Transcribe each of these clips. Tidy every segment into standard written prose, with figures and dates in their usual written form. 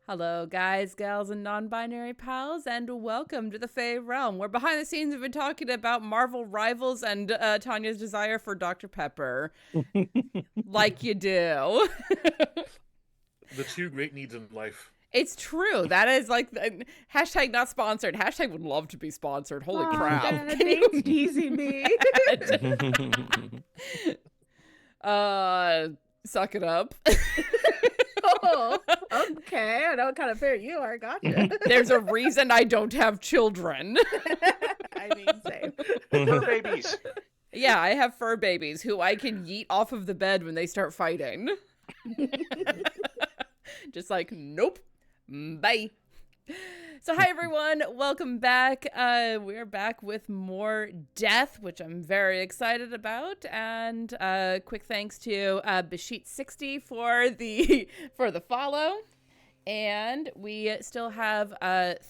Hello, guys, gals, and non-binary pals, and welcome to the Fae Realm, where behind the scenes we've been talking about Marvel rivals and Tanya's desire for Dr. Pepper. Like you do. The two great needs in life. It's true. That is like hashtag not sponsored. Hashtag would love to be sponsored. Holy crap. Dad, Dane's teasing me. Suck it up. Oh, okay. I know what kind of fair you are. Gotcha. There's a reason I don't have children. I mean, same. Fur babies. Yeah, I have fur babies who I can yeet off of the bed when they start fighting. Just like, nope. Bye. So hi everyone, welcome back. We're back with more death, which I'm very excited about, and quick thanks to Bashit60 for the follow. And we still have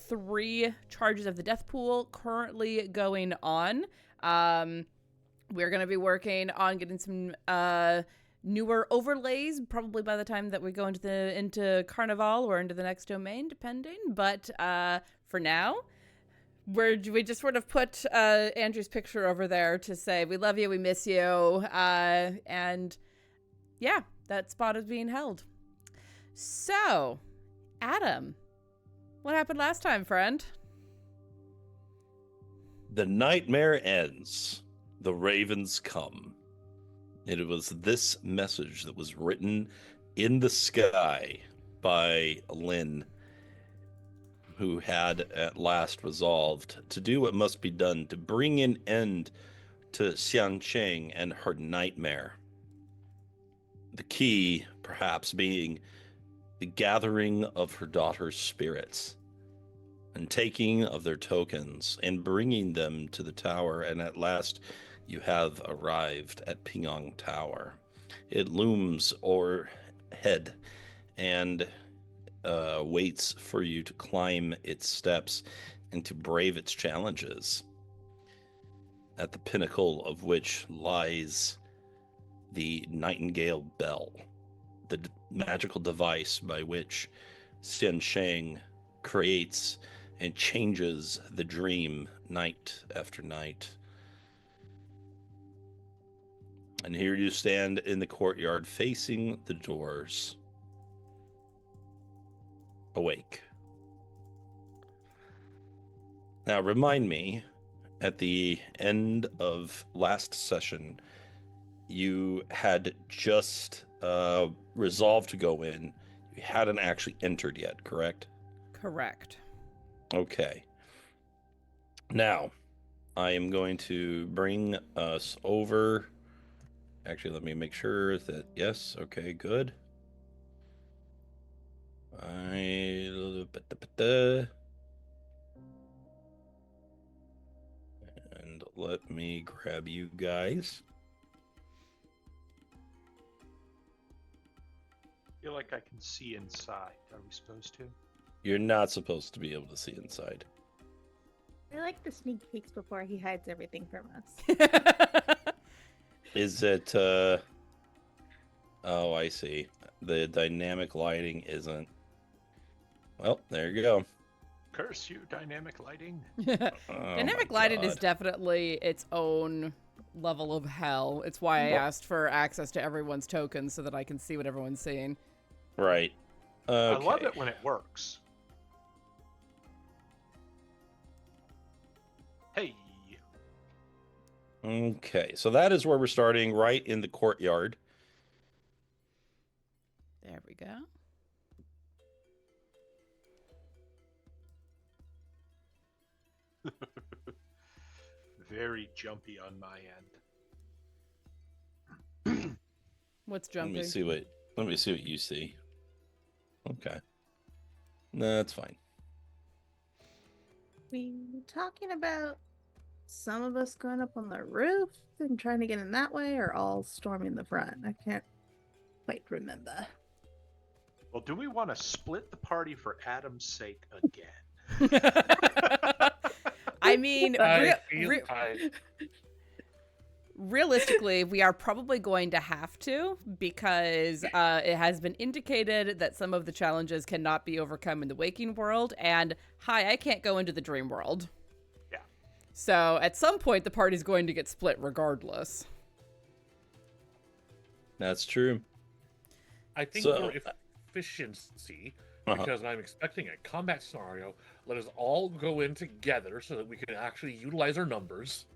3 charges of the death pool currently going on. We're going to be working on getting some newer overlays probably by the time that we go into Carnival or into the next domain, depending. But for now, we just sort of put Andrew's picture over there to say we love you, we miss you, and yeah, that spot is being held. So, Adam, what happened last time, friend? The nightmare ends. The ravens come. It was this message that was written in the sky by Lin, who had at last resolved to do what must be done to bring an end to Xiancheng and her nightmare. The key, perhaps, being the gathering of her daughter's spirits and taking of their tokens and bringing them to the tower, and at last you have arrived at Pingong Tower. It looms overhead and waits for you to climb its steps and to brave its challenges, at the pinnacle of which lies the Nightingale Bell, the magical device by which Xiansheng creates and changes the dream night after night. And here you stand in the courtyard facing the doors, awake. Now remind me, at the end of last session, you had just resolved to go in. You hadn't actually entered yet, correct? Correct. Okay. Now, I am going to bring us over. Actually, let me make sure that, yes, okay, good. And let me grab you guys. I feel like I can see inside. Are we supposed to? You're not supposed to be able to see inside. I like the sneak peeks before he hides everything from us. Is it, oh, I see. The dynamic lighting isn't. Well, there you go. Curse you, dynamic lighting. Dynamic lighting is definitely its own level of hell. It's why I asked for access to everyone's tokens so that I can see what everyone's seeing. Right. Okay. I love it when it works. Hey. Okay, so that is where we're starting, right in the courtyard. There we go. Very jumpy on my end. What's jumping? Let me see what you see. Okay. No, that's fine. We were talking about some of us going up on the roof and trying to get in that way, or all storming the front. I can't quite remember. Well, do we want to split the party for Adam's sake again? I mean, realistically, we are probably going to have to, because it has been indicated that some of the challenges cannot be overcome in the waking world, and I can't go into the dream world. Yeah. So at some point, the party's going to get split regardless. That's true. I think So- for efficiency, because I'm expecting a combat scenario, let us all go in together so that we can actually utilize our numbers.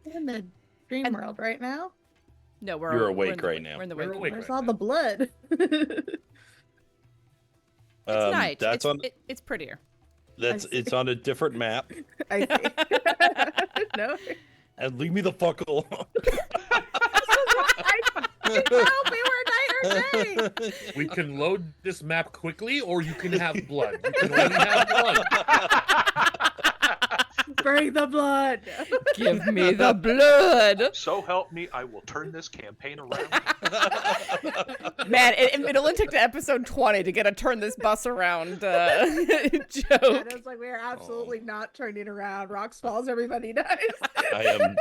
We're in the dream And- world right now. No, You're we're awake in the- right now. We're in the We're waking awake world. Where's right all now. the blood? It's night. That's It's prettier. it's on a different map. I see. No. And leave me the fuck alone. I didn't know if we were night or day. We can load this map quickly, or you can have blood. You can only have blood. Bring the blood. Give me the blood. So help me, I will turn this campaign around. Man, it only took to episode 20 to get a turn this bus around And joke. it's like we are absolutely not turning around. Rocks falls, everybody dies. I am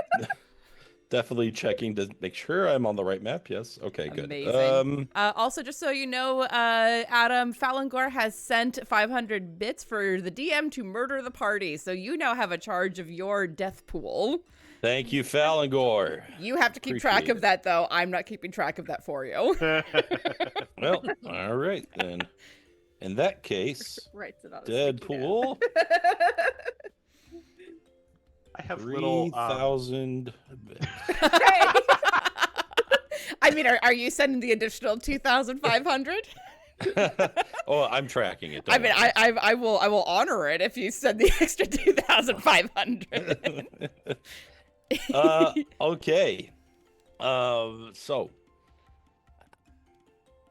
definitely checking to make sure I'm on the right map. Yes. Okay, good. Amazing. Also, just so you know, Adam Falangor has sent 500 bits for the DM to murder the party, so you now have a charge of your death pool. Thank you, Falangor. You have to keep track Appreciate of that, though. I'm not keeping track of that for you. Well, all right then. In that case, Writes it on a sticky note. Deadpool, I have little 3,000 bits. I mean, are you sending the additional 2,500? Oh, I'm tracking it. I don't mean, worry. I will honor it if you send the extra 2,500. Okay. So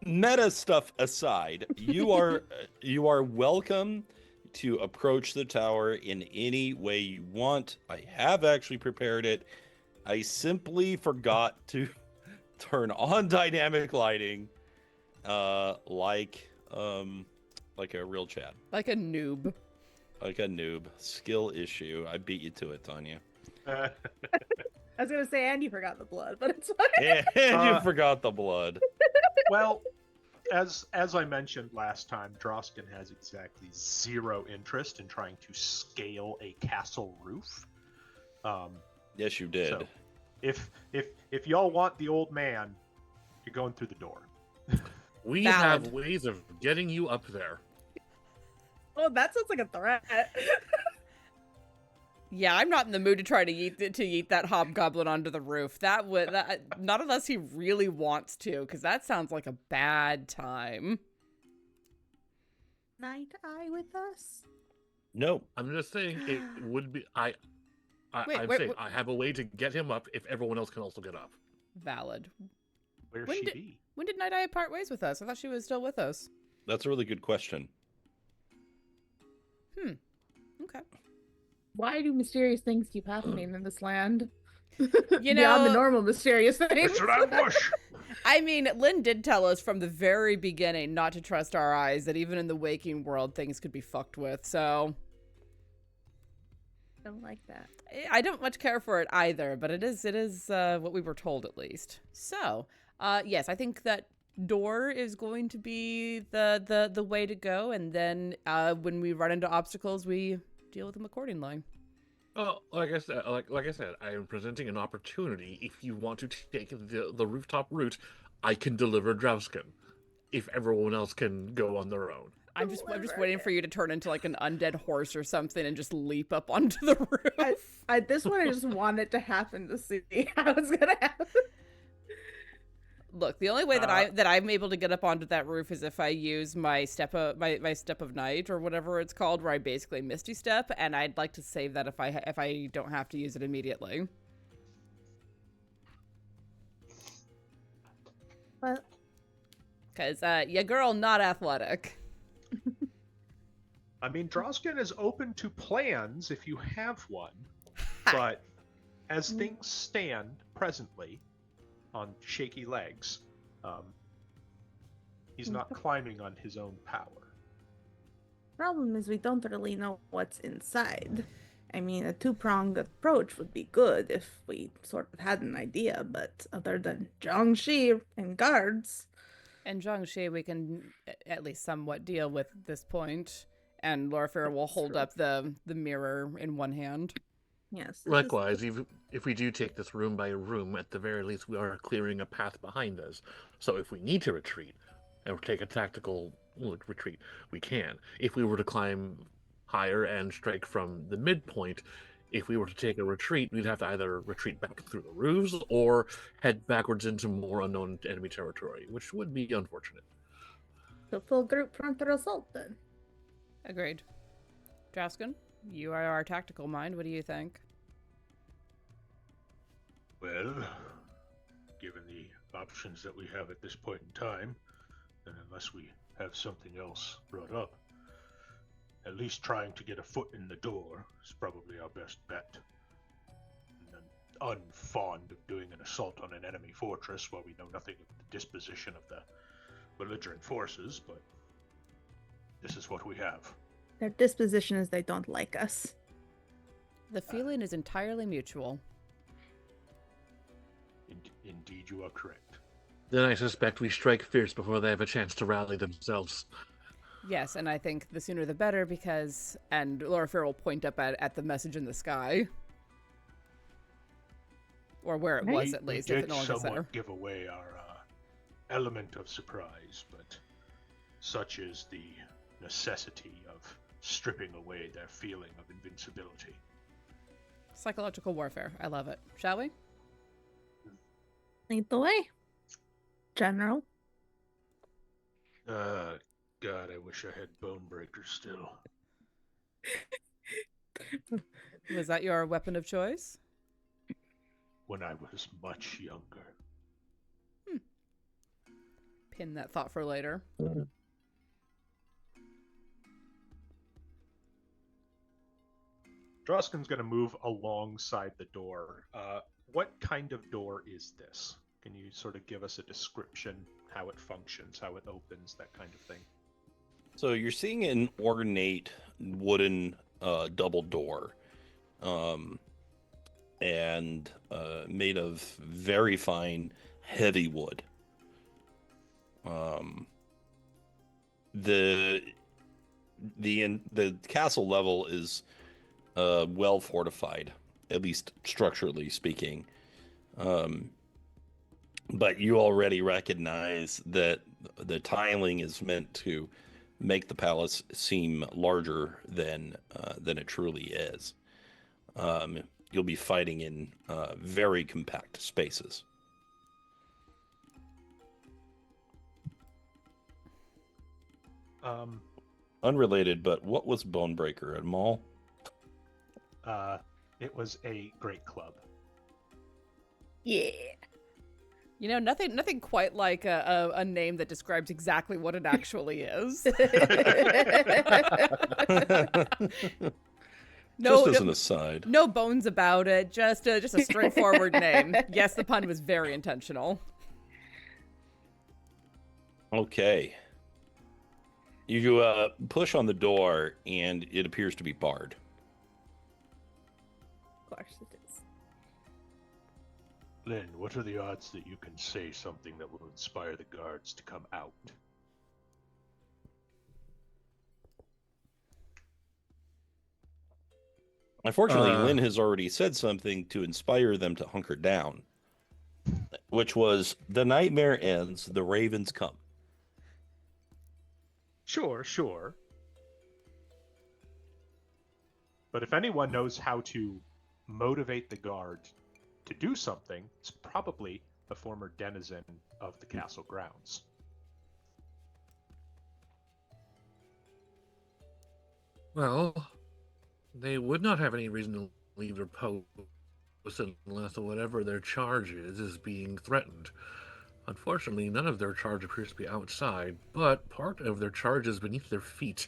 meta stuff aside, you are welcome to approach the tower in any way you want. I have actually prepared it. I simply forgot to turn on dynamic lighting, like a real Chad, Like a noob. like a noob. Skill issue. I beat you to it, Tanya. I was gonna say, and you forgot the blood, but it's fine. And you forgot the blood. Well, as I mentioned last time, Drausken has exactly zero interest in trying to scale a castle roof. Yes, you did. So, if y'all want the old man, you're going through the door. We Valid. have ways of getting you up there. Oh, that sounds like a threat. Yeah, I'm not in the mood to try to yeet that hobgoblin onto the roof. That not unless he really wants to, because that sounds like a bad time. Night eye with us. No. I'm just saying it would be. I'm Wait, saying I have a way to get him up if everyone else can also get up. Valid. Where's When she did- be? When did Night Eye part ways with us? I thought she was still with us. That's a really good question. Okay. Why do mysterious things keep happening in this land? You Beyond the know, normal mysterious things. It's an ambush! I mean, Lynn did tell us from the very beginning not to trust our eyes, that even in the waking world, things could be fucked with, so Don't like that. I don't much care for it either, but it is what we were told at least. So, yes, I think that door is going to be the way to go, and then when we run into obstacles, we deal with them accordingly. Oh, like I said, I am presenting an opportunity. If you want to take the rooftop route, I can deliver Drausken. If everyone else can go on their own. I'm just waiting for you to turn into like an undead horse or something and just leap up onto the roof. This one, I just want it to happen to see how it's gonna happen. Look, the only way that I'm able to get up onto that roof is if I use my step of night or whatever it's called, where I basically misty step, and I'd like to save that if I don't have to use it immediately. But Because your girl not athletic. I mean, Drausken is open to plans if you have one, but as things stand presently, on shaky legs, he's not climbing on his own power. problem is we don't really know what's inside. I mean, a two-pronged approach would be good if we sort of had an idea, but other than Jiangxi and guards... And Jiangxi, we can at least somewhat deal with this point, and Loraphyra will That's hold true. up the mirror in one hand. Yes. this is- Likewise, if we do take this room by room, at the very least, we are clearing a path behind us. So if we need to retreat or take a tactical retreat, we can. If we were to climb higher and strike from the midpoint, if we were to take a retreat, we'd have to either retreat back through the roofs or head backwards into more unknown enemy territory, which would be unfortunate. So full group frontal assault then. Agreed. Drausken, you are our tactical mind. What do you think? Well, given the options that we have at this point in time, and unless we have something else brought up, at least trying to get a foot in the door is probably our best bet. And I'm unfond of doing an assault on an enemy fortress while we know nothing of the disposition of the belligerent forces, but this is what we have. Their disposition is they don't like us. The feeling is entirely mutual. Indeed, you are correct. Then I suspect we strike fierce before they have a chance to rally themselves. Yes, and I think the sooner the better because... And Loraphyra will point up at the message in the sky. Or where it was, at least, we if did no one gets there. somewhat give away our element of surprise, but such is the necessity of stripping away their feeling of invincibility. Psychological warfare. I love it. Shall we? Lead the way. General. God, I wish I had Bonebreaker still. Was that your weapon of choice? When I was much younger. Pin that thought for later. Drausken's going to move alongside the door. What kind of door is this? Can you sort of give us a description, how it functions, how it opens, that kind of thing? So you're seeing an ornate wooden double door, and made of very fine, heavy wood. The castle level is well fortified, at least structurally speaking. But you already recognize that the tiling is meant to make the palace seem larger than it truly is. You'll be fighting in very compact spaces. Unrelated, but what was Bonebreaker at Mall? It was a great club. Yeah. You know, nothing quite like a name that describes exactly what it actually is. Just as an aside. No bones about it. Just a straightforward name. Yes, the pun was very intentional. Okay. You push on the door, and it appears to be barred. Of course it is. Lynn, what are the odds that you can say something that will inspire the guards to come out? Unfortunately, Lynn has already said something to inspire them to hunker down, which was, the nightmare ends, the ravens come. Sure. But if anyone knows how to motivate the guard to do something, it's probably a former denizen of the castle grounds. Well, they would not have any reason to leave their post unless whatever their charge is being threatened. Unfortunately, none of their charge appears to be outside, but part of their charge is beneath their feet.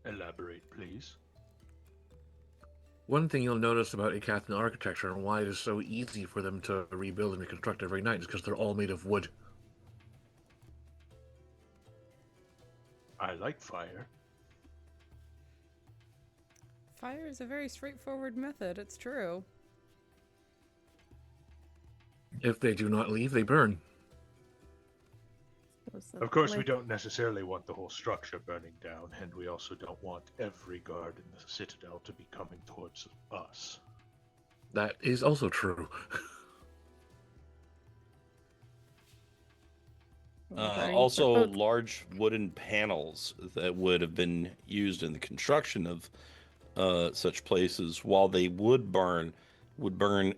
Elaborate, please. One thing you'll notice about Icathan architecture and why it is so easy for them to rebuild and reconstruct every night is because they're all made of wood. like fire. Fire is a very straightforward method, it's true. If they do not leave, they burn. Of course, we don't necessarily want the whole structure burning down, and we also don't want every guard in the citadel to be coming towards us. That is also true. Oh, Large wooden panels that would have been used in the construction of such places, while they would burn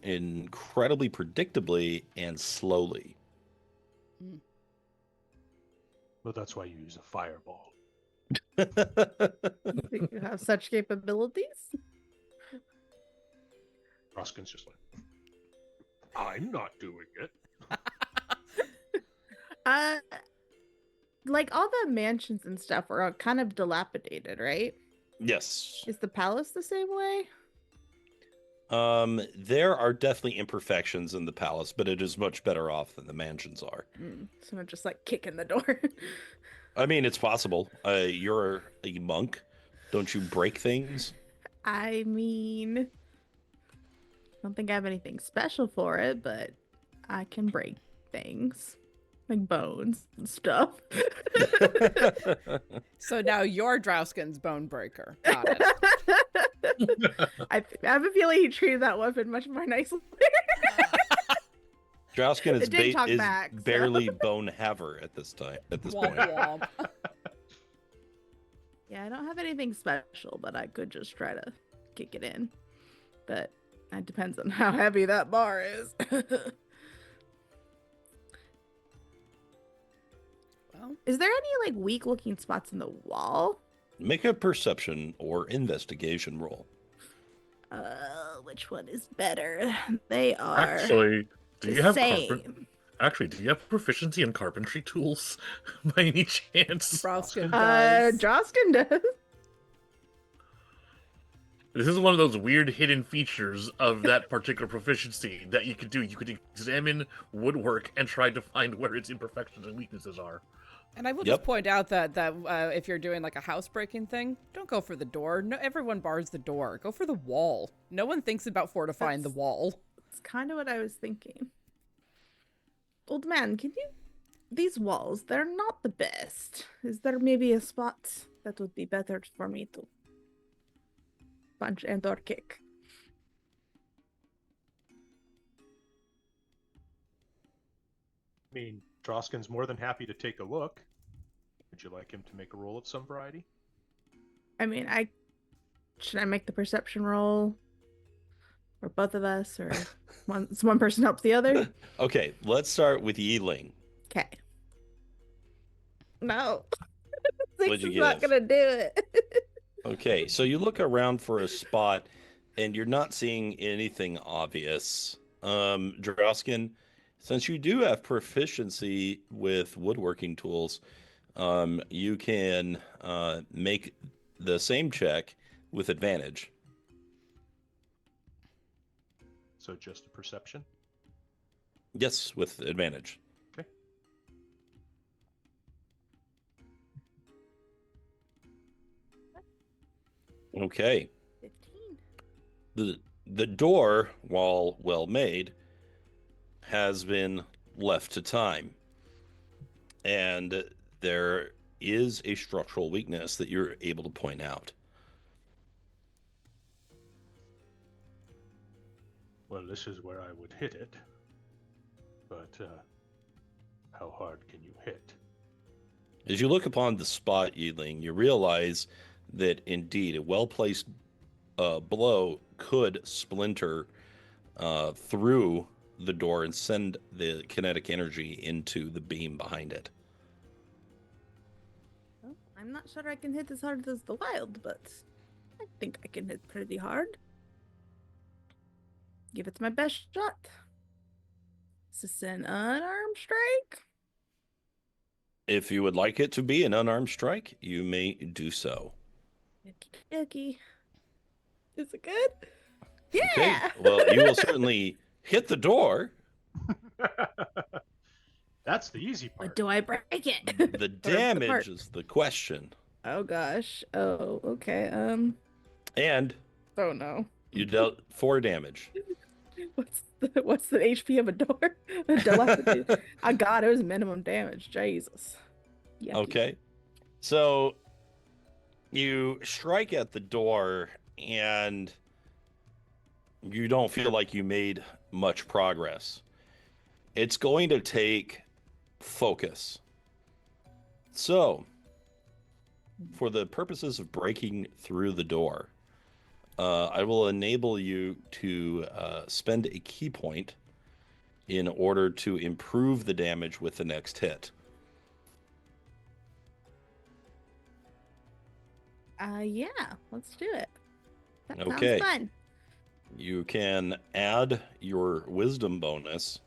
incredibly predictably and slowly. Well, that's why you use a fireball. you have such capabilities? Drausken's just like, I'm not doing it. Like all the mansions and stuff are kind of dilapidated, right? Yes. Is the palace the same way? There are definitely imperfections in the palace, but it is much better off than the mansions are. Someone just like kicking the door. I mean, it's possible. You're a monk. Don't you break things? I mean, I don't think I have anything special for it, but I can break things. Like bones and stuff. So now you're Drausken's bone breaker. Got it. I have a feeling he treated that weapon much more nicely. Drausken It did talk is back, so. barely bone haver at this time. At this point. Womp womp. Yeah, I don't have anything special, but I could just try to kick it in. But it depends on how heavy that bar is. Well, Is there any like weak looking spots in the wall? Make a perception or investigation roll. Which one is better? They are Actually, do you the have same. do you have proficiency in carpentry tools by any chance? Drausken does. Drausken does. This is one of those weird hidden features of that particular proficiency that you could do. You could examine woodwork and try to find where its imperfections and weaknesses are. And I will Yep. just point out that if you're doing like a housebreaking thing, don't go for the door. No, everyone bars the door. Go for the wall. No one thinks about fortifying the wall. It's kind of what I was thinking. Old man, can you... These walls, they're not the best. Is there maybe a spot that would be better for me to punch and or kick? I mean, Drausken's more than happy to take a look. Would you like him to make a roll of some variety? I mean, should I make the perception roll? Or both of us? Or one person helps the other? Okay, let's start with Yi-Ling. Okay. No. What'd 6 you is get? not gonna do it. Okay, so you look around for a spot, and you're not seeing anything obvious. Drausken, since you do have proficiency with woodworking tools, you can make the same check with advantage. So just a perception? Yes, with advantage. Okay. Okay. 15. The door, while well made, has been left to time. And there is a structural weakness that you're able to point out. Well, this is where I would hit it. But, how hard can you hit? As you look upon the spot, Yi-Ling, you realize that indeed a well-placed blow could splinter through the door and send the kinetic energy into the beam behind it. Well, I'm not sure I can hit as hard as the wild, but I think I can hit pretty hard. Give it my best shot. Is this an unarmed strike? If you would like it to be an unarmed strike, you may do so. Okie. Is it good? Yeah! Okay, well, you will certainly hit the door. That's the easy Or part. do I break it? The Or the damage part? is the question. Oh gosh. Oh, okay. And Oh no. you dealt 4 damage. What's the HP of a door? A dilapidated. I got it was minimum damage. Jesus. Yucky. Okay. So you strike at the door and you don't feel like you made much progress. It's going to take focus. So, for the purposes of breaking through the door, I will enable you to spend a key point in order to improve the damage with the next hit. Yeah, let's do it. That Okay. sounds fun. You can add your wisdom bonus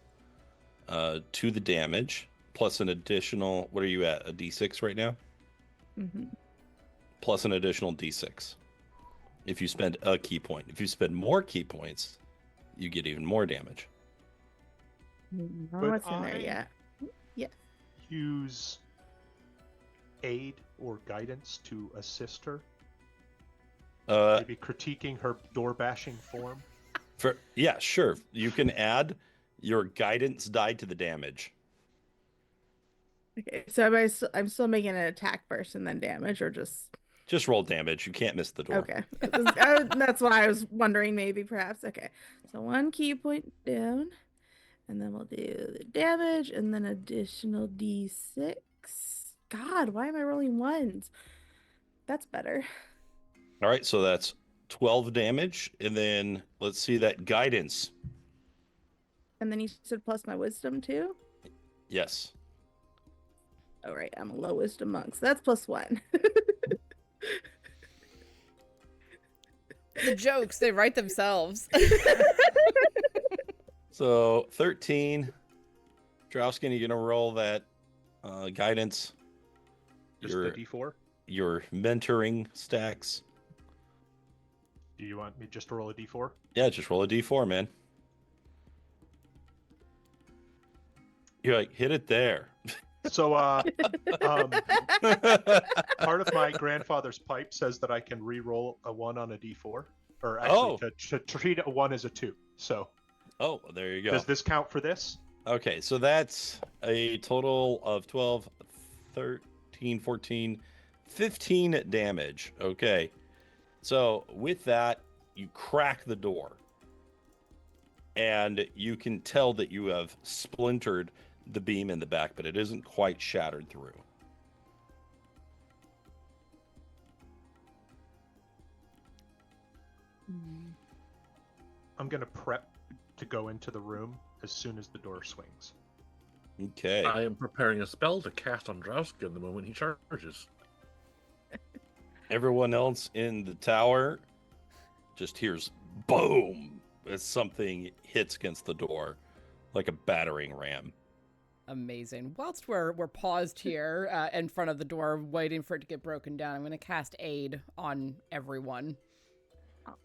to the damage, plus an additional, what are you at, a d6 right now? Mm-hmm. Plus an additional d6 if you spend a key point. If you spend more key points, you get even more damage. No, what's in there yet? Yes. Use aid or guidance to assist her. Maybe critiquing her door bashing form. Yeah, sure. You can add your guidance die to the damage. Okay, so I'm still making an attack first and then damage, or just roll damage. You can't miss the door. okay. That's why I was wondering, maybe perhaps. Okay, so 1 key point down, and then we'll do the damage, and then additional d6. God, why am I rolling ones? That's better. All right, so that's 12 damage, and then let's see that guidance. And then you said plus my wisdom too. Yes. All right, I'm a low wisdom monk, so that's +1. The jokes, they write themselves. So 13. Drausken, you gonna roll that guidance? Just the d4? Your mentoring stacks. Do you want me just to roll a d4? Yeah, just roll a d4, man. You're like, hit it there. So, part of my grandfather's pipe says that I can re-roll a 1 on a d4, or actually to treat a 1 as a 2. So, there you go. Does this count for this? Okay, so that's a total of 12, 13, 14, 15 damage. Okay, so with that, you crack the door, and you can tell that you have splintered the beam in the back, but it isn't quite shattered through. I'm going to prep to go into the room as soon as the door swings. Okay. I am preparing a spell to cast on Drausken the moment he charges. Everyone else in the tower just hears boom as something hits against the door like a battering ram. Amazing. Whilst we're paused here in front of the door waiting for it to get broken down, I'm going to cast aid on everyone.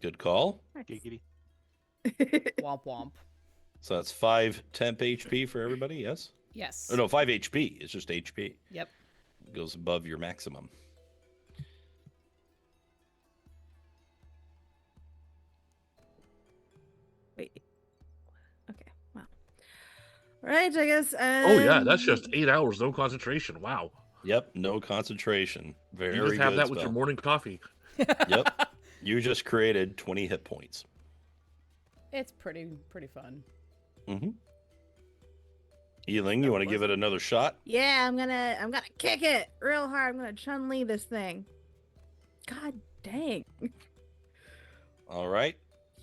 Good call. Giggity. Womp womp. So that's 5 temp HP for everybody, yes? Yes. Oh, no, 5 HP. It's just HP. Yep. It goes above your maximum. Wait. Okay. Wow. Right, I guess. Oh yeah, that's just 8 hours, no concentration. Wow. Yep, no concentration. Very You just have good that with your spell. morning coffee. Yep. You just created 20 hit points. It's pretty fun. Mm-hmm. Yi-Ling, you want to give it another shot? Yeah, I'm gonna kick it real hard. I'm gonna Chun-Li this thing. God dang. All right.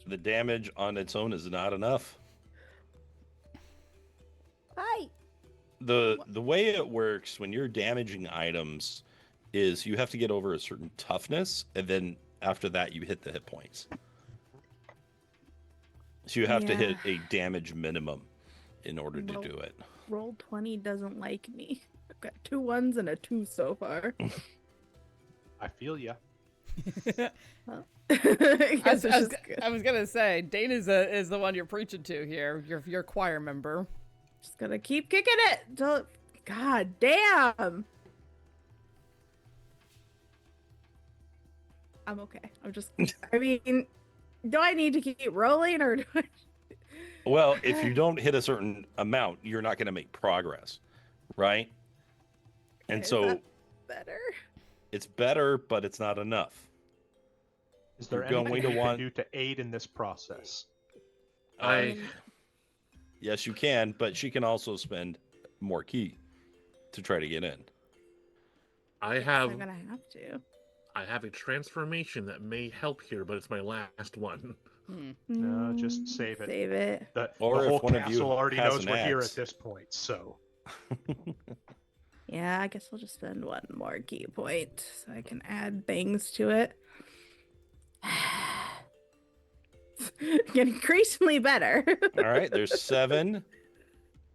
The damage on its own is not enough. Hi. The way it works when you're damaging items is you have to get over a certain toughness, and then after that you hit the hit points. So you have to hit a damage minimum in order to do it. Roll 20 doesn't like me. I've got 2 1s and a 2 so far. I feel ya. I was gonna say, Dane is the one you're preaching to here. Your choir member. Just gonna keep kicking it. God damn. I'm okay. I mean, do I need to keep rolling or do I? Well, if you don't hit a certain amount, you're not going to make progress, right? And Is so that better? it's better, but it's not enough. Is there You're anything going you to can want- do to aid in this process? I Yes, you can, but she can also spend more key to try to get in. I Guess have I'm gonna have to. I have a transformation that may help here, but it's my last one. No, just save it. Save it. The Or if whole one of you castle already has knows an we're here axe. at this point, so Yeah, I guess I'll just spend one more key point so I can add things to it. Getting increasingly better. All right, there's 7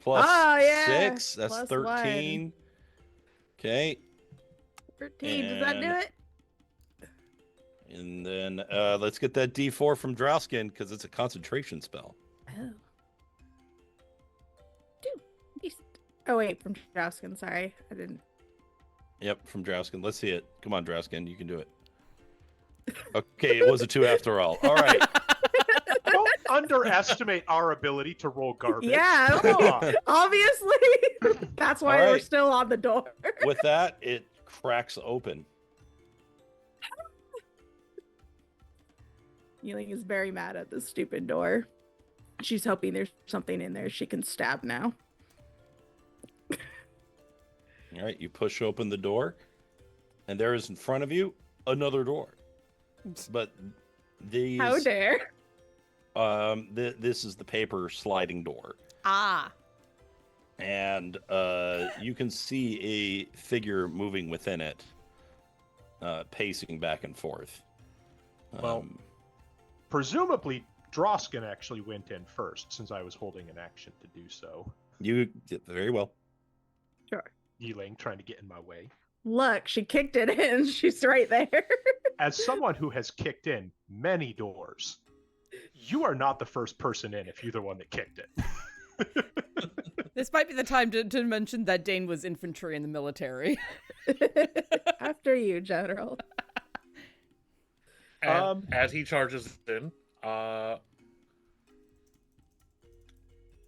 plus Oh, yeah, 6. That's plus 13. Okay, 13. Does that do And- it? and then let's get that D4 from Drausken because it's a concentration spell. Oh. Oh wait, from Drausken. Sorry, I didn't. Yep, from Drausken. Let's see it. Come on, Drausken, you can do it. Okay, it was a 2 after all. All right. don't underestimate our ability to roll garbage. Yeah, Come on. obviously. That's why All we're right. still on the door. With that, it cracks open. Yi-Ling is very mad at this stupid door. She's hoping there's something in there she can stab now. All right, you push open the door, and there is in front of you another door. But these How dare? this is the paper sliding door. Ah. And you can see a figure moving within it, pacing back and forth. Well, presumably, Drausken actually went in first, since I was holding an action to do so. you did very well. Sure. Yi-Ling trying to get in my way. Look, she kicked it in. She's right there. As someone who has kicked in many doors, you are not the first person in if you're the one that kicked it. This might be the time to mention that Dane was infantry in the military. After you, General. And as he charges in,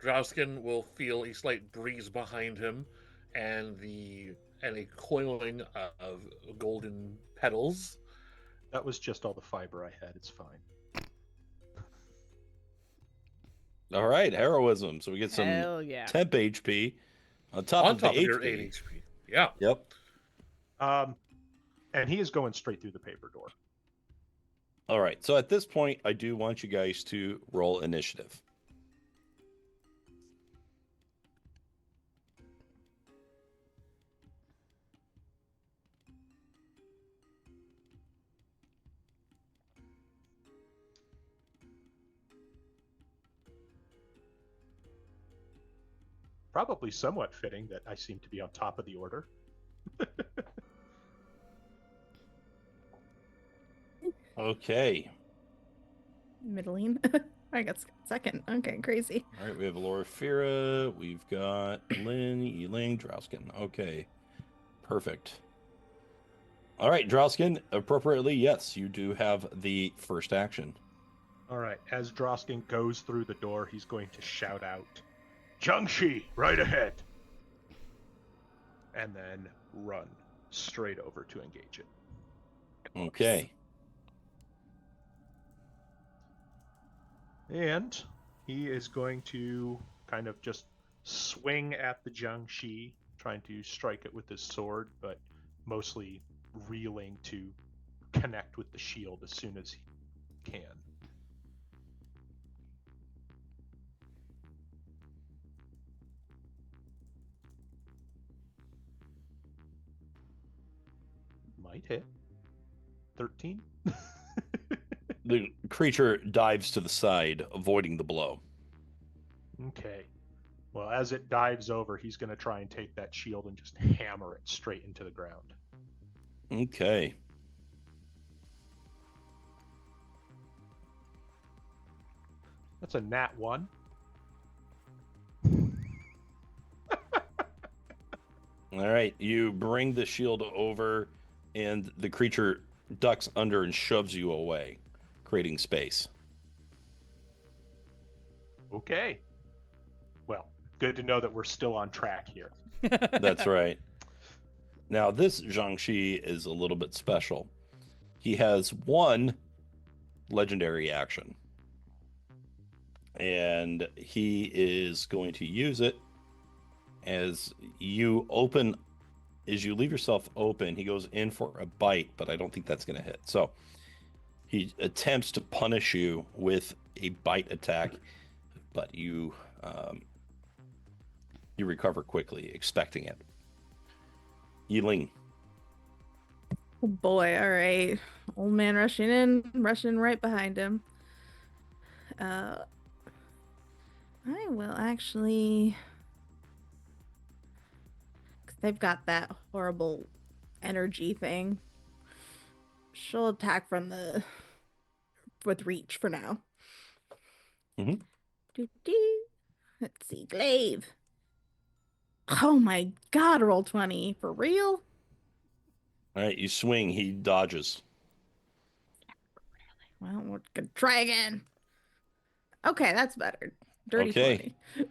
Drausken will feel a slight breeze behind him, and a coiling of golden petals. That was just all the fiber I had. It's fine. All right, heroism. So we get some Hell yeah. temp HP on top On of top the of your HP. 8 HP. Yeah. Yep. And he is going straight through the paper door. All right. So at this point, I do want you guys to roll initiative. Probably somewhat fitting that I seem to be on top of the order. Okay. Middling. I got second. Okay, crazy. All right. We have Loraphyra. We've got Lynn, Yi-Ling, Drausken. Okay. Perfect. All right, Drausken. Appropriately, yes, you do have the first action. All right. As Drausken goes through the door, he's going to shout out, "Jiangxi, right ahead!" And then run straight over to engage it. Okay. And he is going to kind of just swing at the Jiangxi, trying to strike it with his sword, but mostly reeling to connect with the shield as soon as he can. Might hit. 13? The creature dives to the side, avoiding the blow. Okay. Well, as it dives over, he's going to try and take that shield and just hammer it straight into the ground. Okay. That's a nat 1. All right. You bring the shield over, and the creature ducks under and shoves you away, creating space. Okay. Well, good to know that we're still on track here. That's right. Now, this Jiangxi is a little bit special. He has one legendary action, and he is going to use it as you leave yourself open. He goes in for a bite, but I don't think that's going to hit. So he attempts to punish you with a bite attack, but you recover quickly, expecting it. Yi-Ling. Oh boy, all right. Old man rushing right behind him. I will actually... 'cause they've got that horrible energy thing. She'll attack with reach for now. Mhm. Doo-doo. Let's see, glaive. Oh my god, roll 20. For real? All right, you swing. He dodges. Well, we're gonna try again. Okay, that's better. Dirty Okay. 20.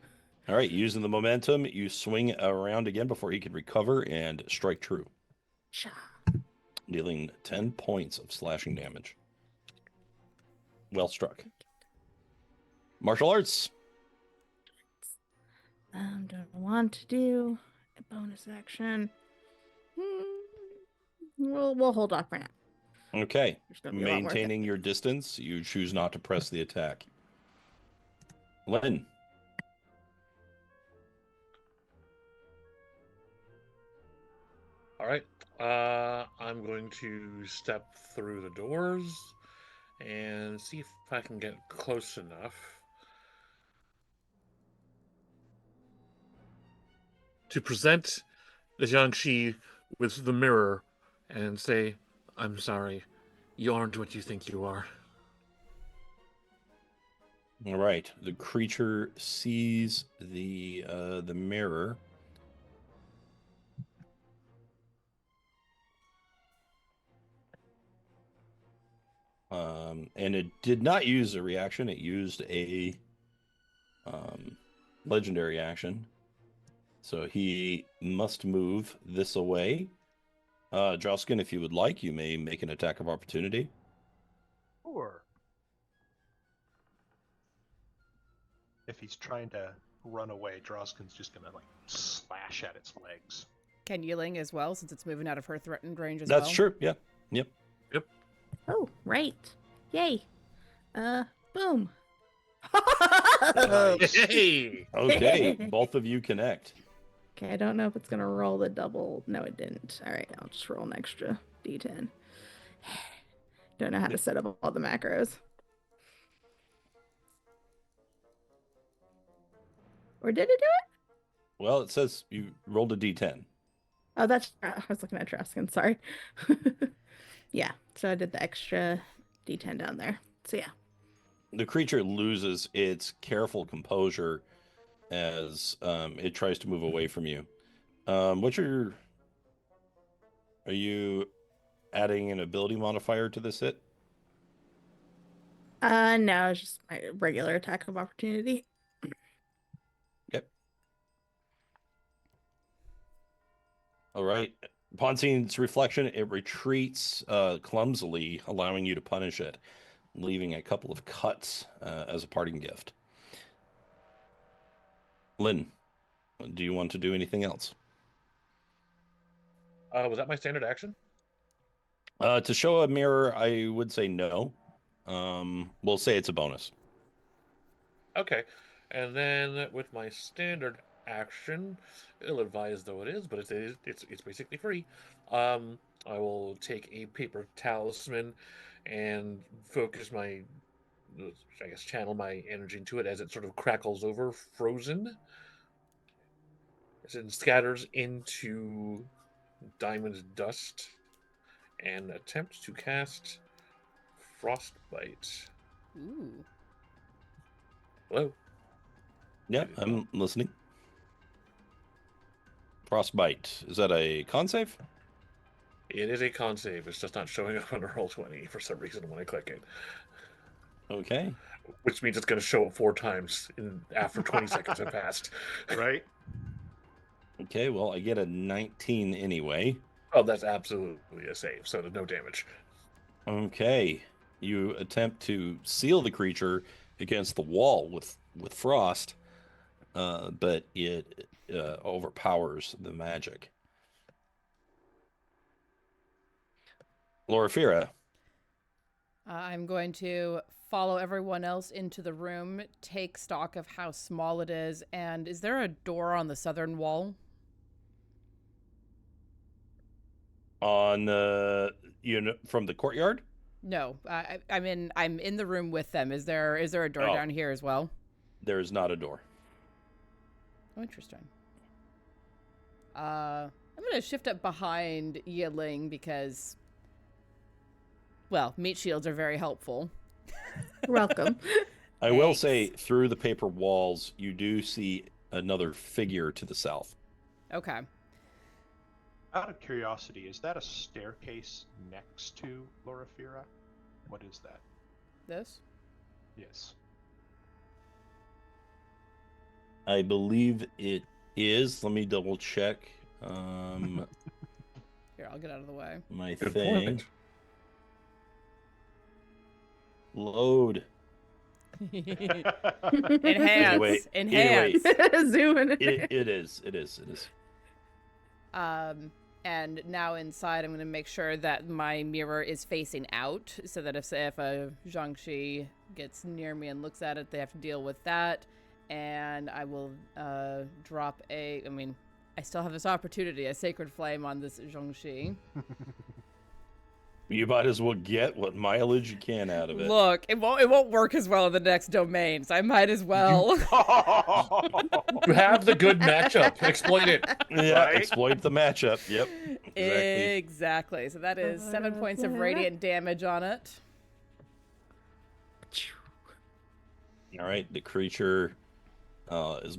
All right, using the momentum, you swing around again before he can recover and strike true, Cha. dealing 10 points of slashing damage. Well struck. Martial arts. Don't want to do a bonus action. We'll hold off for now. Okay. There's gonna be a lot more Maintaining things. your distance, you choose not to press the attack. Len. All right. I'm going to step through the doors and see if I can get close enough to present the Jiangxi with the mirror and say, "I'm sorry, you aren't what you think you are." All right. The creature sees the mirror. And it did not use a reaction. It used a legendary action. So he must move this away. Drausken, if you would like, you may make an attack of opportunity. Or if he's trying to run away, Drausken's just gonna like slash at its legs. Can Yi-Ling as well, since it's moving out of her threatened range as That's well? true. Yeah. Yep. Oh, right. Yay. Boom. Hey! Okay. Both of you connect. Okay, I don't know if it's gonna roll the double. No, it didn't. All right, I'll just roll an extra d10. Don't know how to set up all the macros. Or did it do it? Well, it says you rolled a d10. Oh, that's... I was looking at Drausken, sorry. Yeah, so I did the extra d10 down there. So yeah. The creature loses its careful composure as it tries to move away from you. Are you adding an ability modifier to this hit? No, it's just my regular attack of opportunity. Yep. All right. Upon seeing its reflection, it retreats clumsily, allowing you to punish it, leaving a couple of cuts as a parting gift. Lynn, do you want to do anything else? Was that my standard action? To show a mirror, I would say no. We'll say it's a bonus. Okay. And then with my standard action, ill-advised though it is, but it's basically free. I will take a paper talisman and focus my, I guess, channel my energy into it as it sort of crackles over, frozen, as it scatters into diamond dust, and attempt to cast Frostbite. Ooh. Hello? Yeah, I'm listening. Frostbite. Is that a con save? It is a con save. It's just not showing up on a roll 20 for some reason when I click it. Okay. Which means it's going to show up 4 times after 20 seconds have passed. Right? Okay, well, I get a 19 anyway. Oh, that's absolutely a save, so no damage. Okay. You attempt to seal the creature against the wall with frost, but it overpowers the magic. Loraphyra. I'm going to follow everyone else into the room, take stock of how small it is, and is there a door on the southern wall? On from the courtyard? No, I'm in the room with them. Is there a door Oh. down here as well? There is not a door. Oh, interesting. I'm gonna shift up behind Yi-Ling because, well, meat shields are very helpful. Welcome. I will Thanks. say, through the paper walls, you do see another figure to the south. Okay. Out of curiosity, is that a staircase next to Loraphyra? What is that? This? Yes. I believe it is. Let me double check. Here, I'll get out of the way. My Good thing. point. Load. Enhance. Anyway, Enhance. Zooming in. It is. And now inside, I'm going to make sure that my mirror is facing out, so that if a Zhangxi gets near me and looks at it, they have to deal with that. And I will drop I still have this opportunity, a Sacred Flame on this Zhangxi. You might as well get what mileage you can out of it. Look, it won't work as well in the next domain, so I might as well. You have the good matchup. Exploit it. Yeah, Right? exploit the matchup. Yep. Exactly. Exactly. So that is 7 points of radiant damage on it. All right. The creature is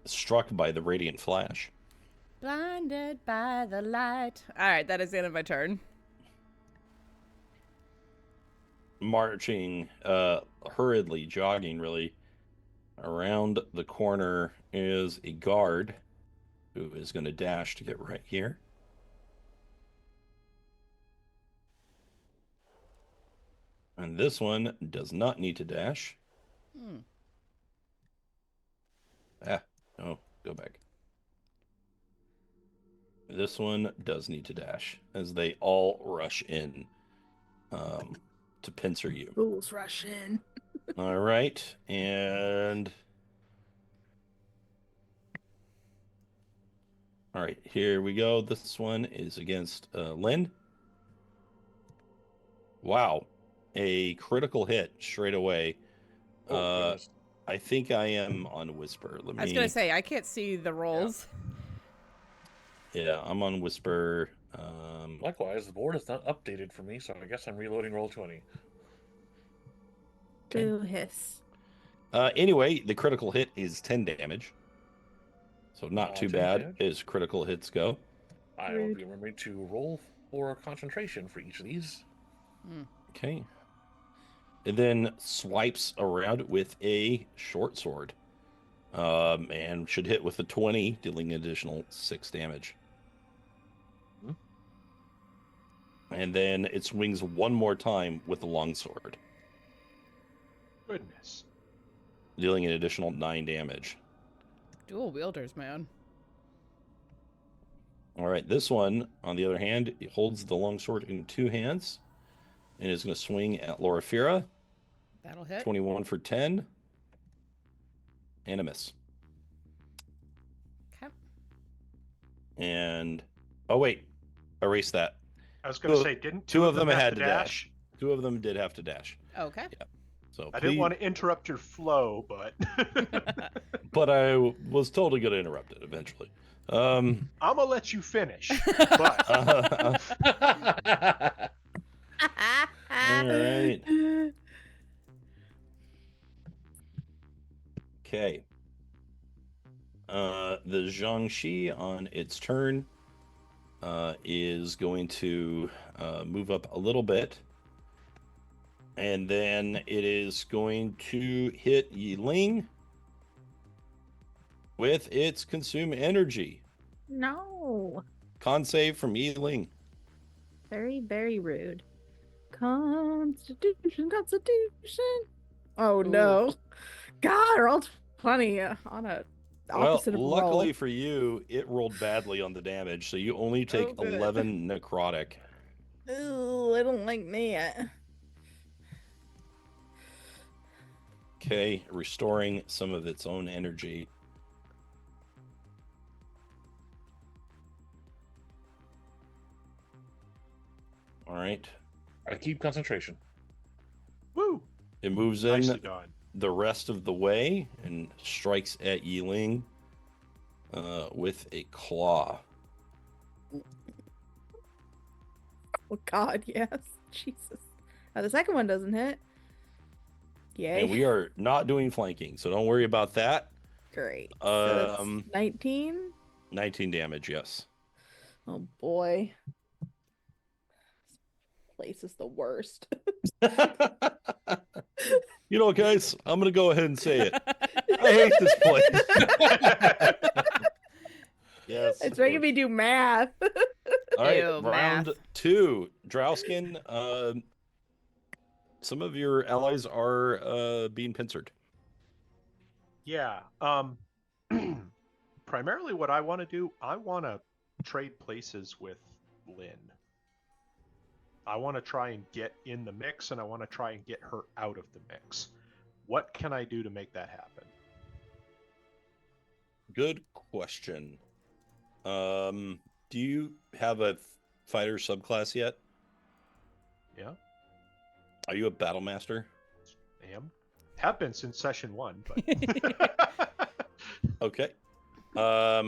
struck by the radiant flash. Blinded by the light. All right, that is the end of my turn. Marching hurriedly, jogging really, around the corner is a guard who is going to dash to get right here. And this one does not need to dash. Go back. This one does need to dash as they all rush in to pincer you. Fools rush in. All right, and all right, here we go. This one is against Lynn. Wow, a critical hit straight away. Goodness. I think I am on Whisper. I was gonna say I can't see the rolls. Yeah, I'm on Whisper. Likewise, the board is not updated for me, so I guess I'm reloading roll 20. Boo hiss. Anyway, the critical hit is 10 damage. So not too 10 bad damage? as critical hits go. I will be remembering to roll for concentration for each of these. Okay. And then swipes around with a short sword. And should hit with a 20, dealing an additional 6 damage. And then it swings one more time with the longsword, Goodness. dealing an additional 9 damage. Dual wielders, man. All right, this one, on the other hand, it holds the longsword in 2 hands and is going to swing at Loraphyra. That'll hit. 21 for 10. And a miss. Okay. And, oh wait, erase that. I was going to say, didn't Two of them have had to dash. 2 of them did have to dash. Okay. Yeah. So I didn't want to interrupt your flow, but but I was totally going to interrupt it eventually. I'm gonna let you finish. But All right. Okay. The Zhangxi on its turn is going to move up a little bit. And then it is going to hit Yi-Ling with its consume energy. No. Con save from Yi-Ling. Very, very rude. Constitution. Oh no. God, we're all 20 on a opposite of luckily roll. for you, it rolled badly on the damage, so you only take good. 11 necrotic. Ooh, I don't like that. Okay, restoring some of its own energy. All right. I keep concentration. Woo! It moves Nicely in done. the rest of the way and strikes at Yi-Ling with a claw. Oh God, yes. Jesus. The second one doesn't hit. Yay. And we are not doing flanking, so don't worry about that. Great. So that's 19 damage, yes. Oh boy. This place is the worst. You know, guys, I'm going to go ahead and say it. I hate this place. Yes. It's making me do math. All right, Ew, round math. 2. Drausken, some of your allies are being pincered. Yeah. Primarily what I want to do, I want to trade places with Lynn. I want to try and get in the mix, and I want to try and get her out of the mix. What can I do to make that happen? Good question. Do you have a fighter subclass yet? Yeah, Are you a battle master? I am. Have been since session 1, but Okay. I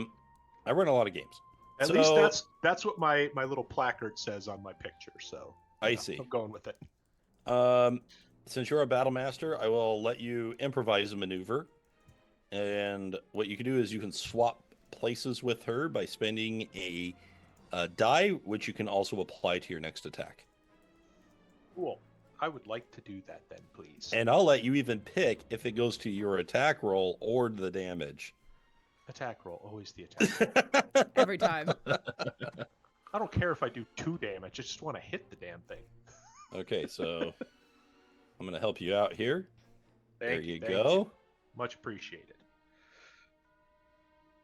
run a lot of games. at So- least that's what my little placard says on my picture. So I see. I'm going with it. Since you're a battle master, I will let you improvise a maneuver. And what you can do is you can swap places with her by spending a die, which you can also apply to your next attack. Cool. I would like to do that then, please. And I'll let you even pick if it goes to your attack roll or the damage. Attack roll, always the attack roll. Every time. I don't care if I do 2 damage. I just want to hit the damn thing. Okay, so I'm going to help you out here. There you Thank go. Much appreciated.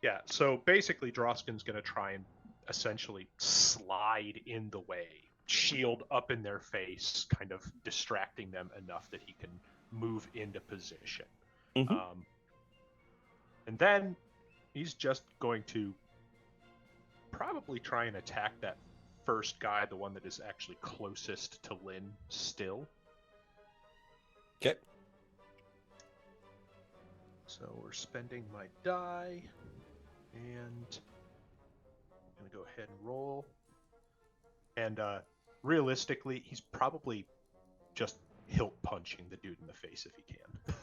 Yeah, so basically Drausken's going to try and essentially slide in the way, shield up in their face, kind of distracting them enough that he can move into position. Mhm. And then he's just going to probably try and attack that first guy, the one that is actually closest to Lynn still. Okay. So we're spending my die, and I'm going to go ahead and roll. And realistically, he's probably just hilt punching the dude in the face if he can.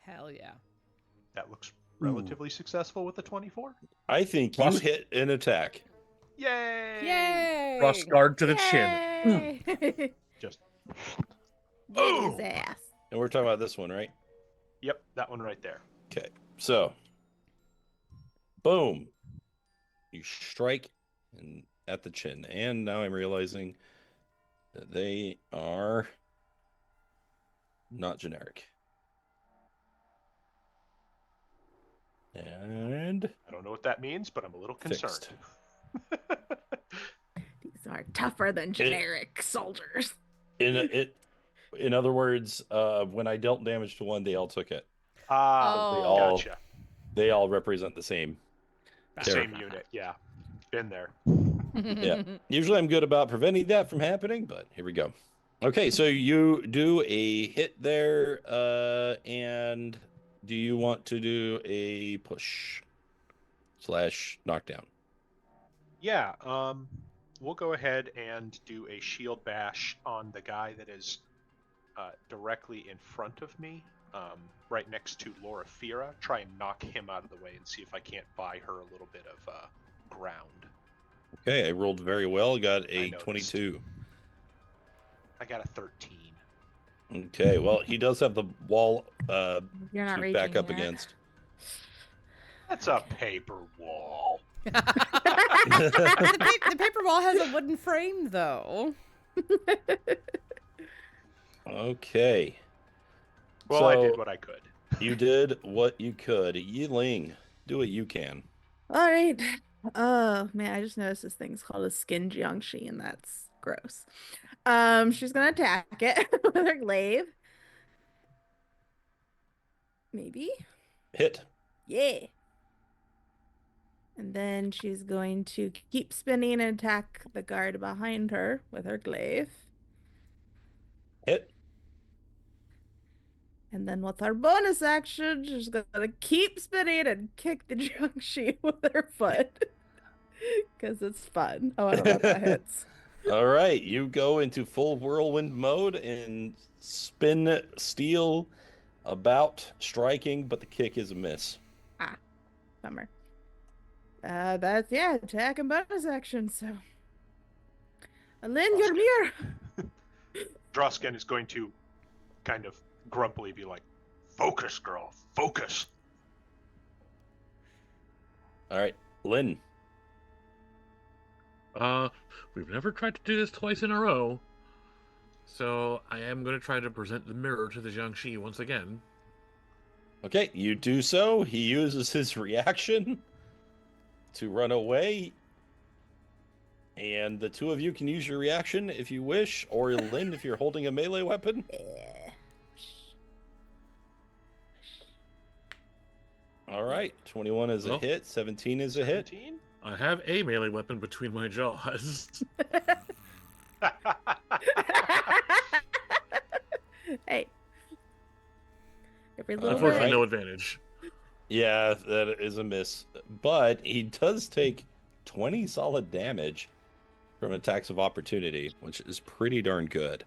Hell yeah. That looks relatively successful with the 24. I think you Plus- hit an attack. Yay! Yay! Cross guard to the chin. Yay! Just, Get his ass. And we're talking about this one, right? yep, that one right there. Okay. So, boom. You strike at the chin. And now I'm realizing that they are not generic. And I don't know what that means, but I'm a little concerned. fixed. These are tougher than generic soldiers. In other words, when I dealt damage to one, they all took it. Ah, Oh. gotcha. They all represent the same. Same unit, yeah. Been there. Yeah. Usually I'm good about preventing that from happening, but here we go. Okay, so you do a hit there, and do you want to do a push / knockdown? Yeah, we'll go ahead and do a shield bash on the guy that is directly in front of me. right next to Loraphyra, try and knock him out of the way and see if I can't buy her a little bit of ground. Okay, I rolled very well. Got a noticed. 22. I got a 13. Okay, well, he does have the wall You're not to raging back up yet. against. That's a paper wall. The paper wall has a wooden frame, though. Okay. Well, so I did what I could. You did what you could. Yi-Ling, do what you can. All right. Oh man, I just noticed this thing's called a skin jiangshi, and that's gross. She's gonna attack it with her glaive. Maybe. Hit. Yeah. And then she's going to keep spinning and attack the guard behind her with her glaive. Hit. And then with her bonus action, she's gonna keep spinning and kick the jiangshi with her foot. Because it's fun. Oh, I don't know if that hits. All right, you go into full whirlwind mode and spin steel about striking, but the kick is a miss. Bummer. That's, attack and bonus action, so. Lynn, your mirror! Drausken is going to kind of grumpily be like, "Focus, girl, focus." All right, Lynn. We've never tried to do this twice in a row. So I am going to try to present the mirror to the Jiangshi once again. Okay, you do so. He uses his reaction to run away. And the two of you can use your reaction if you wish, or Lynn if you're holding a melee weapon. All right, 21 is a hit, 17 is a hit. 17? I have a melee weapon between my jaws. Hey. Every little Unfortunately, bit. no advantage. Yeah, that is a miss. But he does take 20 solid damage from attacks of opportunity, which is pretty darn good.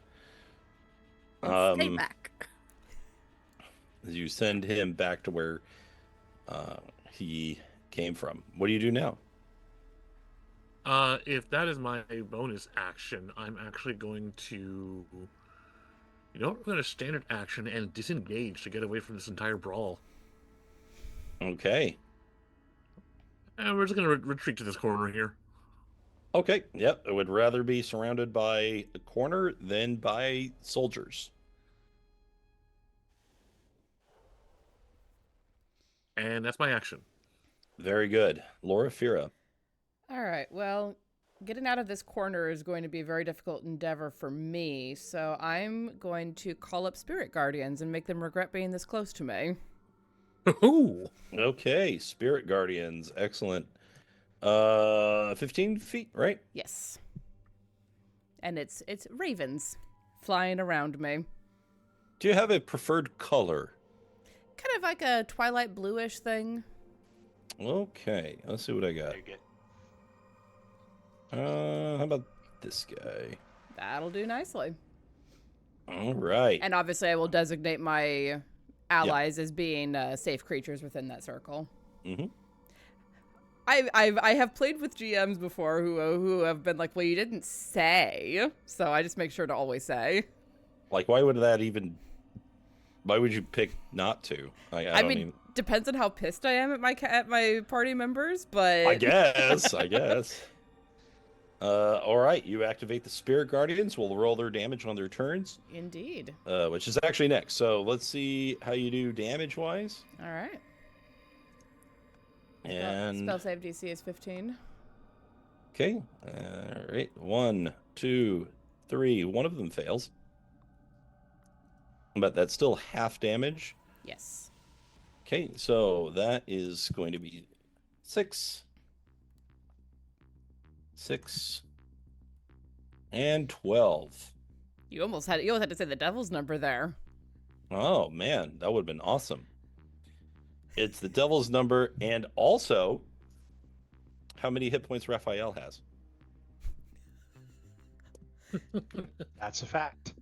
Stay back. You send him back to where he came from. What do you do now? If that is my bonus action, I'm actually going to... You know what? We're going to standard action and disengage to get away from this entire brawl. Okay. And we're just going to retreat to this corner here. Okay, yep. I would rather be surrounded by a corner than by soldiers. And that's my action. Very good. Loraphyra. All right, well, getting out of this corner is going to be a very difficult endeavor for me, so I'm going to call up spirit guardians and make them regret being this close to me. Ooh. Okay, spirit guardians. Excellent. 15 feet, right? Yes. And it's ravens flying around me. Do you have a preferred color? Kind of like a twilight bluish thing. Okay, let's see what I got. There you get. How about this guy? That'll do nicely. All right. And obviously I will designate my allies as being safe creatures within that circle. Mm-hmm. I have played with GMs before who have been like, well, you didn't say. So I just make sure to always say. Like, why would that even... Why would you pick not to? I mean, depends on how pissed I am at my party members, but... I guess. All right, you activate the Spirit Guardians. We'll roll their damage on their turns. Indeed. Which is actually next. So let's see how you do damage-wise. All right. And... Spell save DC is 15. Okay. All right. 1, 2, 3. One of them fails. But that's still half damage. Yes. Okay, so that is going to be 6, and 12. You almost had to say the devil's number there. Oh man, that would have been awesome. It's the devil's number, and also how many hit points Raphael has. That's a fact.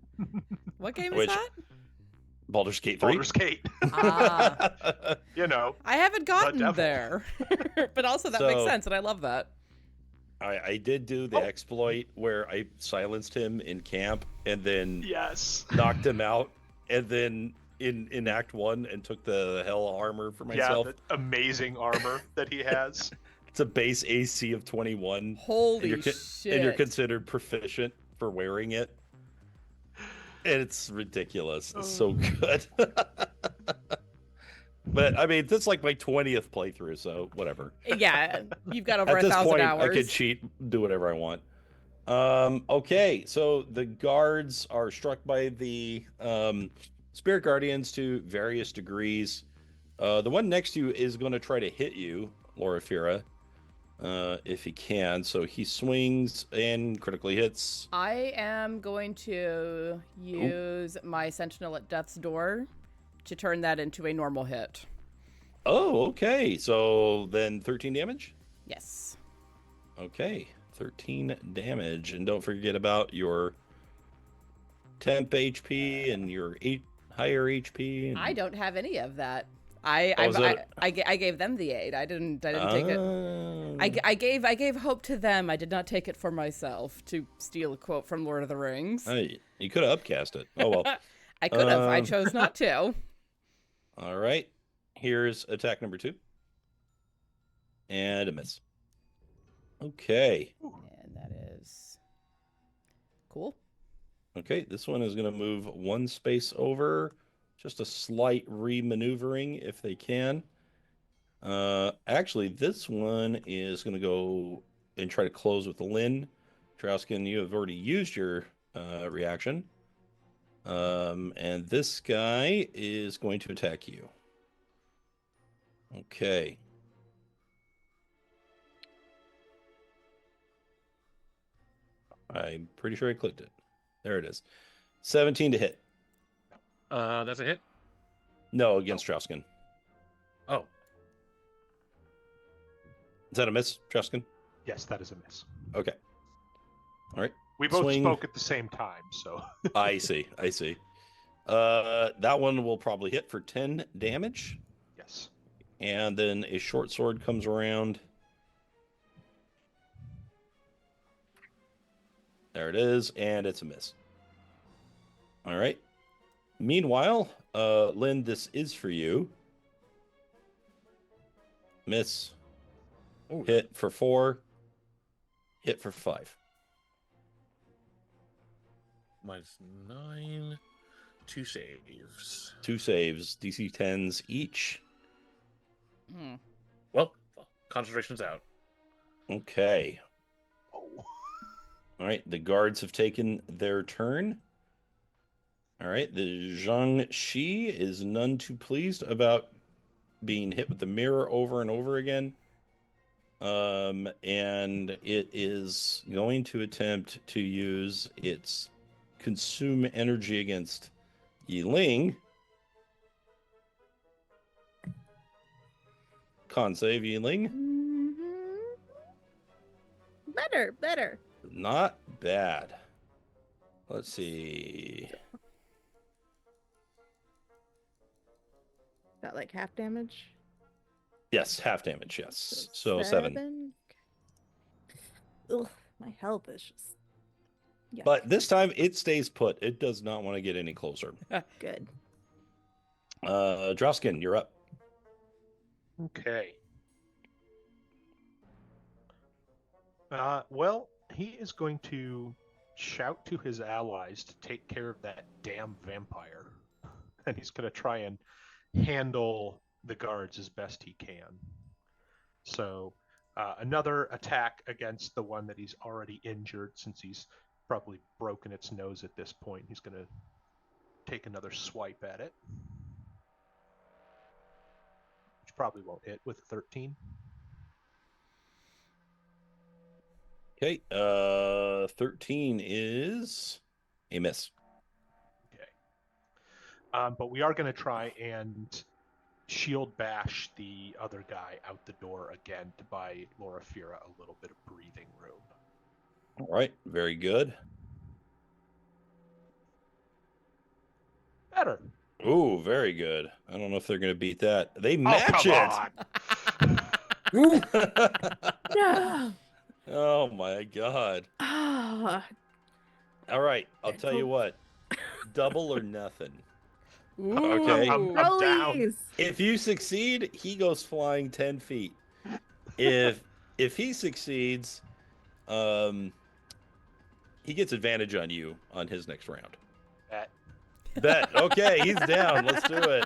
What game is Which- that? Baldur's Gate 3. Baldur's Gate. Ah. You know, I haven't gotten devil. there. But also that makes So- sense, and I love that. I did do the Oh. exploit where I silenced him in camp and then yes. knocked him out, and then in Act 1 and took the hell armor for myself. Yeah, the amazing armor that he has. It's a base AC of 21. Holy and shit. And you're considered proficient for wearing it. And it's ridiculous. It's so good. But I mean, this is like my 20th playthrough, so whatever. Yeah, you've got over At this 1,000 point, hours. I could cheat, do whatever I want. Okay, so the guards are struck by the spirit guardians to various degrees. The one next to you is going to try to hit you, Loraphyra, if he can. So he swings and critically hits. I am going to use my Sentinel at Death's Door to turn that into a normal hit. Oh, okay. So then 13 damage? Yes. Okay, 13 damage. And don't forget about your temp HP and your higher HP. And... I don't have any of that. Oh, is that- I gave them the aid. I didn't take it. Oh. I gave hope to them. I did not take it for myself, to steal a quote from Lord of the Rings. Hey, you could have upcast it. Oh well. I could have. I Um, chose not to. All right. Here's attack number 2. And a miss. Okay. And that is cool. Okay, this one is going to move one space over. Just a slight re-maneuvering if they can. Actually, this one is going to go and try to close with the Lin. Drausken, you have already used your reaction. And this guy is going to attack you. Okay. I'm pretty sure I clicked it. There it is. 17 to hit. That's a hit. No, against Drausken. Oh, Is that a miss, Drausken? Yes, that is a miss. Okay. All right. We both Swing. spoke at the same time, so I see. I see. That one will probably hit for 10 damage. yes. And then a short sword comes around. There it is, and it's a miss. All right. Meanwhile, Lynn, this is for you. Miss. oh, Hit for 4. Hit for 5. minus 9. 2 saves. 2 saves, DC 10s each. Hmm. Well, concentration's out. Okay. Oh. All right, the guards have taken their turn. All right, the Zhang Shi is none too pleased about being hit with the mirror over and over again. And it is going to attempt to use its consume energy against Yi-Ling. Con save, Yi-Ling. Better. Not bad. Let's see. Got like half damage. Yes, half damage, yes. So 7. Ugh, my health is just. Yuck. But this time it stays put. It does not want to get any closer. Good. Drausken, you're up. Okay. Well, he is going to shout to his allies to take care of that damn vampire. And he's going to try and handle the guards as best he can. So, another attack against the one that he's already injured, since he's probably broken its nose at this point. He's going to take another swipe at it. Which probably won't hit with 13. Okay, 13 is a miss. Okay. But we are going to try and shield bash the other guy out the door again to buy Loraphyra a little bit of breathing room. All right, very good. Better. Ooh, very good. I don't know if they're going to beat that. They Oh, match come on. it. No. Oh my god. Ah, All right, I'll tell you Cool. what. Double or nothing. Ooh. Okay. I'm down. Rollies. If you succeed, he goes flying 10 feet. If he succeeds, he gets advantage on you on his next round. Bet. Okay, he's down. Let's do it.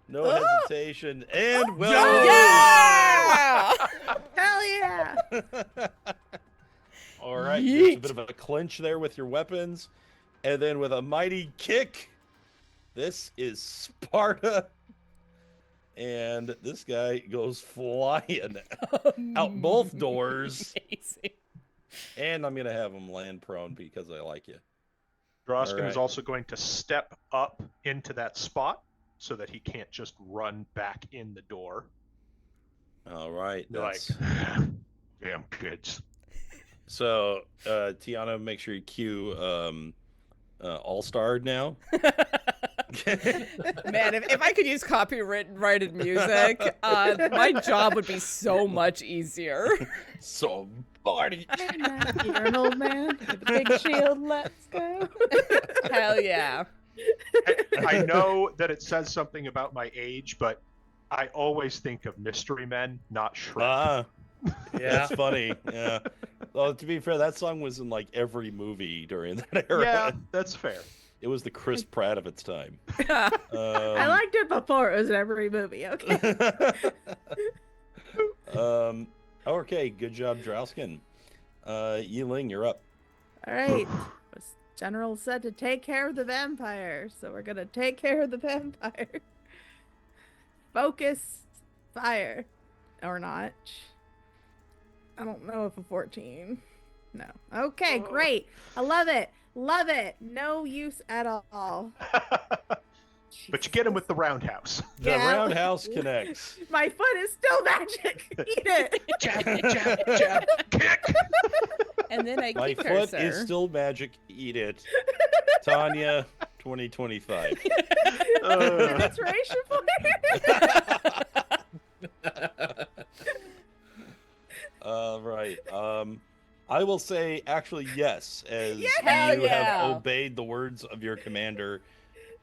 No Oh. hesitation. And well. Yeah! Hell yeah. All right. There's a Yeet. bit of a clinch there with your weapons. And then with a mighty kick, this is Sparta. And this guy goes flying out both doors. Amazing. And I'm going to have him land prone because I like you. Drausken All right. is also going to step up into that spot so that he can't just run back in the door. All right. They're like, That's... damn kids. So, Tiana, make sure you cue All-Star now. Man, if I could use copyrighted music, my job would be so much easier. So, Barty. You're an old man with a big shield. Let's go. Hell yeah. I know that it says something about my age, but I always think of Mystery Men, not Shrek. Ah, Yeah. that's funny. Yeah. Well, to be fair, that song was in like every movie during that era. Yeah, that's fair. It was the Chris Pratt of its time. I liked it before it was in every movie. Okay. Okay, good job, Drausken. Yi-Ling, you're up. All right. General said to take care of the vampire, so we're gonna take care of the vampire. Focus, fire, or not? I don't know if a 14. No. Okay, great. I love it. Love it. No use at all. But you get him with the roundhouse. The Yeah. roundhouse connects. My foot is still magic. Eat it. Jab, jab, jab, kick. And then I My kick her, foot sir. is still magic. Eat it. Tanya, 2025. An inspiration point. Right. I will say actually yes, as Hell you yeah. have obeyed the words of your commander,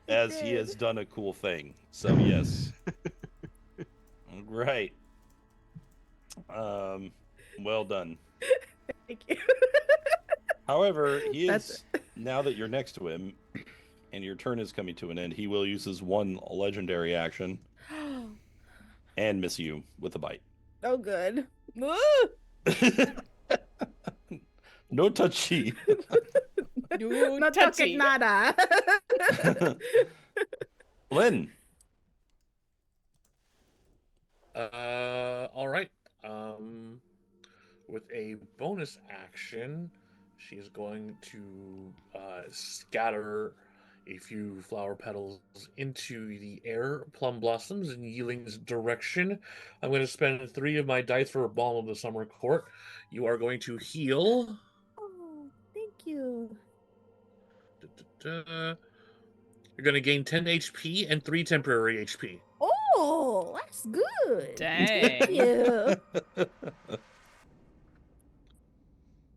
as he did. has done a cool thing. So yes. Right. Well done. Thank you. However, he That's is now that you're next to him, and your turn is coming to an end. He will use his one legendary action and miss you with a bite. Oh, good. Woo! No touchy. No No touchy. talking nada. Lynn. All right. With a bonus action, she's going to scatter a few flower petals into the air, plum blossoms in Yi-Ling's direction. I'm going to spend 3 of my dice for a Balm of the Summer Court. You are going to heal. Oh, thank you. You're going to gain 10 HP and 3 temporary HP. Oh, that's good. Thank Dang. you.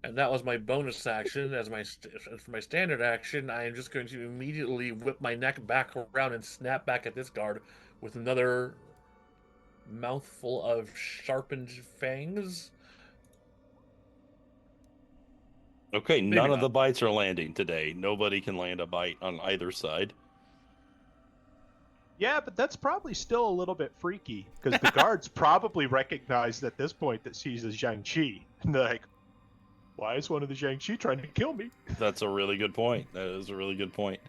And that was my bonus action. As for my standard action, I am just going to immediately whip my neck back around and snap back at this guard with another mouthful of sharpened fangs. Okay, Maybe none of not. the bites are landing today. Nobody can land a bite on either side. Yeah, but that's probably still a little bit freaky because the guards probably recognized at this point that she's a Jiangxi. And they're like, why is one of the Jiangxi trying to kill me? That's a really good point. That is a really good point.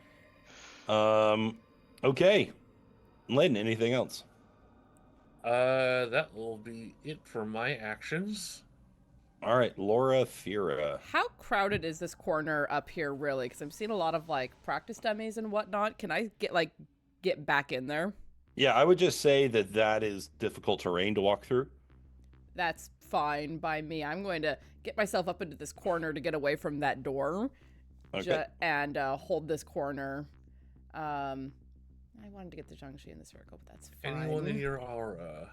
Okay. Lynn, anything else? That will be it for my actions. All right, Loraphyra. How crowded is this corner up here, really? Because I'm seeing a lot of like practice dummies and whatnot. Can I get back in there? Yeah, I would just say that is difficult terrain to walk through. That's fine by me. I'm going to get myself up into this corner to get away from that door, Okay. and hold this corner. I wanted to get the Zhangxi in the circle, but that's fine. Anyone in your aura.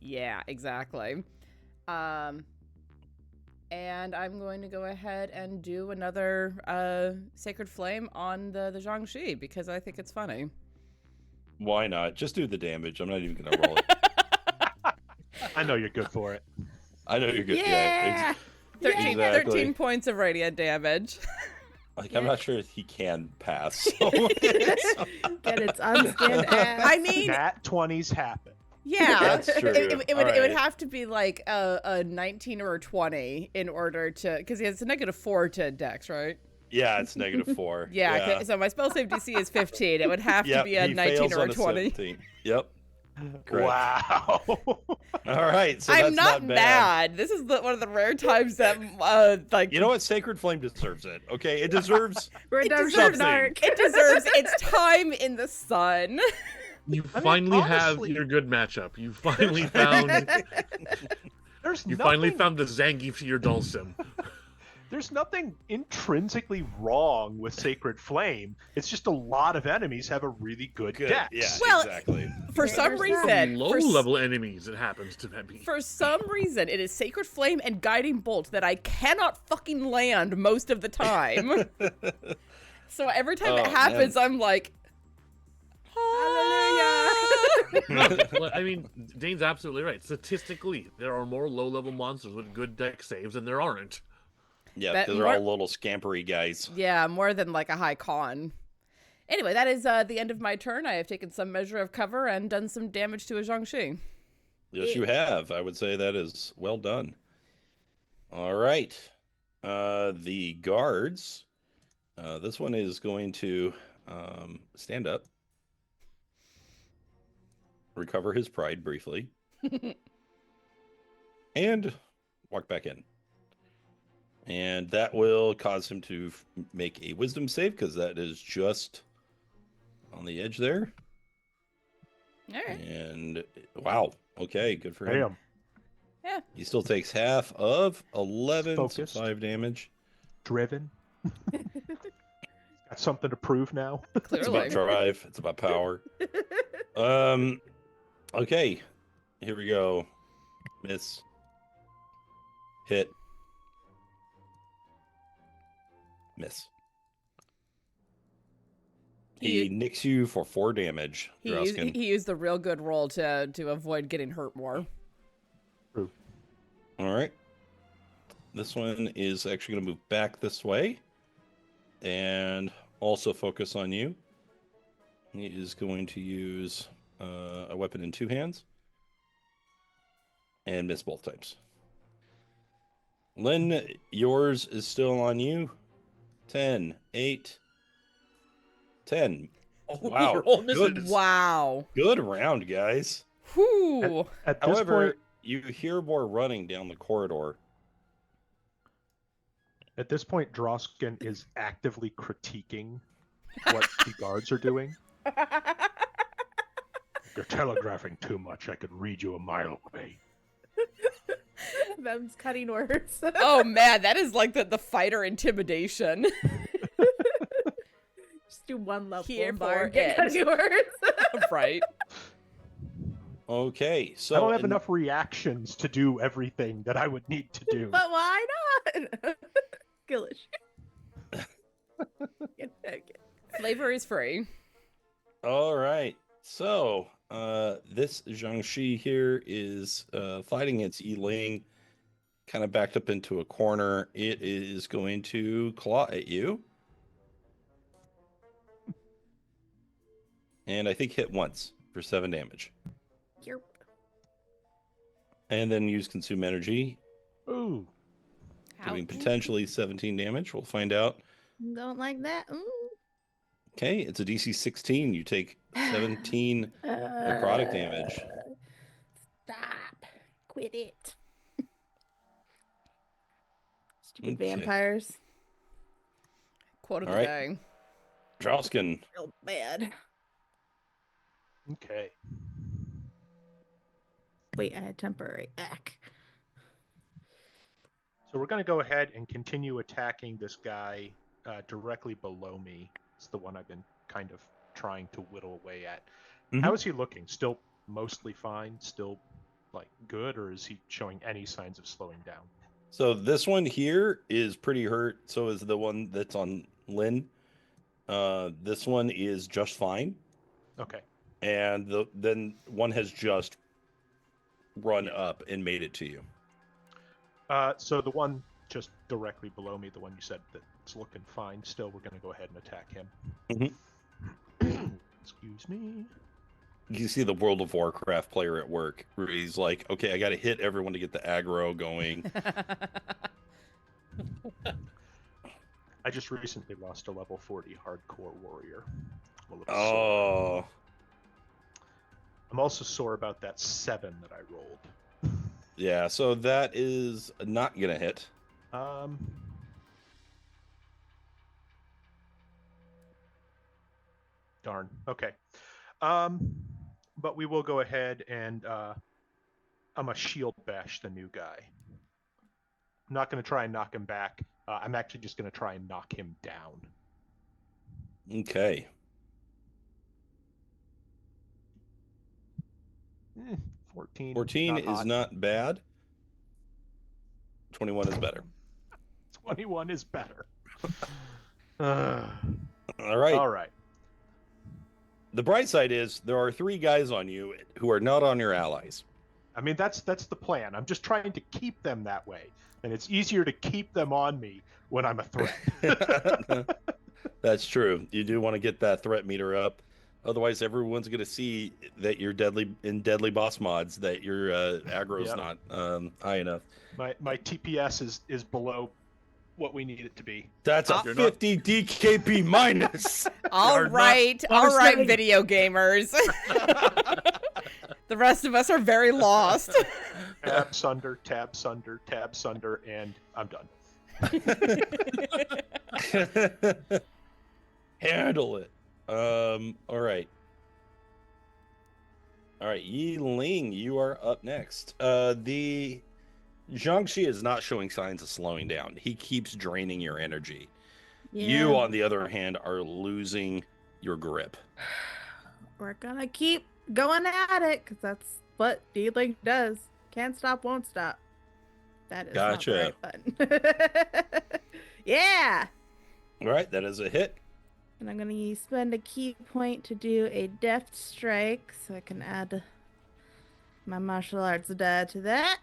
Yeah, exactly. And I'm going to go ahead and do another Sacred Flame on the Zhangxi because I think it's funny. Why not? Just do the damage. I'm not even going to roll it. I know you're good for it. I know you're good. Yeah. 13, Exactly. 13 points of radiant damage. Like, I'm not sure if he can pass. So. Get its unskinned ass. I mean, Nat 20s happen. yeah, That's true. It would Alright. have to be like a 19 or a 20 in order to, because it's a -4 to Dex, right? Yeah, it's -4. Yeah. So my spell save DC is 15. It would have to Yep, be a he 19 fails or a on 20. 17. Yep. Correct. Wow. All right, so I'm that's not bad. mad. This is one of the rare times that like You know what? Sacred Flame deserves it. Okay, it deserves. Redemption something. arc. it deserves its time in the sun. You I mean, finally have honestly- your good matchup. You finally found. There's You nothing, finally found the Zangief to your Dulcim. There's nothing intrinsically wrong with Sacred Flame. It's just a lot of enemies have a really good Good. dex. Yeah, Well, exactly. For some There's reason, Low-level enemies, it happens to be. for some reason, it is Sacred Flame and Guiding Bolt that I cannot fucking land most of the time. So every time it Oh, happens, I'm like, Well, I mean, Dane's absolutely right. Statistically, there are more low-level monsters with good deck saves than there aren't. Yeah, That because they're more- all little scampery guys. yeah, more than like a high con. Anyway, that is the end of my turn. I have taken some measure of cover and done some damage to a Zhangxi. Yes, you have. I would say that is well done. All right. The guards. This one is going to stand up, recover his pride briefly, and walk back in. And that will cause him to make a wisdom save because that is just on the edge there. All right. And wow, okay, good for him. Damn. He still takes half of 11, so Focused. 5 damage. Driven. Got something to prove now. It's about Clearly. drive. It's about power. Okay, here we go. Miss. Hit. Miss. He He- nicks you for 4 damage, Drausken. He used the real good roll to avoid getting hurt more. All right. This one is actually going to move back this way and also focus on you. He is going to use a weapon in 2 hands and miss both times. Lynn, yours is still on you. 10, 8, 10. Oh, Wow, you're all good. misses. Wow. Good round, guys. Whew. At this However, point, you hear more running down the corridor. Drausken is actively critiquing what the guards are doing. You're telegraphing too much. I could read you a mile away. Them's cutting words. Oh man, that is like the fighter intimidation. Just do one level. Here bar, for get it. cutting words. Right. Okay, so I don't have in- enough reactions to do everything that I would need to do. But why not? Skillish. Flavor is free. All right. So, this Zhangxi here is fighting its Yi-Ling, kind of backed up into a corner. It is going to claw at you. And I think hit once for 7 damage. Yerp. And then use consume energy, Ooh. doing Ouch. potentially 17 damage. We'll find out. Don't like that. Okay, it's a DC 16. You take 17 necrotic damage. Stop. Quit it. Stupid Okay. vampires. Quote of All the right. day. Drausken. Real bad. Okay. Wait, I had temporary back. So we're going to go ahead and continue attacking this guy directly below me. It's the one I've been kind of trying to whittle away at. Mhm. How is he looking? Still mostly fine? Still like good, or is he showing any signs of slowing down? So this one here is pretty hurt. So is the one that's on Lynn. This one is just fine. Okay. And then one has just run up and made it to you. So the one just directly below me, the one you said that's looking fine, still, we're going to go ahead and attack him. Excuse me. You see the World of Warcraft player at work where he's like, okay, I got to hit everyone to get the aggro going. I just recently lost a level 40 hardcore warrior. I'm a little Oh, sore. I'm also sore about that 7 that I rolled. yeah. So that is not going to hit. Darn. Okay. But we will go ahead and I'm a shield bash the new guy. I'm not going to try and knock him back. I'm actually just going to try and knock him down. Okay. 14. 14 not is hot. not bad. 21 is better. 21 is better. All right. All right. The bright side is there are 3 guys on you who are not on your allies. I mean, that's the plan. I'm just trying to keep them that way. And it's easier to keep them on me when I'm a threat. That's true. You do want to get that threat meter up. Otherwise, everyone's going to see that you're deadly boss mods, that your aggro's not high enough. My TPS is below what we need it to be. That's a 50 DKP minus. All right, video gamers. The rest of us are very lost. Tab sunder, tab sunder, tab sunder, and I'm done. Handle it. All right. Yi-Ling, you are up next. The Jiangxi is not showing signs of slowing down. He keeps draining your energy. Yeah. You, on the other hand, are losing your grip. We're gonna keep going at it, because that's what Yi-Ling does. Can't stop, won't stop. That is Gotcha. not the right button. Yeah! All right, that is a hit. And I'm gonna spend a key point to do a deft strike, so I can add my martial arts die to that.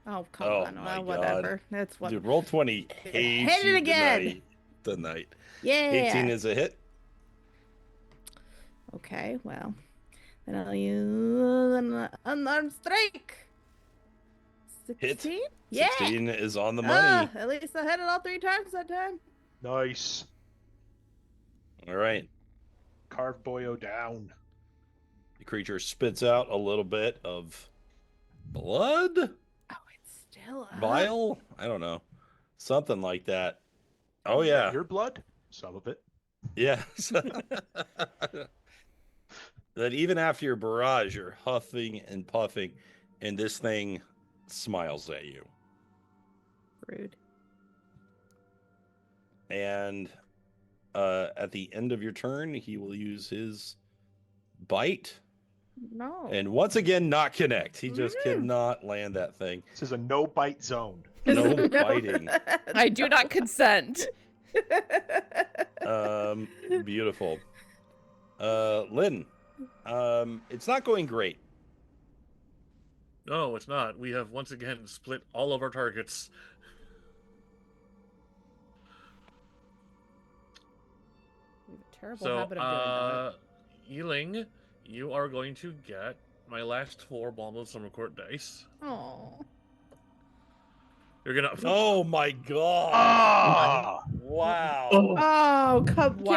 Oh, come on. my Well, whatever. God. That's what. Dude, roll 20. Hit it again. Tonight. Yeah. 18 is a hit. Okay, well. Then I'll use an unarmed strike. 16? Hit. Yeah. 16 is on the money. At least I hit it all 3 times that time. Nice. All right. Carve Boyo down. The creature spits out a little bit of blood? Oh, it's still up. Bile? I don't know. Something like that. Oh, yeah. Your blood? Some of it. Yes. That even after your barrage, you're huffing and puffing, and this thing smiles at you. Rude. And at the end of your turn, he will use his bite. No. And once again, not connect. He just cannot land that thing. This is a no bite zone. No biting. I do not consent. Beautiful. Lynn, it's not going great. No, it's not. We have once again split all of our targets. We have a terrible habit of doing that. Yi-Ling, you are going to get my last 4 Balm of Summer Court dice. Oh. You're gonna. Oh my god! Ah! Wow. Oh, Wow. can we do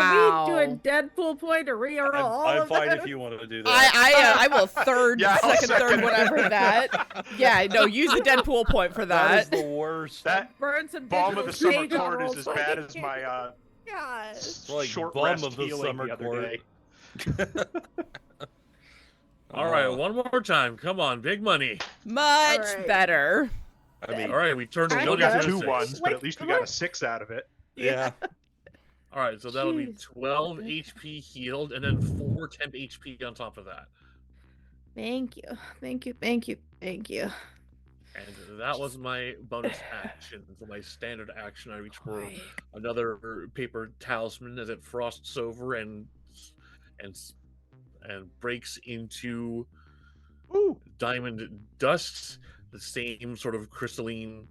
a Deadpool point to reroll all I'm of fine them? if you want to do that. I will third, Yeah, I'll second, third, second. whatever that. Yeah, no, use the Deadpool point for That is that. the worst. That Burn some Balm of the digital Summer stage Court is rolls. as bad as my Gosh. Like short Balm rest of the healing Summer the other Court. day. All right, one more time. Come on, big money. Much Alright. better. I mean, All right, we turned I it We got got into two six. ones, but Wait, at least we what? got a 6 out of it. yeah. All right, so that'll be Jeez. 12 Okay. HP healed, and then 4 temp HP on top of that. Thank you. Thank you. Thank you. Thank you. And that was my bonus action. For my standard action, I reach for Boy. another paper talisman as it frosts over and breaks into Ooh. diamond dust. The same sort of crystalline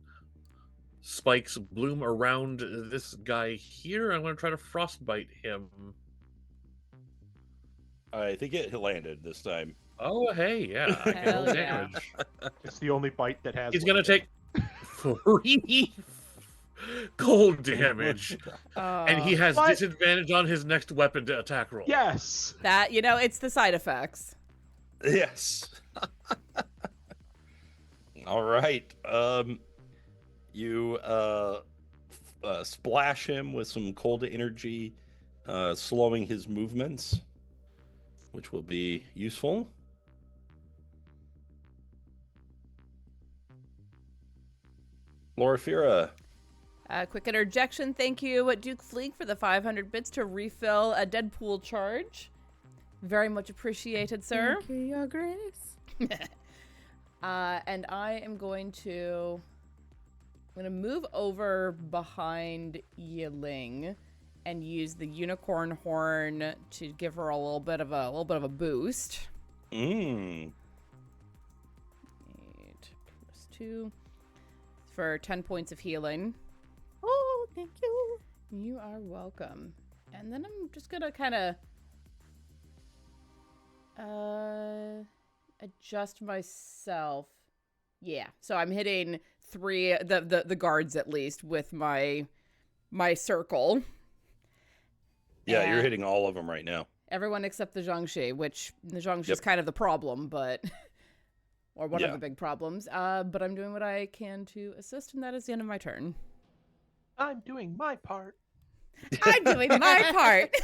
spikes bloom around this guy here. I'm going to try to frostbite him. I think it landed this time. Oh, hey, yeah, I can Hell roll yeah. damage. It's the only bite that has. He's going to landed. take 3 cold damage, and he Oh, has What? disadvantage on his next weapon to attack roll. Yes. that, it's the side effects. Yes. All right. You splash him with some cold energy, slowing his movements, which will be useful. Loraphyra. Quick interjection. Thank you, Duke Fleek, for the 500 bits to refill a Deadpool charge. Very much appreciated, sir. Thank you, Your Grace. And I am going to move over behind Yi-Ling and use the unicorn horn to give her a little bit of a boost. 8 plus 2 for 10 points of healing. Oh, thank you. You are welcome. And then I'm just gonna kind of adjust myself. Yeah, so I'm hitting 3 the guards at least with my circle. Yeah, you're And hitting all of them right now. everyone except the Zhangxi, which the Zhangxi's Yep. kind of the problem, but or one of Yeah. the big problems. But I'm doing what I can to assist, and that is the end of my turn. I'm doing my part. I'm doing my part.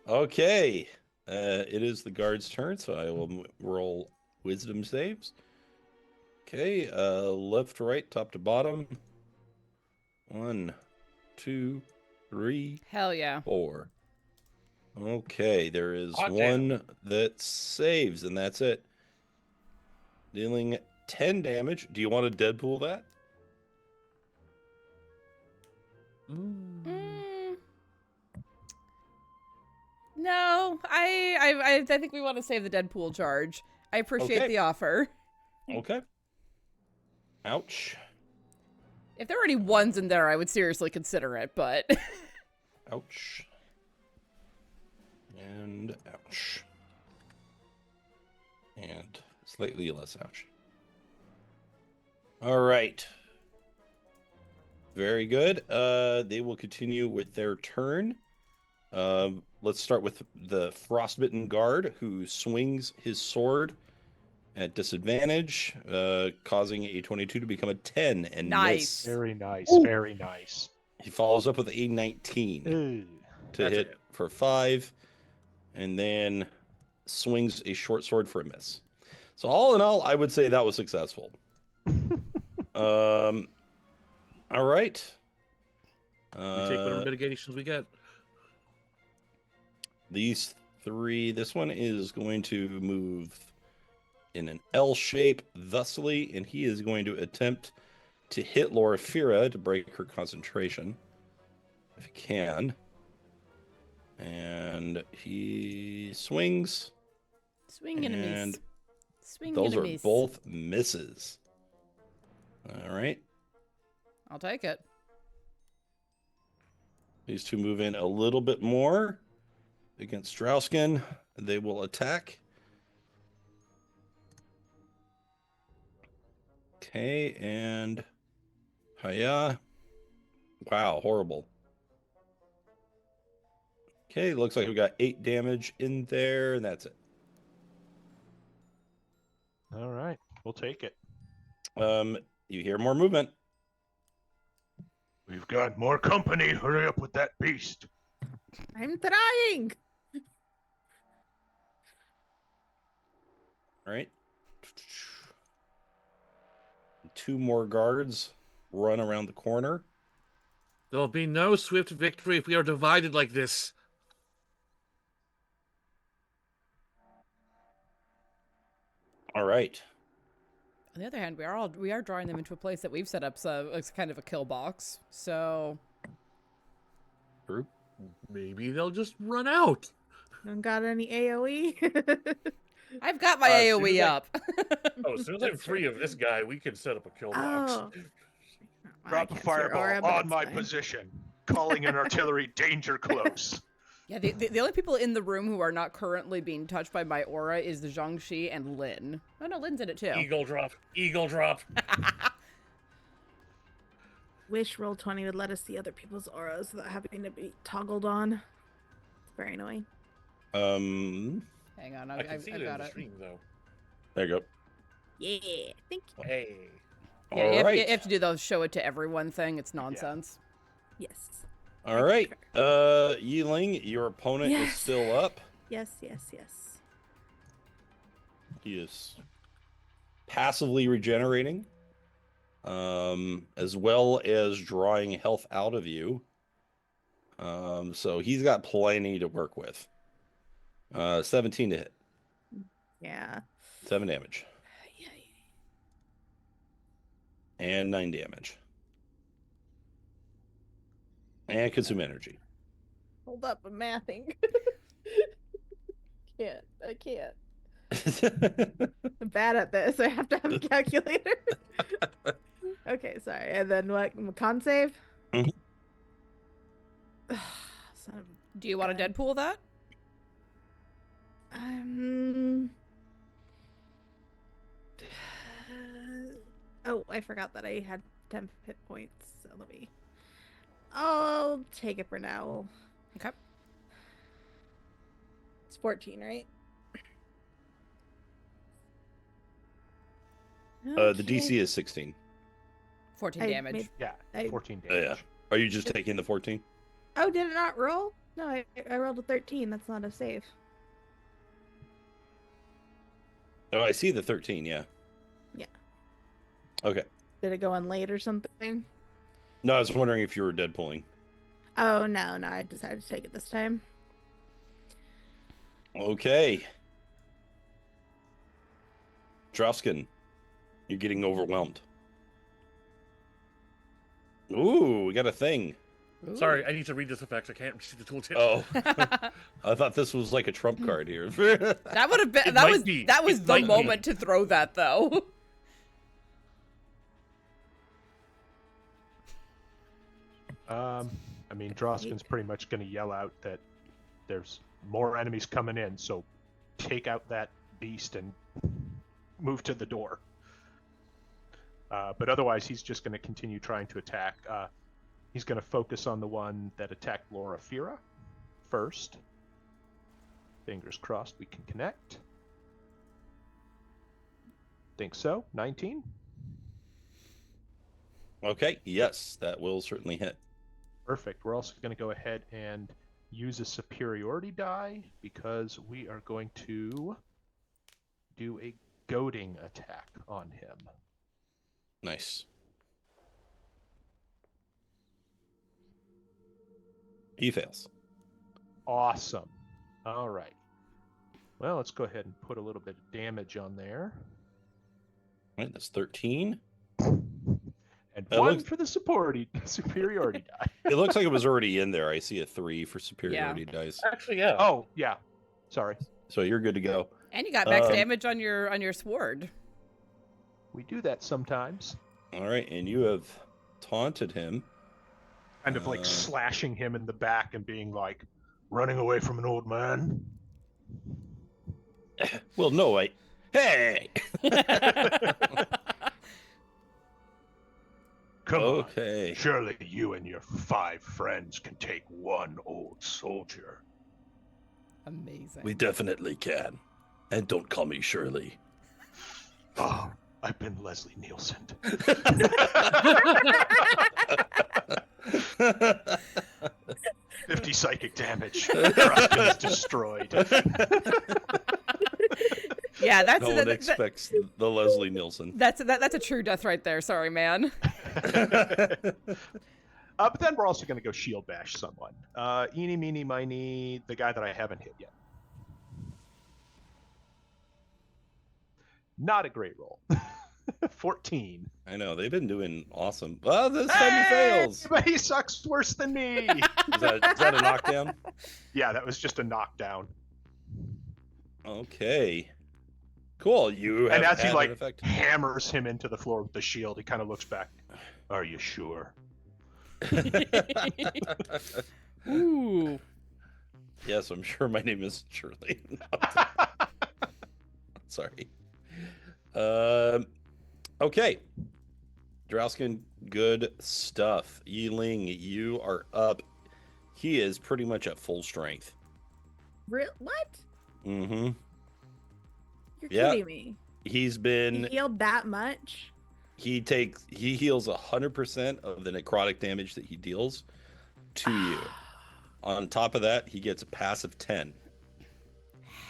Okay. It is the guard's turn, so I will roll wisdom saves. Okay, left, right, top to bottom. 1, 2, 3, Hell yeah. 4. Okay, there is Hot one that saves, and that's it. Dealing 10 damage. Do you want to Deadpool that? No, I think we want to save the Deadpool charge. I appreciate Okay. the offer. Okay. Ouch. If there were any ones in there, I would seriously consider it, but Ouch. And ouch. And slightly less ouch. All right. Very good. They will continue with their turn. Let's start with the frostbitten guard who swings his sword at disadvantage, causing a 22 to become a 10 and Nice. miss. Very nice. Ooh. Very nice. He follows up with a 19 Ooh. to That's a hit hit. for 5, and then swings a short sword for a miss. So all in all, I would say that was successful. All right. We take whatever mitigations we get. These 3, this one is going to move in an L shape thusly, and he is going to attempt to hit Loraphyra to break her concentration, if he can. And he swings. swing enemies. And Swing Those enemies. are both misses. All right. I'll take it. These 2 move in a little bit more against Drausken. They will attack. Okay, and hiya. Wow, horrible. Okay, looks like we got 8 damage in there, and that's it. All right. We'll take it. You hear more movement. We've got more company. Hurry up with that beast. I'm trying. All right. 2 more guards run around the corner. There'll be no swift victory if we are divided like this. All right. On the other hand, we are drawing them into a place that we've set up so it's kind of a kill box. So True. Maybe they'll just run out. Don't got any AoE? I've got my as soon AoE as I- up. Oh, as soon as I'm free of this guy, we can set up a kill box. Oh. I Drop a can't see your fireball aura, but on it's my fine. position. Calling in artillery, danger close. Yeah, the only people in the room who are not currently being touched by my aura is the Zhangxi and Lin. Oh no, Lin's in it too. Eagle drop. Eagle drop. Wish Roll20 would let us see other people's auras without having to be toggled on. It's very annoying. Hang on, I can see I've it in got the it. stream, though. There you go. Yeah, thank you. Hey. Yeah, All right. you have to do those show it to everyone thing. It's nonsense. Yes. All right. Yi-Ling, your opponent is Yes. still up. Yes, yes, yes. He is passively regenerating, as well as drawing health out of you. So he's got plenty to work with. 17 to hit. Yeah. 7 damage. And 9 damage. And consume energy. Hold up, I'm mathing. I can't. I'm bad at this. I have to have a calculator. Okay, sorry. And then what? Con save? Mhm. Son of Do you want to Deadpool that? Oh, I forgot that I had 10 hit points. So let me. I'll take it for now. Okay. It's 14, right? The DC is 16. 14 I damage. made- Yeah, I- 14 Oh, yeah. damage. Are you just taking the 14? Oh, did it not roll? No, I rolled a 13. That's not a save. Oh, I see the 13, yeah. Yeah. Okay. Did it go on late or something? No, I was wondering if you were Deadpooling. Oh, no, I decided to take it this time. Okay. Drausken, you're getting overwhelmed. Ooh, we got a thing. Ooh. Sorry, I need to read this effect. I can't see the tooltip. Oh, I thought this was like a trump card here. That would have been It that might was be. that was It the might be. moment to throw that though. I mean, Drausken's pretty much going to yell out that there's more enemies coming in, so take out that beast and move to the door. But otherwise, he's just going to continue trying to attack. He's going to focus on the one that attacked Loraphyra first. Fingers crossed we can connect. Think so. 19. Okay, yes, that will certainly hit. Perfect. We're also going to go ahead and use a superiority die because we are going to do a goading attack on him. Nice. He fails. Awesome. All right. Well, let's go ahead and put a little bit of damage on there. All right, that's 13. And That one looks- for the superiority die. It looks like it was already in there. I see a 3 for superiority dice. Actually, yeah. Oh, yeah. Sorry. So you're good to go. And you got max Um, damage on your sword. We do that sometimes. All right, and you have taunted him. Kind of like Uh. slashing him in the back and being like, running away from an old man. Well, no, Hey! Come on. Okay. Surely you and your 5 friends can take one old soldier. Amazing. We definitely can. And don't call me Shirley. Oh, I've been Leslie Nielsen. 50 psychic damage. Drausken is destroyed. Yeah, that's No one expects the Leslie Nielsen. that's a true death right there. Sorry, man. But then we're also going to go shield bash someone. Eeny, meeny, miny, the guy that I haven't hit yet. Not a great roll. 14. I know they've been doing awesome. Well, this time he fails. But he sucks worse than me. Is that a knockdown? Yeah, that was just a knockdown. Okay. Cool. You have And as had he an like effect. hammers him into the floor with the shield, he kind of looks back. Are you sure? Ooh. Yes, I'm sure my name is Shirley. Sorry. Okay. Drausken, good stuff. Yi-Ling, you are up. He is pretty much at full strength. What? Mm-hmm. You're Yeah. kidding me. He's He been healed that much? he heals 100% of the necrotic damage that he deals to you. On top of that, he gets a passive 10.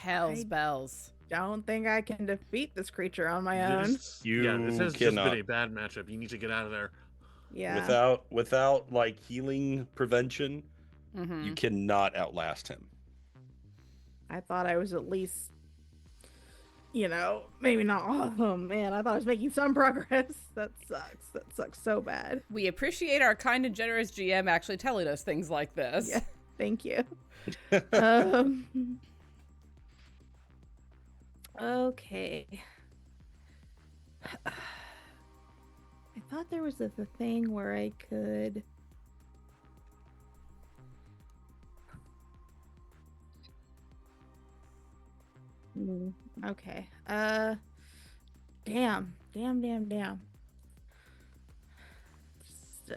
Hell's I- bells. Don't think I can defeat this creature on my own. This You has just cannot. been a bad matchup. You need to get out of there. Yeah. Without like healing prevention, Mm-hmm. you cannot outlast him. I thought I was at least, maybe not. Oh man, I thought I was making some progress. That sucks. That sucks so bad. We appreciate our kind and generous GM actually telling us things like this. Yeah. Thank you. um, okay. I thought there was a thing where I could. Okay. Damn. Just,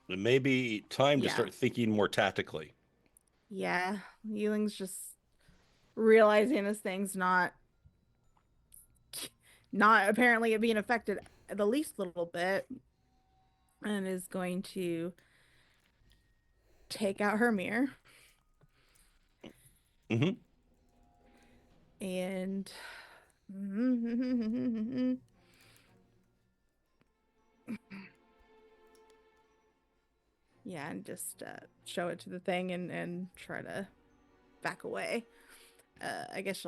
It may be time to Yeah. start thinking more tactically. yeah. Yi-Ling's just realizing this thing's not apparently being affected the least little bit, and is going to take out her mirror Mm-hmm. and yeah, and just show it to the thing and try to back away. I guess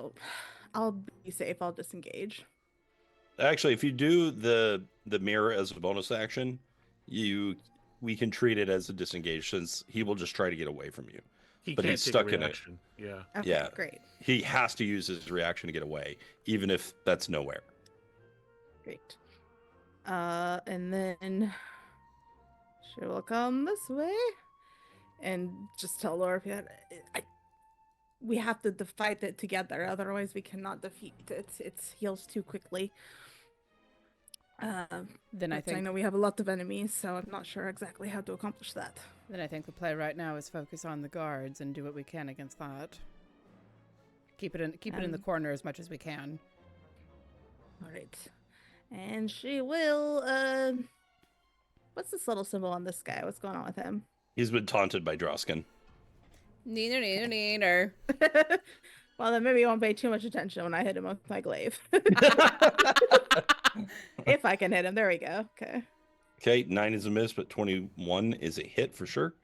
I'll be safe. I'll disengage. Actually, if you do the mirror as a bonus action, we can treat it as a disengage since he will just try to get away from you. He But can't he's take stuck a in it. reaction. Yeah. Okay, Yeah. great. He has to use his reaction to get away, even if that's nowhere. Great. And then she will come this way and just tell Loraphyra, we have to fight it together, otherwise we cannot defeat it. It heals too quickly. Then I But I think know we have a lot of enemies, so I'm not sure exactly how to accomplish that. the play right now is focus on the guards and do what we can against that. Keep it in the corner as much as we can. All right. And she will, what's this little symbol on this guy? What's going on with him? He's been taunted by Drausken. Neener. Well, then maybe I won't pay too much attention when I hit him with my glaive. If I can hit him. There we go. Okay. Okay, 9 is a miss, but 21 is a hit for sure.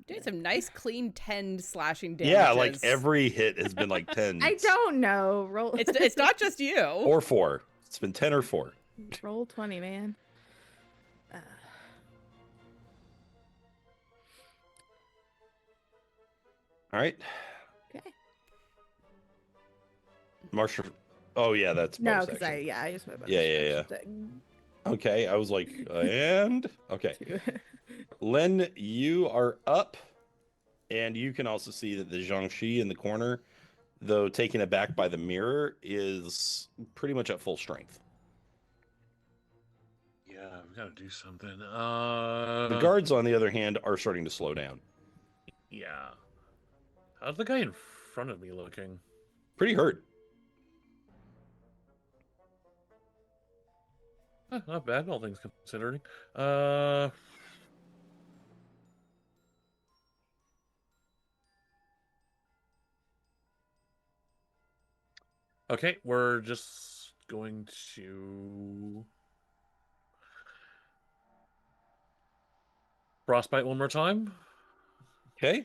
Doing some nice clean 10 slashing damage. Yeah, like every hit has been like 10. I don't know. Roll. It's not just you. Or 4. It's been 10 or 4. Roll 20, man. All right. Okay. Marshall. Oh, yeah, that's No, bonus because action. I used my bonus Yeah. action Okay, I was like, and? Okay. to- Len, you are up. And you can also see that the Jiangxi in the corner, though taken aback by the mirror, is pretty much at full strength. Yeah, we gotta do something. The guards, on the other hand, are starting to slow down. Yeah. How's the guy in front of me looking? Pretty hurt. Not bad, all things considering. Okay, we're just going to Frostbite one more time. Okay.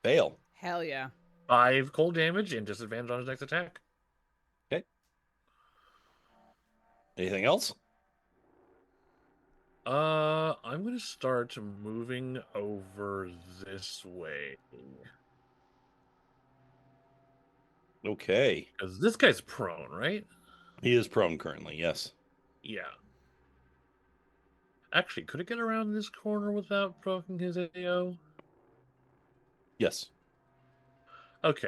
Fail. Hell yeah. 5 cold damage and disadvantage on his next attack. Okay. Anything else? I'm going to start moving over this way. Okay. Because this guy's prone, right? He is prone currently, yes. Yeah. Actually, could it get around this corner without provoking his AO? Yes. Okay.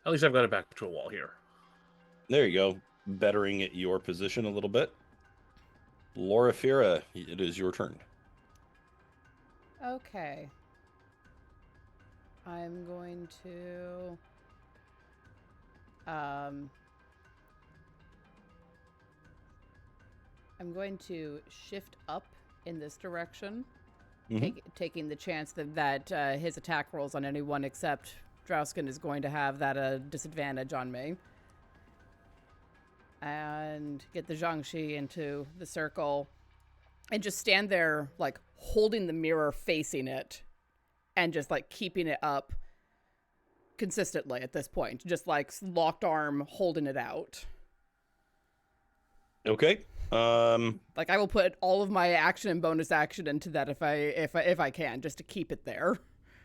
At least I've got it back to a wall here. There you go. Bettering your position a little bit. Loraphyra, it is your turn. Okay. I'm going to I'm going to shift up in this direction, taking the chance that his attack rolls on anyone except Drausken is going to have that disadvantage on me. And get the Jiangshi into the circle and just stand there, like, holding the mirror facing it and just, like, keeping it up consistently at this point. Just, like, locked arm holding it out. Okay. Like, I will put all of my action and bonus action into that if I can, just to keep it there.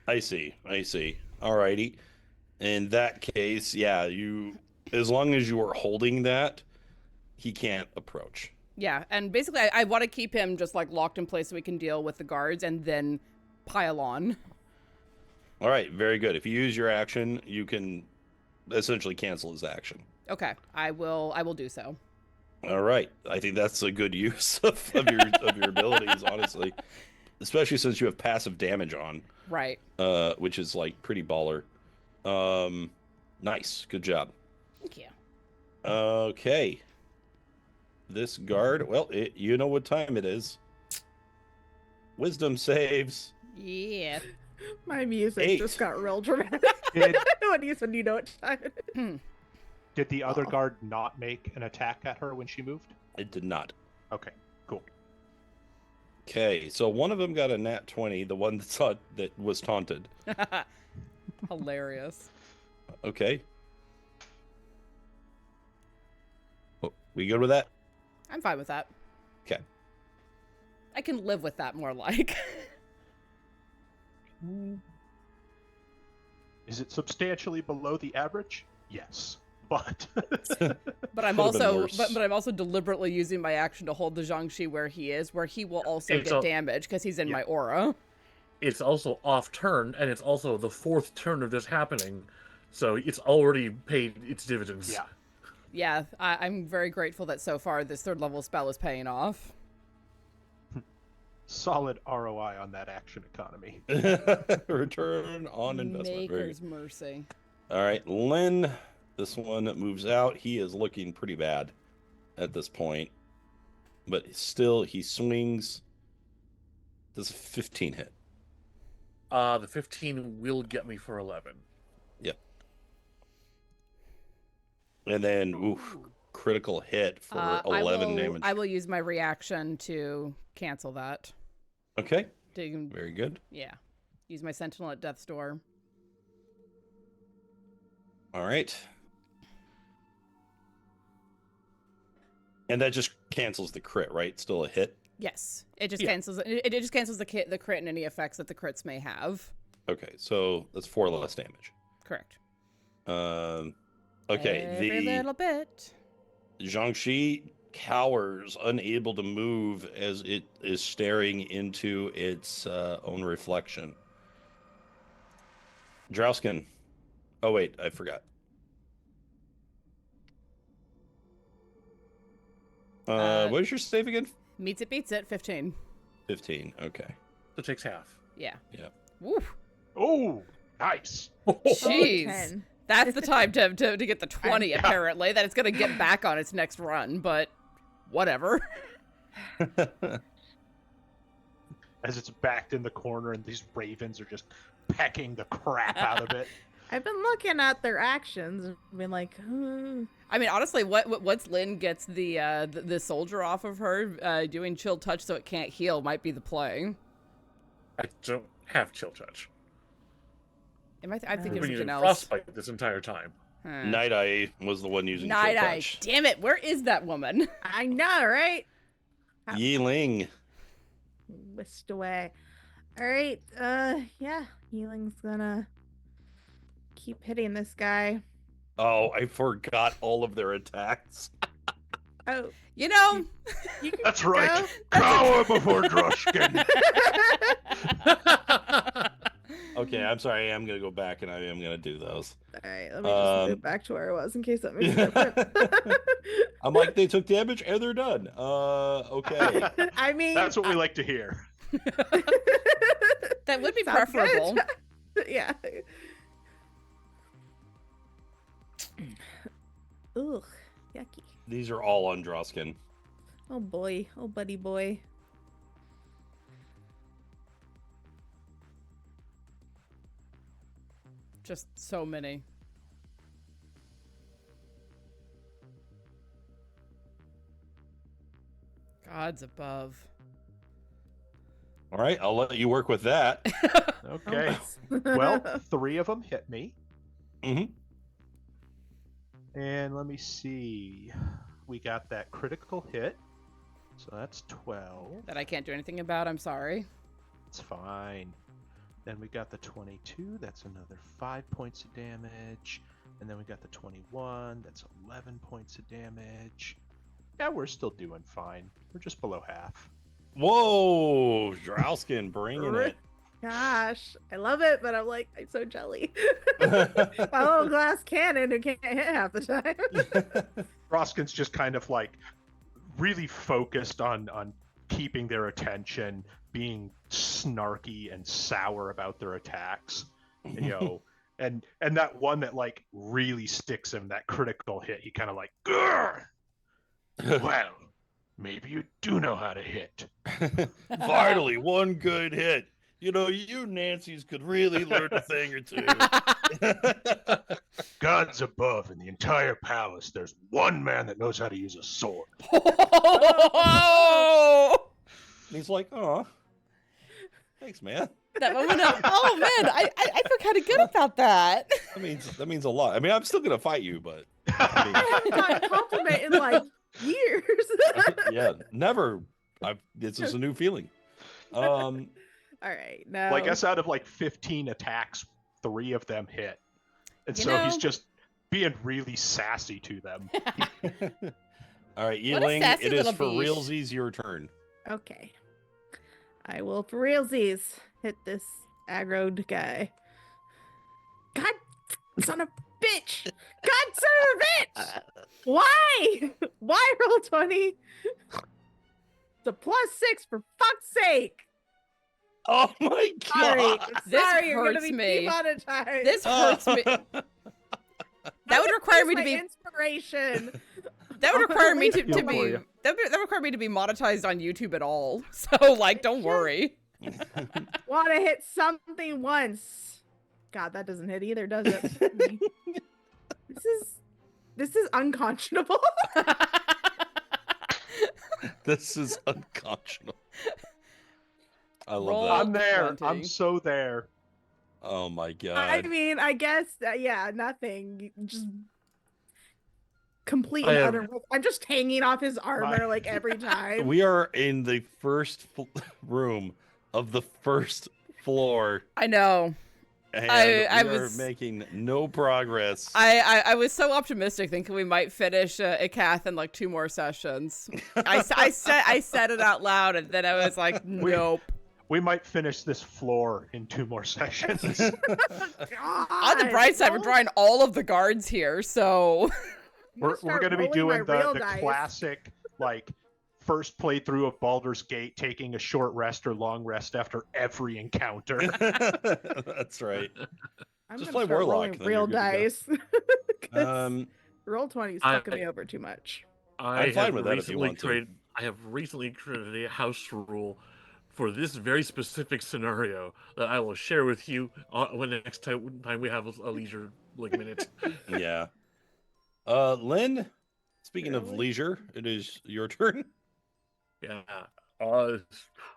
I see. Alrighty. In that case, yeah, as long as you are holding that, he can't approach. Yeah, and basically I want to keep him just, like, locked in place so we can deal with the guards and then pile on. All right, very good. If you use your action, you can essentially cancel his action. Okay, I will do so. All right, I think that's a good use of your abilities, honestly, especially since you have passive damage on, Right. Which is like pretty baller. Nice, good job. Thank you. Okay, this guard. Well, you know what time it is. Wisdom saves. Yeah. My music 8. just got real dramatic. Did, when you know what time it is. did the other guard not make an attack at her when she moved? It did not. Okay, cool. Okay, so one of them got a nat 20, the one that was taunted. Hilarious. Okay. Oh, we good with that? I'm fine with that. Okay. I can live with that more like. Is it substantially below the average? Yes, but But I'm Could've been also worse. but I'm also deliberately using my action to hold the Jiangshi where he is, where he will also It's get a- damage because he's in Yeah. my aura. It's also off turn, and it's also the 4th turn of this happening. So it's already paid its dividends. yeah. Yeah, I'm very grateful that so far this 3rd level spell is paying off. Solid ROI on that action economy. Return on investment. Very Maker's mercy. good. All right, Lynn. This one moves out. He is looking pretty bad at this point, but still he swings. Does a 15 hit? The 15 will get me for 11. Yep. And then critical hit for 11 damage. I will use my reaction to cancel that. Okay. To, Very good. yeah. Use my Sentinel at Death's Door. All right. And that just cancels the crit, right? Still a hit. Yes. It just Yeah. cancels it just cancels the crit and any effects that the crits may have. Okay, so that's 4 less damage. Correct. Okay, Every little bit. Jiangshi cowers, unable to move as it is staring into its own reflection. Drausken. Oh, wait, I forgot. What is your save again? Meets it, beats it. 15. 15, okay. So it takes half. Yeah. Yeah. Woo. Oh, nice. Jeez. 10. That's the time to get the 20, Yeah. apparently. That it's going to get back on its next run, but whatever. As it's backed in the corner and these ravens are just pecking the crap out of it. I've been looking at their actions and been like, I mean, honestly, once Lynn gets the soldier off of her, doing chill touch so it can't heal might be the play. I don't have chill touch. I'm thinking I've of been something using else. frostbite this entire time. Huh. Night Eye was the one using Night chill Eye. touch. Damn it! Where is that woman? I know, right? Yi-Ling. Whisked away. All right. Yeah. Yi-Ling's gonna keep hitting this guy. Oh, I forgot all of their attacks. Oh, You know, you can That's right. go. Cower before Drausken. Okay, I'm sorry. I am going to go back and I am going to do those. All right. Let me just move back to where I was in case that makes a difference. I'm like, they took damage and they're done. Okay. I mean, That's what we like to hear. that would be Sounds good. preferable. Yeah. Ugh, yucky. These are all on Drausken. Oh boy. Oh buddy boy. Just so many. Gods above. All right, I'll let you work with that. Okay. Oh, Well, 3 of them hit me. hmm And let me see. We got that critical hit. So that's 12. That I can't do anything about. I'm sorry. It's fine. Then we got the 22. That's another 5 points of damage. And then we got the 21. That's 11 points of damage. Yeah, we're still doing fine. We're just below half. Whoa, Drausken bringing it. Gosh, I love it, but I'm like, I'm so jelly. My little glass cannon who can't hit half the time. Drausken's just kind of like really focused on keeping their attention, being snarky and sour about their attacks. You know, and that one that like really sticks him, that critical hit, he kind of like, "Grr! Well, maybe you do know how to hit." Finally, one good hit. You know, you Nancy's could really learn a thing or two. Gods above, in the entire palace, there's one man that knows how to use a sword. Oh! And he's like, oh, thanks, man. That moment of, oh man, I feel kind of good about that. That means a lot. I mean, I'm still gonna fight you, but I mean, I haven't gotten a compliment in like years. yeah, never. This is a new feeling. All right, now. Well, I guess out of like 15 attacks, 3 of them hit. And You so know- he's just being really sassy to them. All right, What a Yi-Ling, sassy it is little for beast. realsies your turn. Okay. I will for realsies hit this aggroed guy. God, son of a bitch! God, son of a bitch! Why? Why roll 20? It's a +6 for fuck's sake! Oh my Sorry, god! This sorry, you're gonna hurts be me. demonetized. This hurts me. That would require me to be. inspiration. That would require me to feel for be. you. That would require me to be monetized on YouTube at all. So like, don't worry. Want to hit something once. God, that doesn't hit either, does it? This is unconscionable. This is unconscionable. I love Roll. that. I'm there. 20. I'm so there. Oh my I god. mean, I guess, yeah, nothing. Just complete I and have- utter. I'm just hanging off his armor like every time. We are in the first room of the first floor, I know. and I we are was- making no progress. I was so optimistic thinking we might finish a Cath in like 2 more sessions. I said it out loud and then I was like, nope. We might finish this floor in 2 more sessions. On the bright side, we're drawing all of the guards here, so we're going to be doing the dice. classic, like, first playthrough of Baldur's Gate, taking a short rest or long rest after every encounter. That's right. I'm Just gonna play start Warlock, rolling then real you're good to go. dice. 'Cause roll 20 is I- fucking me over too much. I I'm fine have with that if you recently want to. created. I have recently created a house rule for this very specific scenario that I will share with you when the next time we have a leisure minute. Yeah. Lynn, speaking of Really? leisure, it is your turn. Yeah.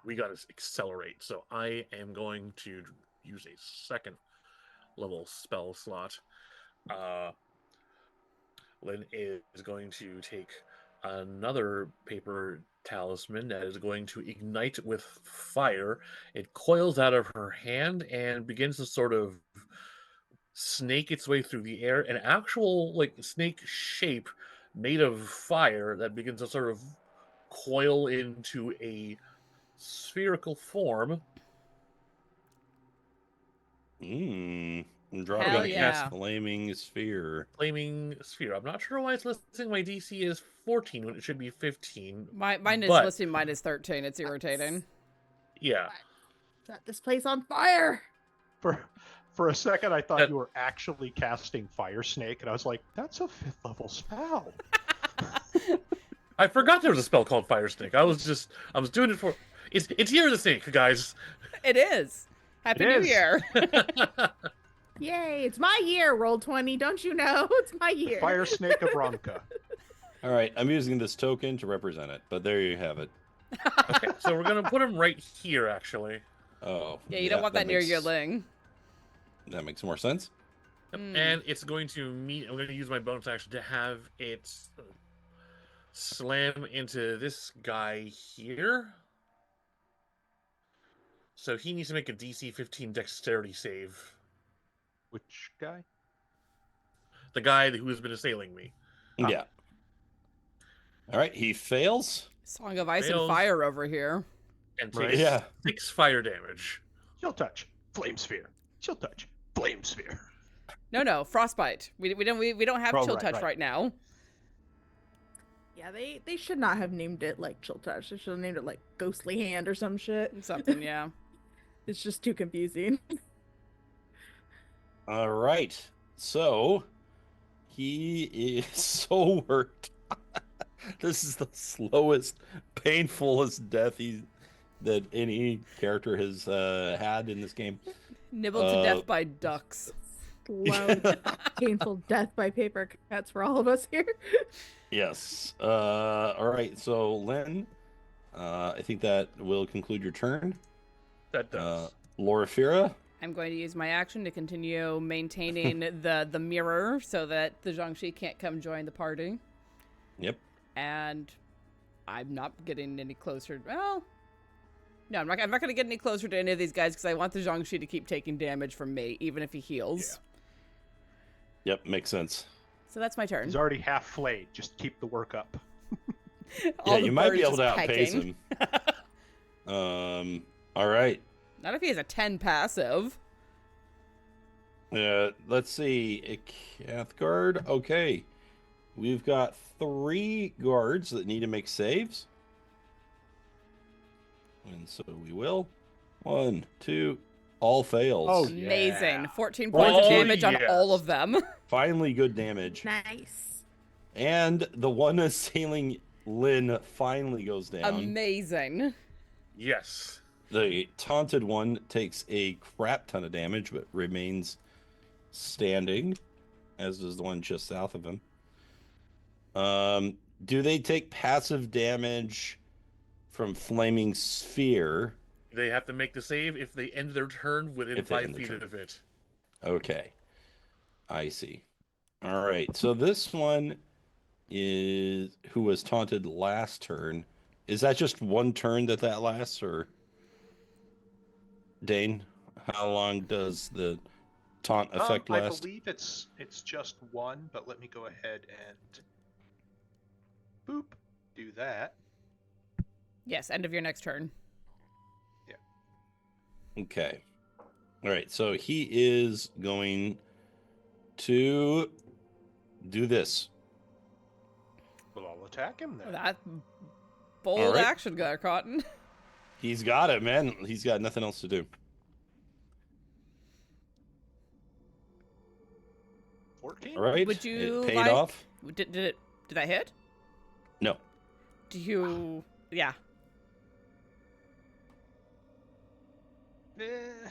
We gotta accelerate. So I am going to use a second level spell slot. Lynn is going to take another paper talisman that is going to ignite with fire. It coils out of her hand and begins to sort of snake its way through the air. An actual snake shape made of fire that begins to sort of coil into a spherical form. Drop Hell a yeah. flaming sphere. Flaming sphere. I'm not sure why it's listing my DC is 14 when it should be 15. Mine is but, listing mine is 13. It's irritating. Yeah. Set this place on fire. For a second, I thought you were actually casting Fire Snake, and I was like, "That's a 5th level spell." I forgot there was a spell called Fire Snake. I was doing it for. It's Year of the Snake, guys. It is. Happy It New is. Year. Yay, it's my year, roll 20. Don't you know? It's my year. Fire Snake of Ronka. All right, I'm using this token to represent it, but there you have it. Okay, so we're gonna put him right here, actually. Oh. Yeah, you don't want that near makes- Yi-Ling. That makes more sense. And it's going to meet. I'm going to use my bonus action to have it slam into this guy here. So he needs to make a DC 15 Dexterity save. Which guy? The guy who has been assailing me. Yeah. All right, he fails. Song of Ice Fails. and Fire over here. And Right. takes Yeah. 6 fire damage. Chill touch. Flame sphere. Chill touch. Flame sphere. No, Frostbite. We don't have Oh, Chill right, Touch right. right now. Yeah, they should not have named it like Chill Touch. They should have named it like Ghostly Hand or some shit. Something, yeah. It's just too confusing. All right. So he is so worked. This is the slowest, painfulest death that any character has had in this game. Nibbled to death by ducks. Slow, painful death by paper cuts for all of us here. Yes. All right. So Lynn, I think that will conclude your turn. That does. Loraphyra. I'm going to use my action to continue maintaining the mirror so that the Zhangxi can't come join the party. Yep. And I'm not getting any closer. Well, no, I'm not going to get any closer to any of these guys because I want the Zhangxi to keep taking damage from me, even if he heals. Yep. Makes sense. So that's my turn. He's already half flayed. Just keep the work up. All Yeah, the you might be birds able to just outpace pecking. him. All right. Not if he has a 10 passive. Let's see. A Cathguard. Okay. We've got 3 guards that need to make saves. And so we will. 1, 2, all fails. Oh, Amazing. yeah. 14 points of Oh, damage on yes. all of them. Finally good damage. Nice. And the one assailing Lynn finally goes down. Amazing. Yes. The taunted one takes a crap ton of damage, but remains standing, as does the one just south of him. Do they take passive damage from Flaming Sphere? They have to make the save if they end their turn within If they 5 end their feet turn. of it. Okay. I see. All right. So this one is who was taunted last turn. Is that just one turn that lasts, or Dane? How long does the taunt effect I last? believe it's just one, but let me go ahead and boop, do that. Yes, end of your next turn. Okay. All right. So he is going to do this. Well, I'll attack him then. That bold All right. action there, Cotton. He's got it, man. He's got nothing else to do. 14? All right. Would you it paid like- off? Did that hit? No. Do you... Yeah. Eh.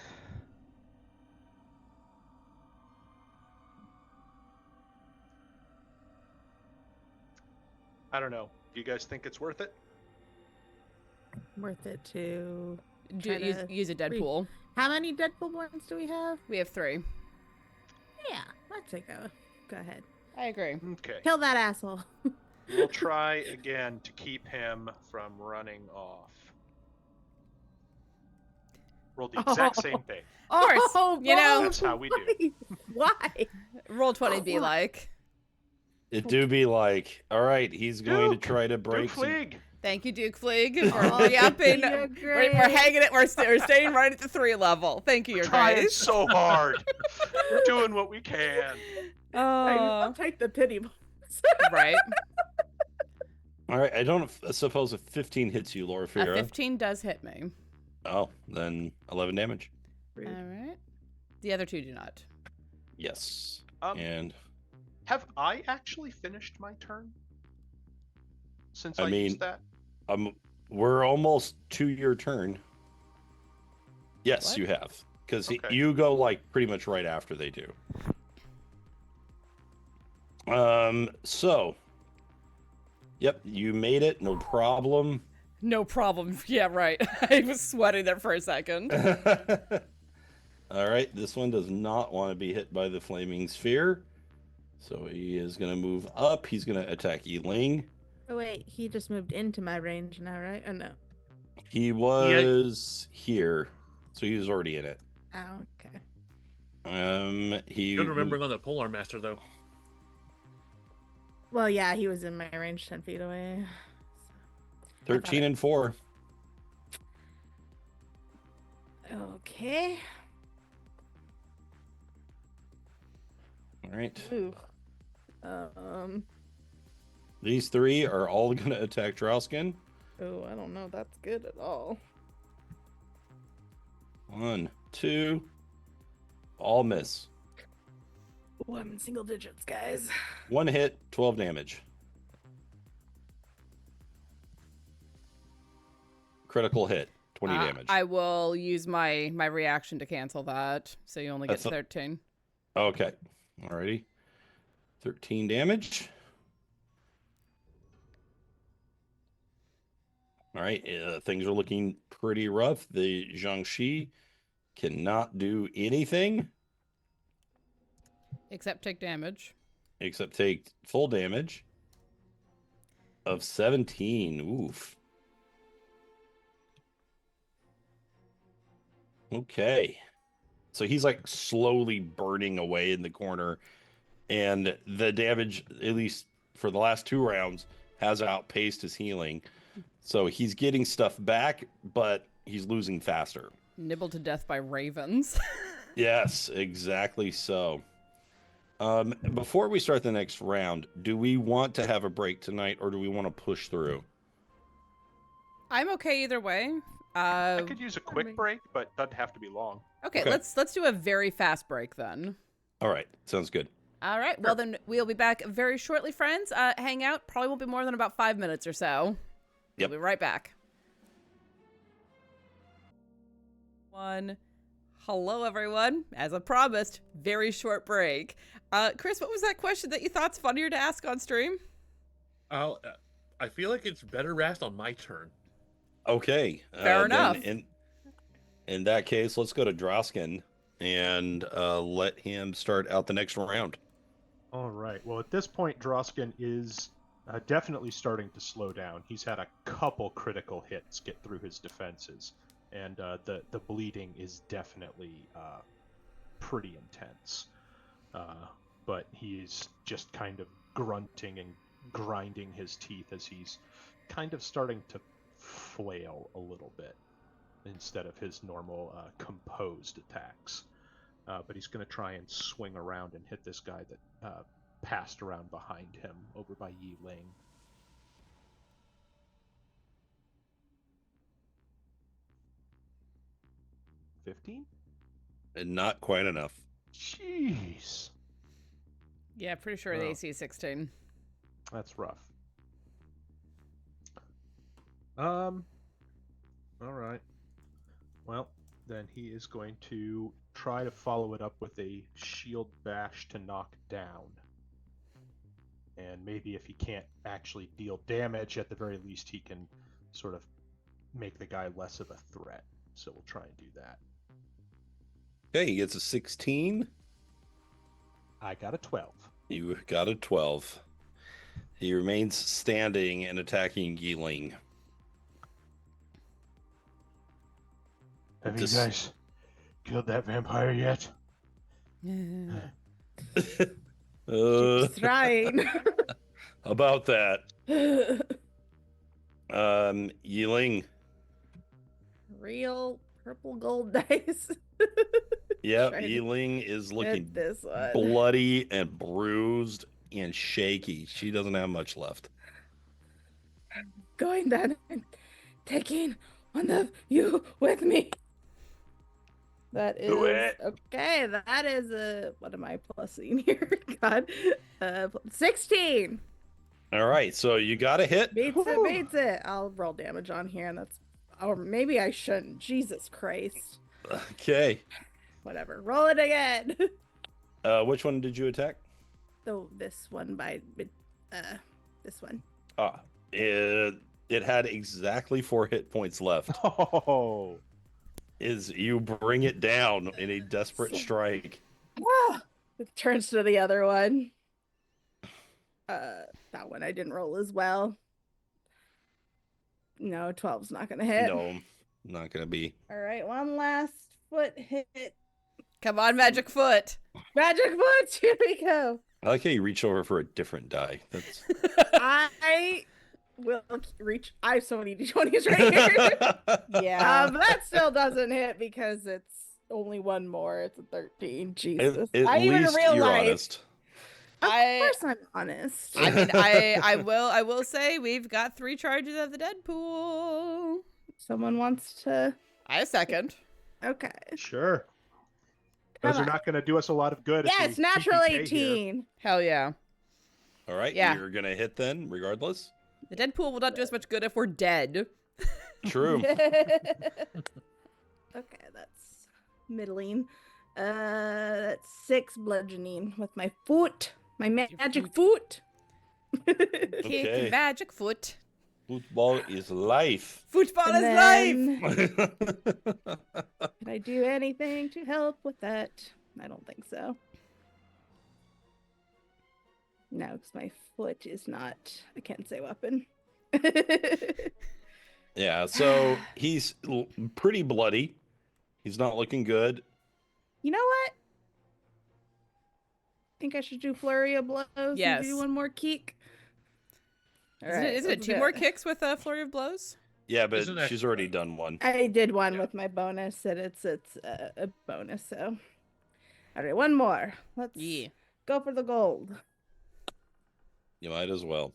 I don't know. Do you guys think it's worth it? Worth it to Do try to use a re- Deadpool. How many Deadpool points do we have? We have 3. Yeah, let's take a. Go ahead. I agree. Okay. Kill that asshole. We'll try again to keep him from running off. Roll the exact same thing. Of course, Oh, you know. That's how we do. Why? Roll 20 be What? like. It do be like, all right, he's going to Duke! try to break Duke some... Fleeg! Thank you, Duke Fleeg, for Oh, re-upping. you're We're great. hanging it. We're staying right at the 3 level. Thank you, your Trying guys. so hard. We're doing what we can. I'll take the pity points. Right. All right, I don't suppose if 15 hits you, A Loraphyra. 15 does hit me. Oh, then 11 damage. All right. The other 2 do not. Yes. Um, And Have I actually finished my turn? Since I I mean- used that? we're almost to your turn. Yes, What? you have. Because Okay. you go like pretty much right after they do. So. Yep, you made it, no problem. No problem. Yeah, right. I was sweating there for a second. All right, this one does not want to be hit by the flaming sphere. So he is going to move up. He's going to attack Yi-Ling. Oh wait, he just moved into my range now, right? Oh no. He was here, so he was already in it. Oh, okay. He Good remembering on the Polar Master, though. Well, yeah, he was in my range 10 feet away. 13 and 4. Okay. All right. Ooh. These 3 are all going to attack Drausken. Oh, I don't know if that's good at all. 1, 2. All miss. Oh, I'm in single digits, guys. 1 hit, 12 damage. Critical hit, 20 damage. I will use my reaction to cancel that, so you only get That's a- 13. Okay. Alrighty. 13 damage. All right. Things are looking pretty rough. The Jiangxi cannot do anything Except take damage. except take full damage of 17. Oof. Okay. So he's like slowly burning away in the corner, and the damage, at least for the last 2 rounds, has outpaced his healing. So he's getting stuff back, but he's losing faster. Nibbled to death by ravens. Yes, exactly so. Before we start the next round, do we want to have a break tonight, or do we want to push through? I'm okay either way. I could use a quick break, but doesn't have to be long. Okay, Okay. let's do a very fast break then. All right, sounds good. All right. Well, then we'll be back very shortly, friends. Hang out. Probably won't be more than about 5 minutes or so. Yep. We'll be right back. Hello, everyone. As I promised, very short break. Chris, what was that question that you thought's funnier to ask on stream? I feel like it's better asked on my turn. Okay. Fair then enough. In that case, let's go to Drausken and let him start out the next round. All right. Well, at this point, Drausken is definitely starting to slow down. He's had a couple critical hits get through his defenses, and the bleeding is definitely pretty intense. But he's just kind of grunting and grinding his teeth as he's kind of starting to flail a little bit instead of his normal composed attacks. But he's going to try and swing around and hit this guy that passed around behind him over by Yi-Ling. $15? And not quite enough. Jeez. Yeah, pretty sure the Oh. AC is 16. That's rough. All right. Well, then he is going to try to follow it up with a shield bash to knock down. And maybe if he can't actually deal damage, at the very least he can sort of make the guy less of a threat. So we'll try and do that. Okay, he gets a 16. I got a 12. You got a 12. He remains standing and attacking Yi-Ling. Have you guys killed that vampire yet? Keeps trying. About that. Yi-Ling. Real purple gold dice. Yep, Trying to Yi-Ling is looking Hit this one. bloody and bruised and shaky. She doesn't have much left. Going then and taking one of you with me. That is Do it. okay. That is what am I plussing here? God, 16 All right, so you got a hit. beats it. Beats it. I'll roll damage on here, and that's, or maybe I shouldn't. Jesus Christ. Okay. Whatever. Roll it again. Which one did you attack? So this one by this one. It had exactly 4 hit points left. Oh, You bring it down in a desperate strike. Ah, it turns to the other one. That one I didn't roll as well. No, 12's not gonna hit. No, not gonna be. All right, one last foot hit. Come on, magic foot. Magic foot. Here we go. I like how you reach over for a different die. That's I will reach. I have so many d20s right here. Yeah. But that still doesn't hit because it's only one more. It's a 13. Jesus. At I even least realized. you're honest. Of I- course I'm honest. I mean, I will say we've got 3 charges of the Deadpool. Someone wants to. I second. Okay. sure. Come Those are on. not going to do us a lot of good. if Yes, we natural TPK here. 18. Hell yeah. All right, Yeah. you're gonna hit then, regardless. The Deadpool will not do us much good if we're dead. True. Okay, that's middling. That's 6 bludgeoning with my foot. My magic foot. Kick Okay. magic foot. Football is life. Football And is life. then, can I do anything to help with that? I don't think so. No, because my foot is not a Kensei weapon. Yeah, so he's pretty bloody. He's not looking good. You know what? Think I should do flurry of blows Yes. and do one more kick. Isn't it 2 more kicks with a flurry of blows? Yeah, but Isn't that- she's already done one. I did one with my bonus, and it's a bonus. So, all right, one more. Let's Yeah. go for the gold. You might as well.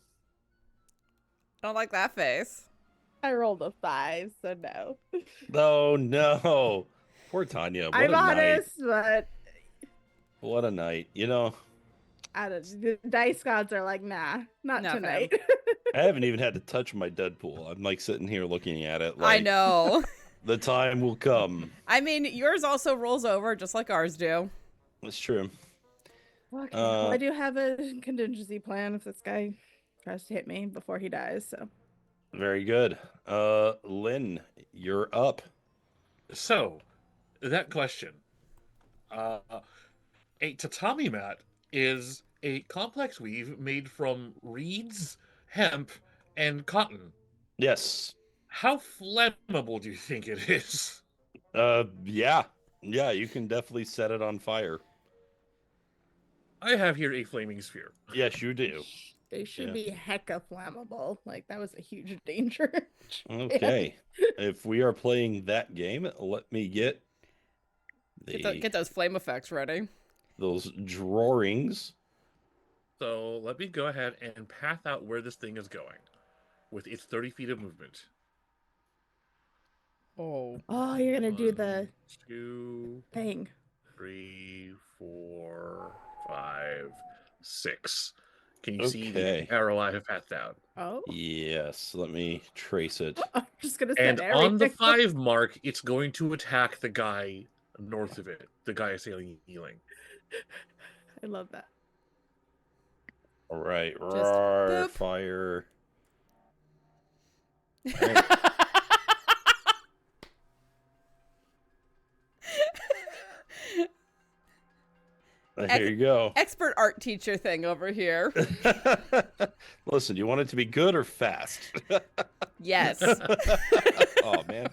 I don't like that face. I rolled a 5, so no. Oh no. Poor Tanya. What I'm a night. honest, but What a night. You know, the dice gods are like, nah, not No, fam. tonight. I haven't even had to touch my Deadpool. I'm like sitting here looking at it I like know. the time will come. I mean, yours also rolls over just like ours do. It's true. Okay, well, I do have a contingency plan if this guy tries to hit me before he dies. So Very good. Lynn, you're up. So, that question. A tatami mat is a complex weave made from reeds, hemp, and cotton. Yes. How flammable do you think it is? Yeah. Yeah, you can definitely set it on fire. I have here a flaming sphere. Yes, you do. they should Yeah. be hecka flammable. Like that was a huge danger. Okay. If we are playing that game, let me get Get those flame effects ready. those drawings. So let me go ahead and path out where this thing is going with its 30 feet of movement. Oh. Oh, you're gonna do the 2, thing. 3, 4, 5, 6. Can you see Okay. the arrow I have passed out? Oh, Yes, let me trace it. I'm just gonna And set on the everything. 5 mark, it's going to attack the guy north of it, the guy assailing Yi-Ling. I love that. All right, Just roar, boop. fire. Right. Here you go. Expert art teacher thing over here. Listen, do you want it to be good or fast? Yes. Oh man.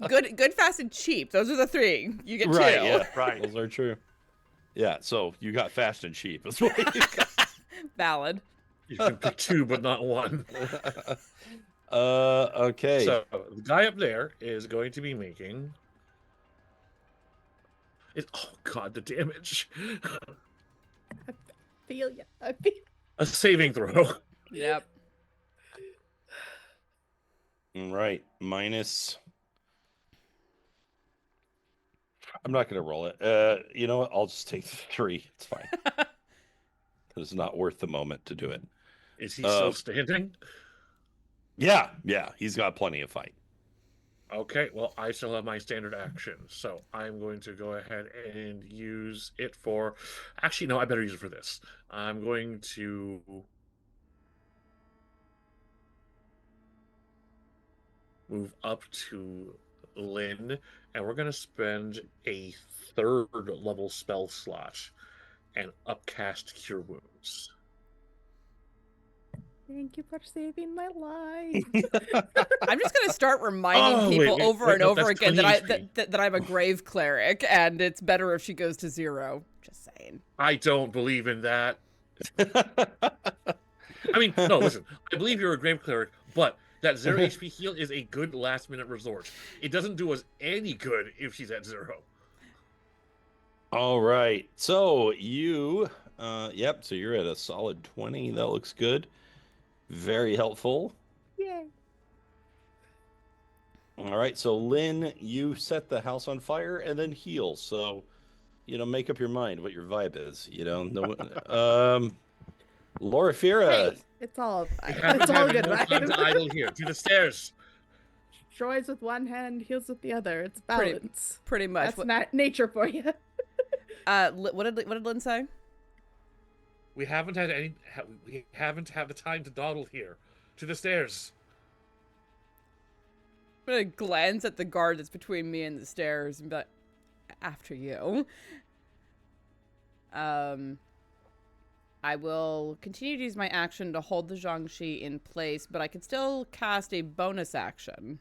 Good, fast, and cheap. Those are the 3. You get 2. Right, yeah. Right. Those are true. Yeah, so you got fast and cheap. That's what you got. Valid. You can pick 2, but not 1. Okay. So the guy up there is going to be making. Oh god, the damage! Feel ya. I feel. A saving throw. Yep. All right, minus. I'm not gonna roll it. You know what? I'll just take the 3. It's fine. It's not worth the moment to do it. Is he still standing? Yeah, he's got plenty of fight. Okay, well, I still have my standard action, so I'm going to go ahead and use it for... Actually, no, I better use it for this. I'm going to... move up to Lynn, and we're going to spend a 3rd level spell slot and upcast Cure Wounds. Thank you for saving my life. I'm just gonna start reminding people over and no, over that's again 20 that I'm a grave cleric, and it's better if she goes to 0. Just saying. I don't believe in that. I mean, no, listen. I believe you're a grave cleric, but that 0 HP heal is a good last-minute resort. It doesn't do us any good if she's at 0. All right. So you, yep. So you're at a solid 20. That looks good. Very helpful. Yay. All right. So Lynn, you set the house on fire and then heal. So, make up your mind what your vibe is. No. Loraphyra. Hey, it's all We fine. haven't It's all had good, no right? time to idle here. To the stairs. Destroys with one hand, heals with the other. It's balance. Pretty much. That's not nature for you. What did Lynn say? We haven't had the time to dawdle here. To the stairs. I'm gonna glance at the guard that's between me and the stairs and be like, after you. I will continue to use my action to hold the Zhangxi in place, but I can still cast a bonus action? ?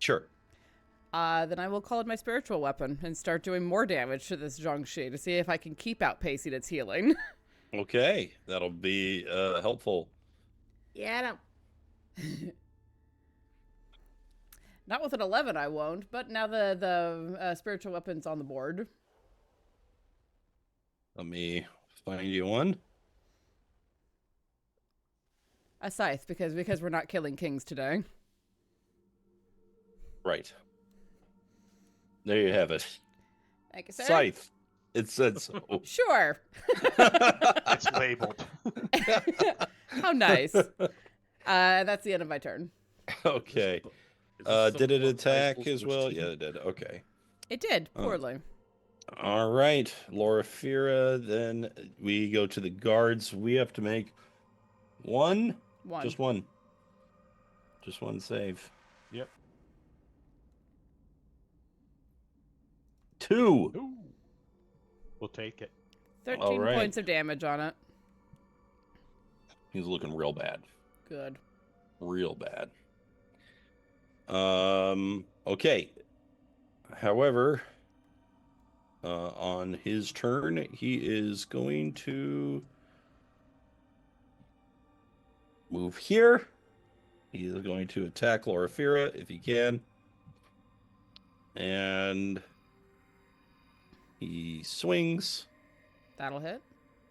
Sure. Then I will call it my spiritual weapon and start doing more damage to this Zhangxi to see if I can keep outpacing its healing. Okay. That'll be helpful. Yeah, Not with an 11, I won't, but now the spiritual weapon's on the board. Let me find you one. A scythe, because we're not killing kings today. Right. There you have it. Thank you, sir. Scythe. It said so. Sure. It's labeled. How nice. That's the end of my turn. Okay. Is this Did it some attack rifle as well? switch Yeah, team? it did. Okay. It did, poorly. All right. Loraphyra. Then we go to the guards. We have to make one. One. Just one. Just one save. Yep. 2. Ooh. We'll take it. 13 All right. points of damage on it. He's looking real bad. Good. Real bad. Okay. However, on his turn, he is going to move here. He is going to attack Loraphyra if he can. And he swings. That'll hit.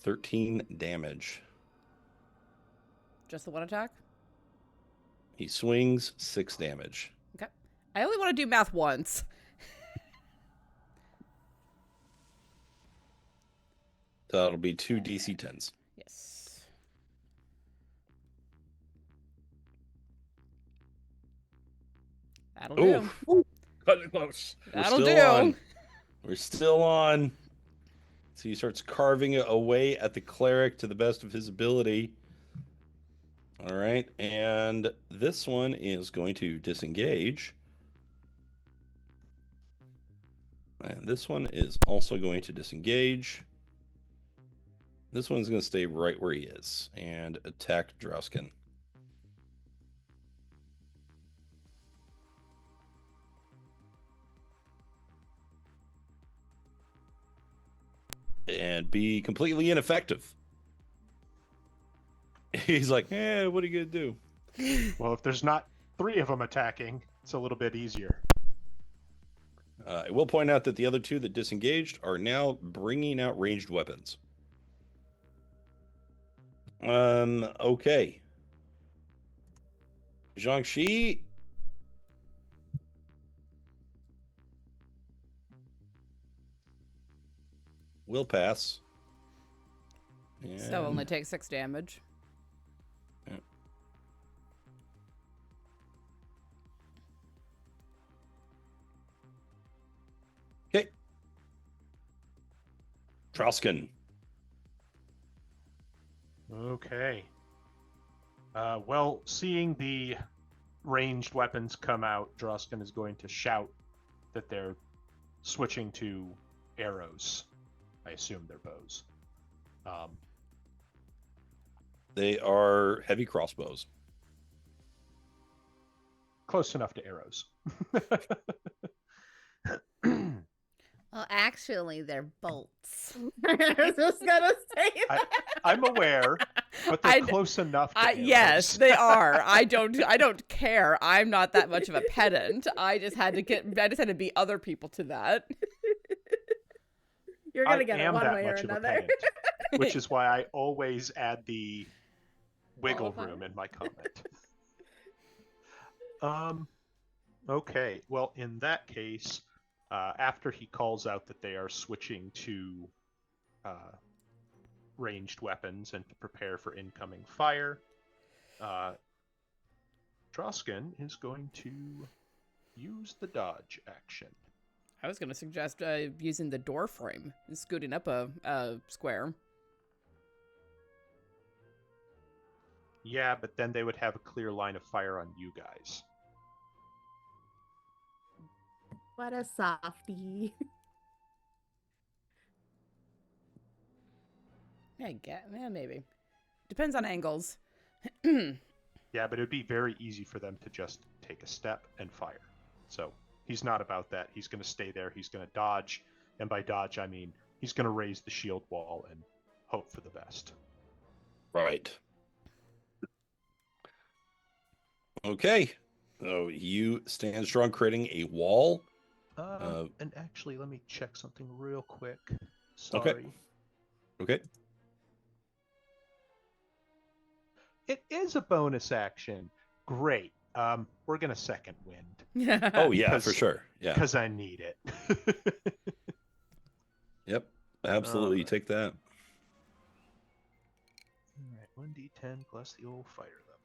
13 damage. Just the one attack? He swings 6 damage. Okay. I only want to do math once. That'll be 2 DC 10s. Yes. That'll do. Ooh, Cut it close. That'll we're do. still on. We're still on. So he starts carving away at the cleric to the best of his ability. All right, and this one is going to disengage. And this one is also going to disengage. This one's going to stay right where he is and attack Drausken. And be completely ineffective. He's like, what are you going to do? Well, if there's not 3 of them attacking, it's a little bit easier. I will point out that the other 2 that disengaged are now bringing out ranged weapons. Okay. Jiangxi. Will pass. So only take 6 damage. Yeah. Okay. Drausken. Okay. Well, seeing the ranged weapons come out, Drausken is going to shout that they're switching to arrows. I assume they're bows. They are heavy crossbows. Close enough to arrows. Well, actually, they're bolts. I was just gonna say that. I'm aware, but they're close enough to arrows. Yes, they are. I don't care. I'm not that much of a pedant. I just had to be other people to that. You're gonna I get it am one that way or much of a another. pedant, which is why I always add the wiggle Qualifier. room in my comment. Okay. Well, in that case, after he calls out that they are switching to ranged weapons and to prepare for incoming fire, Drausken is going to use the dodge action. I was going to suggest using the door frame and scooting up a square. Yeah, but then they would have a clear line of fire on you guys. What a softie. Yeah, maybe. Depends on angles. Yeah, but it would be very easy for them to just take a step and fire. So he's not about that. He's going to stay there. He's going to dodge. And by dodge, I mean he's going to raise the shield wall and hope for the best. Right. Okay. So you stand strong, creating a wall. And actually, let me check something real quick. Sorry. Okay. It is a bonus action. Great. We're going to second wind. Oh, yeah, Because- for sure. Yeah. Because I need it. Yep. Absolutely. Alright. Take that. Alright, 1d10 plus the old fighter level.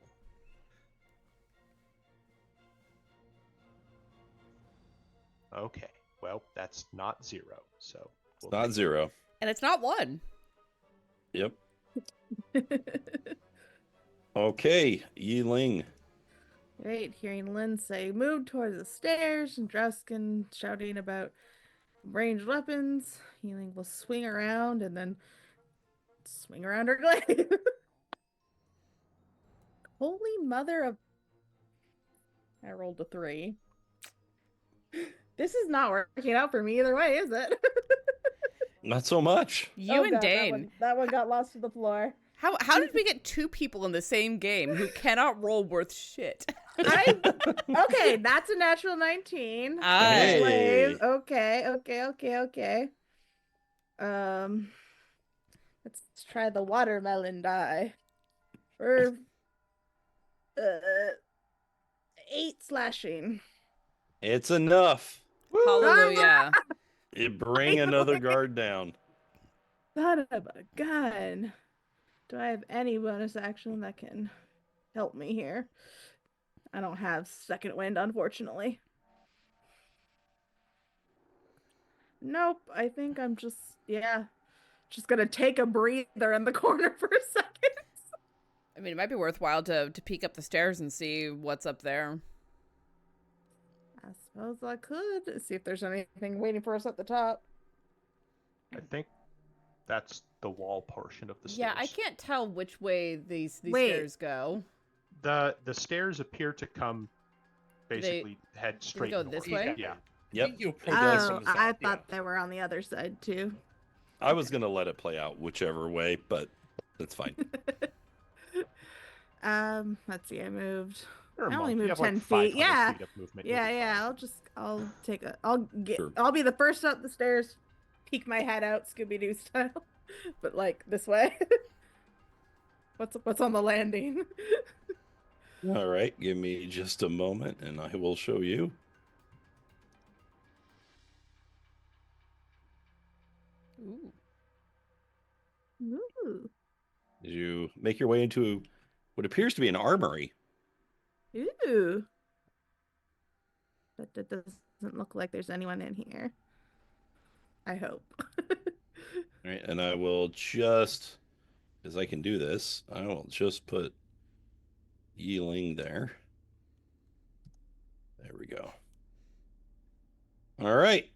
Okay, well, that's not 0, so... It's not 0. And it's not 1. Yep. Okay. Yi-Ling. Right, hearing Lynn say, move towards the stairs, and Drausken shouting about ranged weapons. Yi-Ling will swing around and then swing around her glaive. Holy mother of... I rolled a 3. This is not working out for me either way, is it? Not so much. You and God, Dane. That one got lost to the floor. How did we get 2 people in the same game who cannot roll worth shit? Okay, that's a natural 19. Hey. Glaive. Okay. Let's try the watermelon die. For 8 slashing. It's enough. Hallelujah. You bring another guard down. Son of a gun. Do I have any bonus action that can help me here? I don't have second wind, unfortunately. Nope, I think I'm just gonna take a breather in the corner for a second. I mean, it might be worthwhile to peek up the stairs and see what's up there. I suppose I could see if there's anything waiting for us at the top. I think that's the wall portion of the Yeah, stairs. I can't tell which way these Wait. stairs go. The stairs appear to come basically head straight go north. this way? Yeah. Yep. Oh, I thought they were on the other side too. I was gonna let it play out whichever way, but that's fine. Let's see, I moved. You're a I only monk. You moved have 10 like feet. 500 Yeah. feet of movement. You'll be Yeah, fine. Sure. I'll be the first up the stairs, peek my head out Scooby-Doo style. But like this way. What's on the landing? All right, give me just a moment, and I will show you. Ooh. Ooh. As you make your way into what appears to be an armory. Ooh. But that doesn't look like there's anyone in here. I hope. All right, and I will just, as I can do this, I will just put Yi-Ling there. There we go. All right.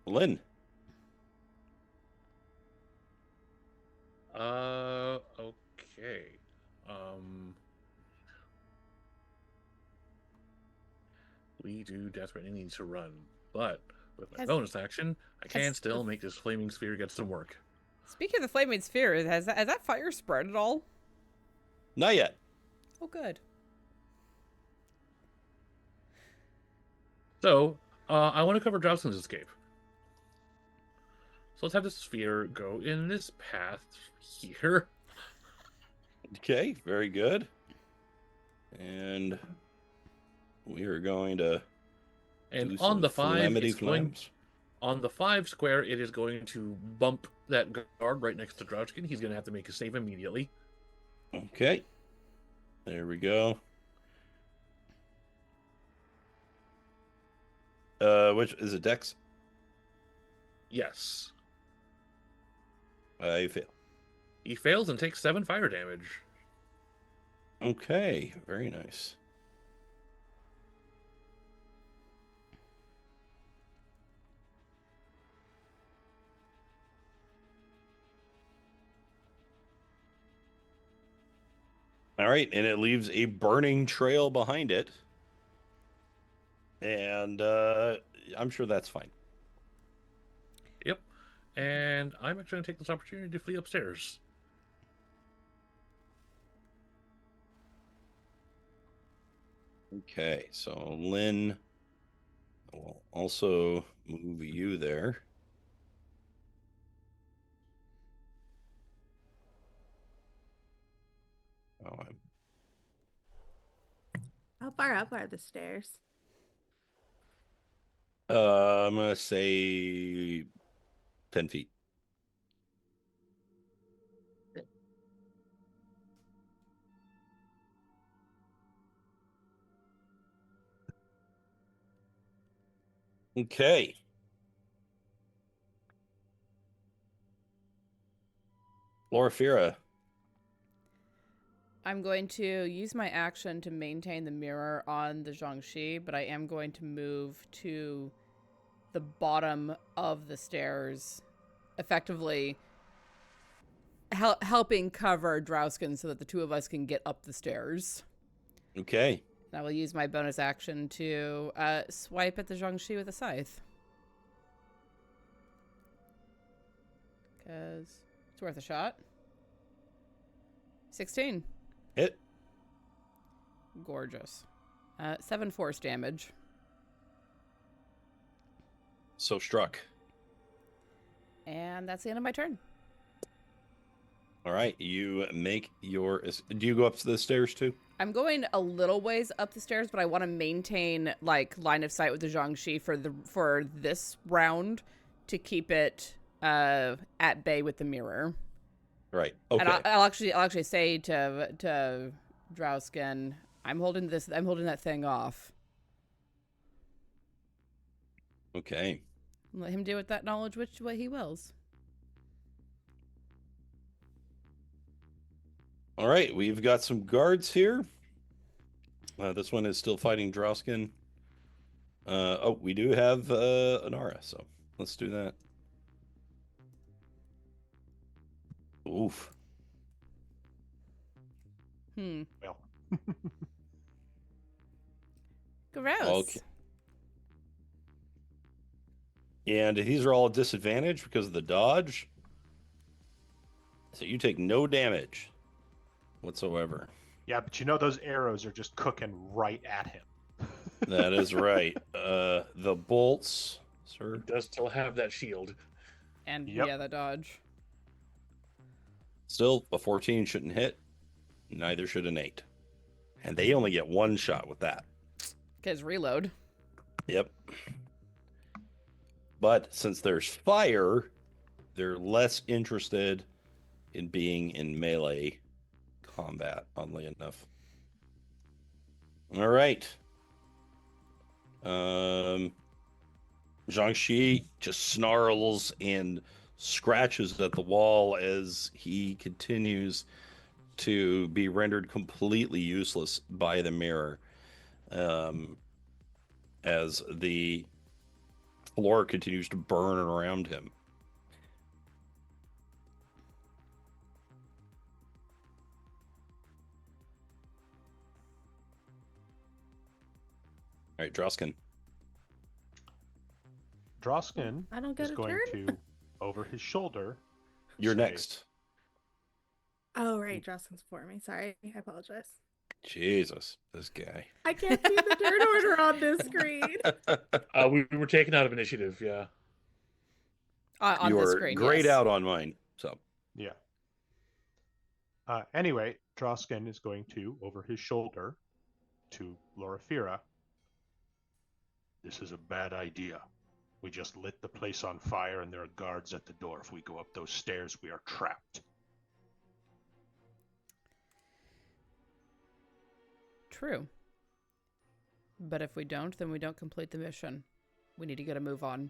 Lynn. Okay. We do desperately need to run, but with my Has- bonus action, I can has still the- make this flaming sphere get some work. Speaking of the flaming sphere, has that fire spread at all? Not yet. Oh, good. So, I want to cover Drausken's escape. So let's have the sphere go in this path here. Okay, very good. And we are going to And do on some the 5, Calamity it's going, Flames. on the 5 square, it is going to bump that guard right next to Drausken. He's going to have to make a save immediately. Okay. There we go. Which is it, Dex? Yes. I fail. He fails and takes 7 fire damage. Okay, very nice. All right, and it leaves a burning trail behind it. And I'm sure that's fine. Yep. And I'm actually going to take this opportunity to flee upstairs. Okay, so Lynn will also move you there. Oh, How far up are the stairs? I'm gonna say 10 feet. Okay. Loraphyra. I'm going to use my action to maintain the mirror on the Zhangxi, but I am going to move to the bottom of the stairs, effectively helping cover Drausken so that the two of us can get up the stairs. Okay. And I will use my bonus action to swipe at the Zhangxi with a scythe. Because it's worth a shot. 16. Hit. Gorgeous. 7 force damage. So struck. And that's the end of my turn. All right. You make your. Do you go up to the stairs too? I'm going a little ways up the stairs, but I want to maintain like line of sight with the Zhangxi for this round to keep it at bay with the mirror. Right. And Okay. I'll actually say to Drausken, I'm holding that thing off. Okay. Let him do with that knowledge which way he wills. All right. We've got some guards here. This one is still fighting Drausken. Oh, we do have an aura, so let's do that. Oof. Well, Gross. Okay. And these are all at disadvantage because of the dodge. So you take no damage whatsoever. yeah, but you know those arrows are just cooking right at him. That is right. The bolts, sir. It does still have that shield. And Yep. yeah, the dodge. Still, a 14 shouldn't hit. Neither should an 8. And they only get one shot with that. Because reload. Yep. But since there's fire, they're less interested in being in melee combat, oddly enough. All right. Zhangxi just snarls and scratches at the wall as he continues to be rendered completely useless by the mirror. As the floor continues to burn around him. All right, Drausken. Drausken I don't get is a going turn. to, over his shoulder, You're say, next. Oh, right. Justin's for me. Sorry. I apologize. Jesus, this guy. I can't see the turn order on this screen. We were taken out of initiative, yeah. On You the were screen, grayed yes. out on mine. So Yeah. Anyway, Drausken is going to, over his shoulder, to Loraphyra. This is a bad idea. We just lit the place on fire and there are guards at the door. If we go up those stairs, we are trapped. True. But if we don't, then we don't complete the mission. We need to get a move on.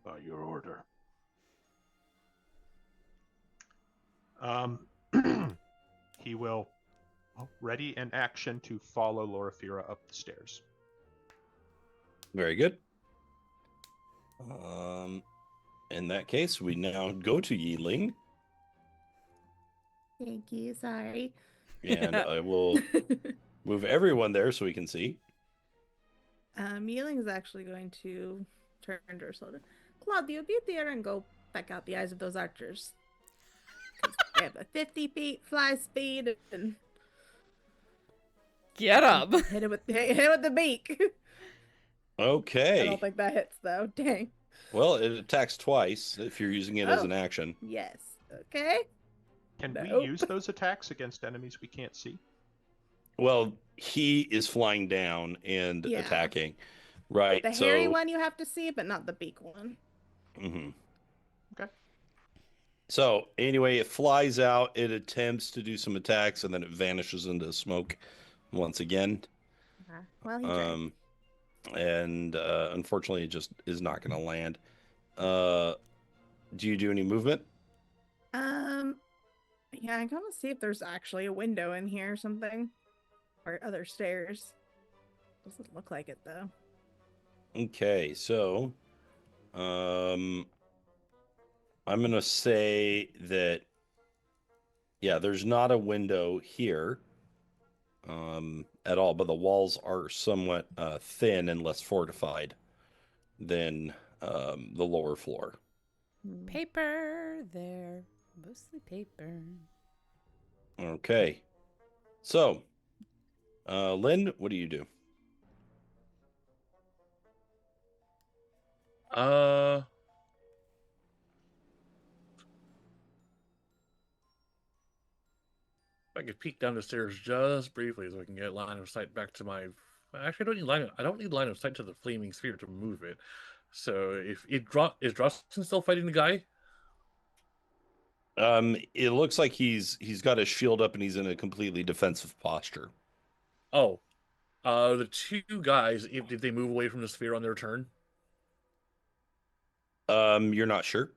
By your order. He will ready an action to follow Loraphyra up the stairs. very good. In that case, we now go to Yi-Ling, Thank you. Sorry. and I will move everyone there so we can see. Yi-Ling is actually going to turn to her shoulder. Claudio, be there and go back out the eyes of those archers. 'Cause they have a 50 feet fly speed and Get up! hit it with the beak. I Okay. don't think that hits though. Dang. Well, it attacks twice if you're using it as Oh. an action. Yes. Okay. Can Nope. we use those attacks against enemies we can't see? Well, he is flying down and Yeah. attacking. Right. The so, hairy one you have to see, but not the beak one. Mhm. Okay. So anyway, it flies out. It attempts to do some attacks, and then it vanishes into smoke once again. Well, he tried. And unfortunately, it just is not going to land. Do you do any movement? Yeah, I want to see if there's actually a window in here or something, or other stairs. Doesn't look like it though. Okay, so I'm gonna say that there's not a window here at all, but the walls are somewhat thin and less fortified than the lower floor. Paper there. Mostly paper. Okay. So Lynn, what do you do? If I could peek down the stairs just briefly so I can get line of sight back to my Actually, I don't need line of sight to the flaming sphere to move it. So if is Drausken still fighting the guy? It looks like he's got his shield up and he's in a completely defensive posture. Oh, the two guys. Did they move away from the sphere on their turn? You're not sure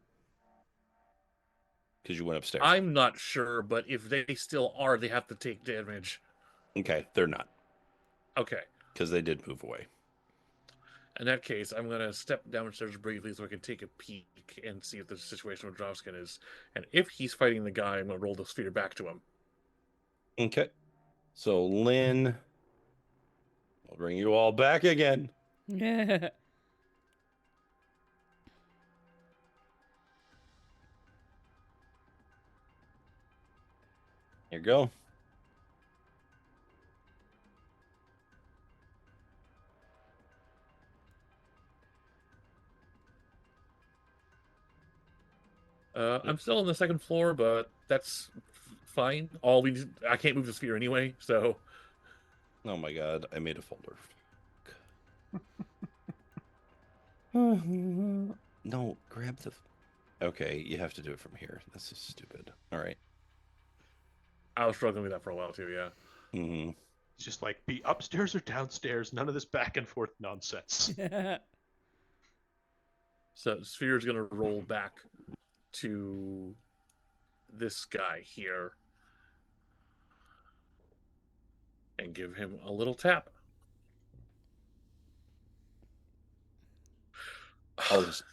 because you went upstairs. I'm not sure, but if they still are, they have to take damage. Okay, they're not Okay. because they did move away. In that case, I'm going to step downstairs briefly so I can take a peek and see if the situation with Drausken is. And if he's fighting the guy, I'm going to roll the sphere back to him. Okay. So, Lynn, I'll bring you all back again. Yeah. Here you go. I'm still on the second floor, but that's fine. I can't move the sphere anyway, so. Oh my god, I made a folder. No, grab the... Okay, you have to do it from here. This is stupid. All right. I was struggling with that for a while too, yeah. Mm-hmm. It's just like, be upstairs or downstairs. None of this back and forth nonsense. So the sphere is going to roll back to this guy here and give him a little tap. I'll just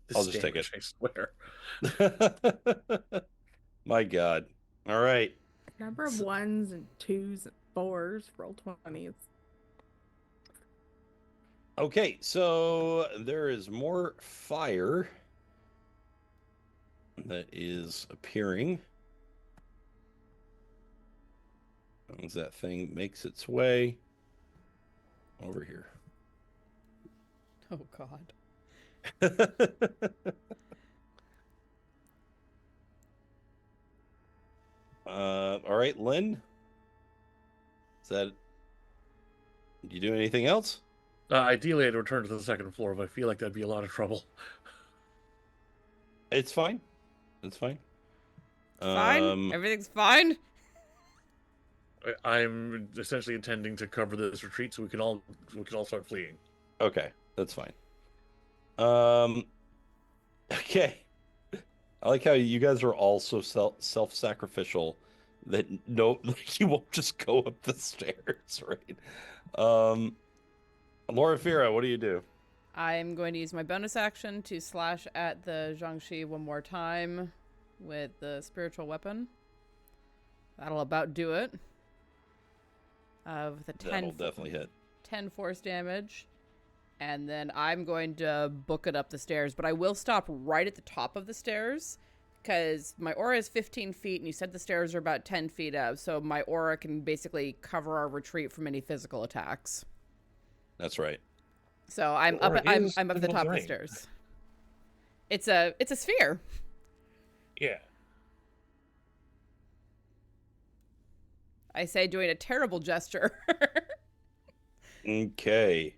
take damage, it. I swear. My god. All right. Number of 1s and 2s and 4s, roll 20s. Okay, so there is more fire that is appearing as that thing makes its way over here. Oh god. All right, Lynn. Is that... You do anything else? Ideally, I'd return to the second floor, but I feel like that'd be a lot of trouble. It's fine. It's fine. Fine? Everything's fine? I'm essentially intending to cover this retreat so we can all start fleeing. Okay, that's fine. Okay. I like how you guys are all so self-sacrificial that you won't just go up the stairs, right? Loraphyra, what do you do? I'm going to use my bonus action to slash at the Zhangxi one more time with the spiritual weapon. That'll about do it. With a 10 That'll definitely hit. 10 force damage. And then I'm going to book it up the stairs, but I will stop right at the top of the stairs because my aura is 15 feet and you said the stairs are about 10 feet up. So my aura can basically cover our retreat from any physical attacks. That's right. So I'm up at the top of the stairs. It's a sphere. Yeah. I say, doing a terrible gesture. Okay.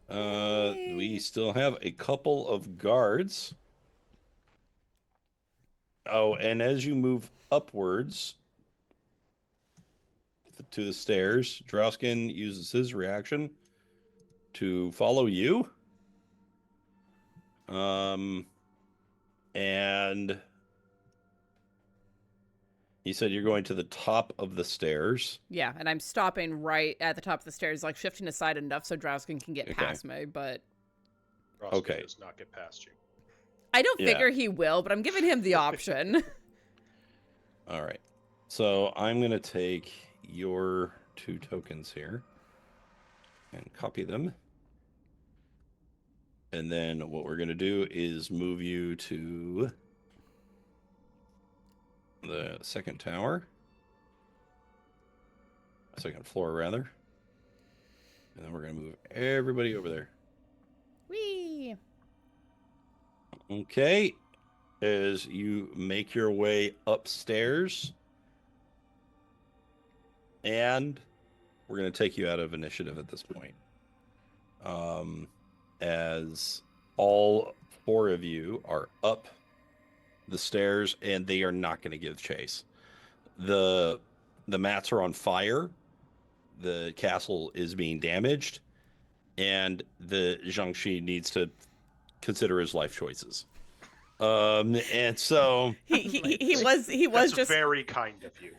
We still have a couple of guards. Oh, and as you move upwards to the stairs, Drausken uses his reaction to follow you. And you said you're going to the top of the stairs. Yeah, and I'm stopping right at the top of the stairs, like shifting aside enough so Drausken can get past me, but... Drausken Okay. does not get past you. I don't figure he will, but I'm giving him the option. All right. So I'm going to take your 2 tokens here and copy them. And then what we're going to do is move you to the second tower. Second floor, rather. And then we're going to move everybody over there. Whee! Okay. As you make your way upstairs. And we're going to take you out of initiative at this point. As all 4 of you are up the stairs, and they are not going to give chase. The mats are on fire. The castle is being damaged, and the Jiangxi needs to consider his life choices. And so he was That's just very kind of you.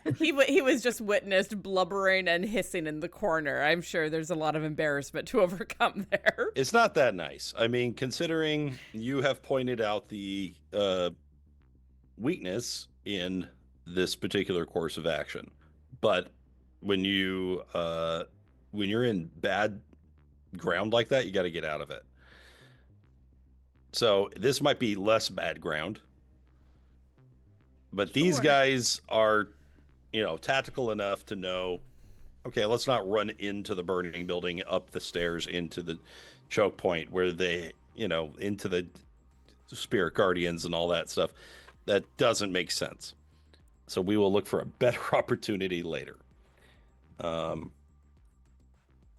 he was just witnessed blubbering and hissing in the corner. I'm sure there's a lot of embarrassment to overcome there. it's not that nice. I mean, considering you have pointed out the weakness in this particular course of action, but when you're in bad ground like that, you got to get out of it. So this might be less bad ground, but these Sure. guys are, tactical enough to know, okay, let's not run into the burning building, up the stairs into the choke point where they, into the spirit guardians and all that stuff. That doesn't make sense. So we will look for a better opportunity later.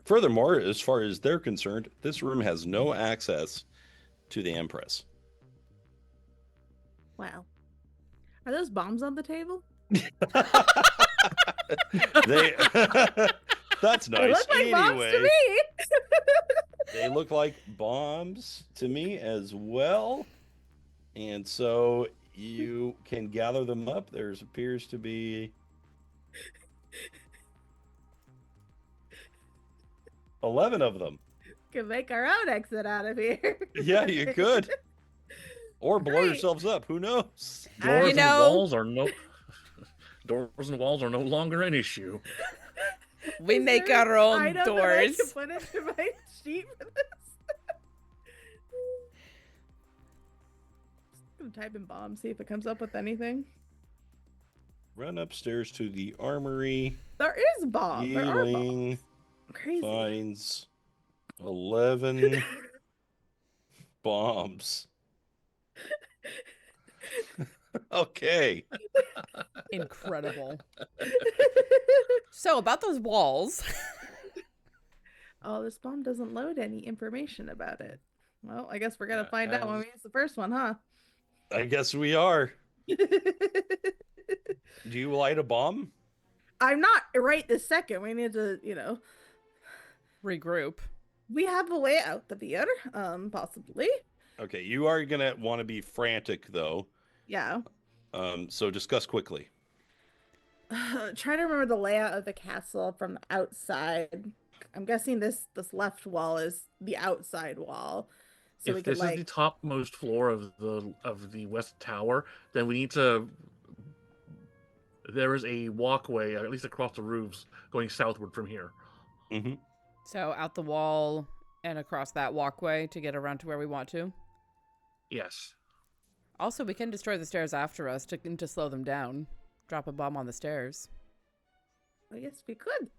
Furthermore, as far as they're concerned, this room has no access to the Empress. Wow. Are those bombs on the table? They That's They nice. look like bombs to me. They look like bombs to me as well. And so you can gather them up. There appears to be 11 of them. Can make our own exit out of here. Yeah, you could. Or blow Great. yourselves up. Who knows? Doors You and know- walls are no longer an issue. We Is make there our an own item that I doors. can put into my sheet for this. Just gonna type in bomb, see if it comes up with anything. Run upstairs to the armory. There is bomb. There are bombs. Yi-Ling Crazy. finds 11 bombs. Okay. Incredible. So about those walls. Oh, this bomb doesn't load any information about it. Well, I guess we're gonna find out when we use the first one, huh? I guess we are. Do you light a bomb? I'm not right this second. We need to, Regroup. we have a way out of here, possibly. Okay, you are going to want to be frantic, though. Yeah. So discuss quickly. Trying to remember the layout of the castle from the outside. I'm guessing this left wall is the outside wall. So we If could this is the topmost floor of the west tower, then we need to. There is a walkway, at least across the roofs, going southward from here. Mm-hmm. So out the wall and across that walkway to get around to where we want to. Yes. Also, we can destroy the stairs after us to slow them down. Drop a bomb on the stairs. I guess we could.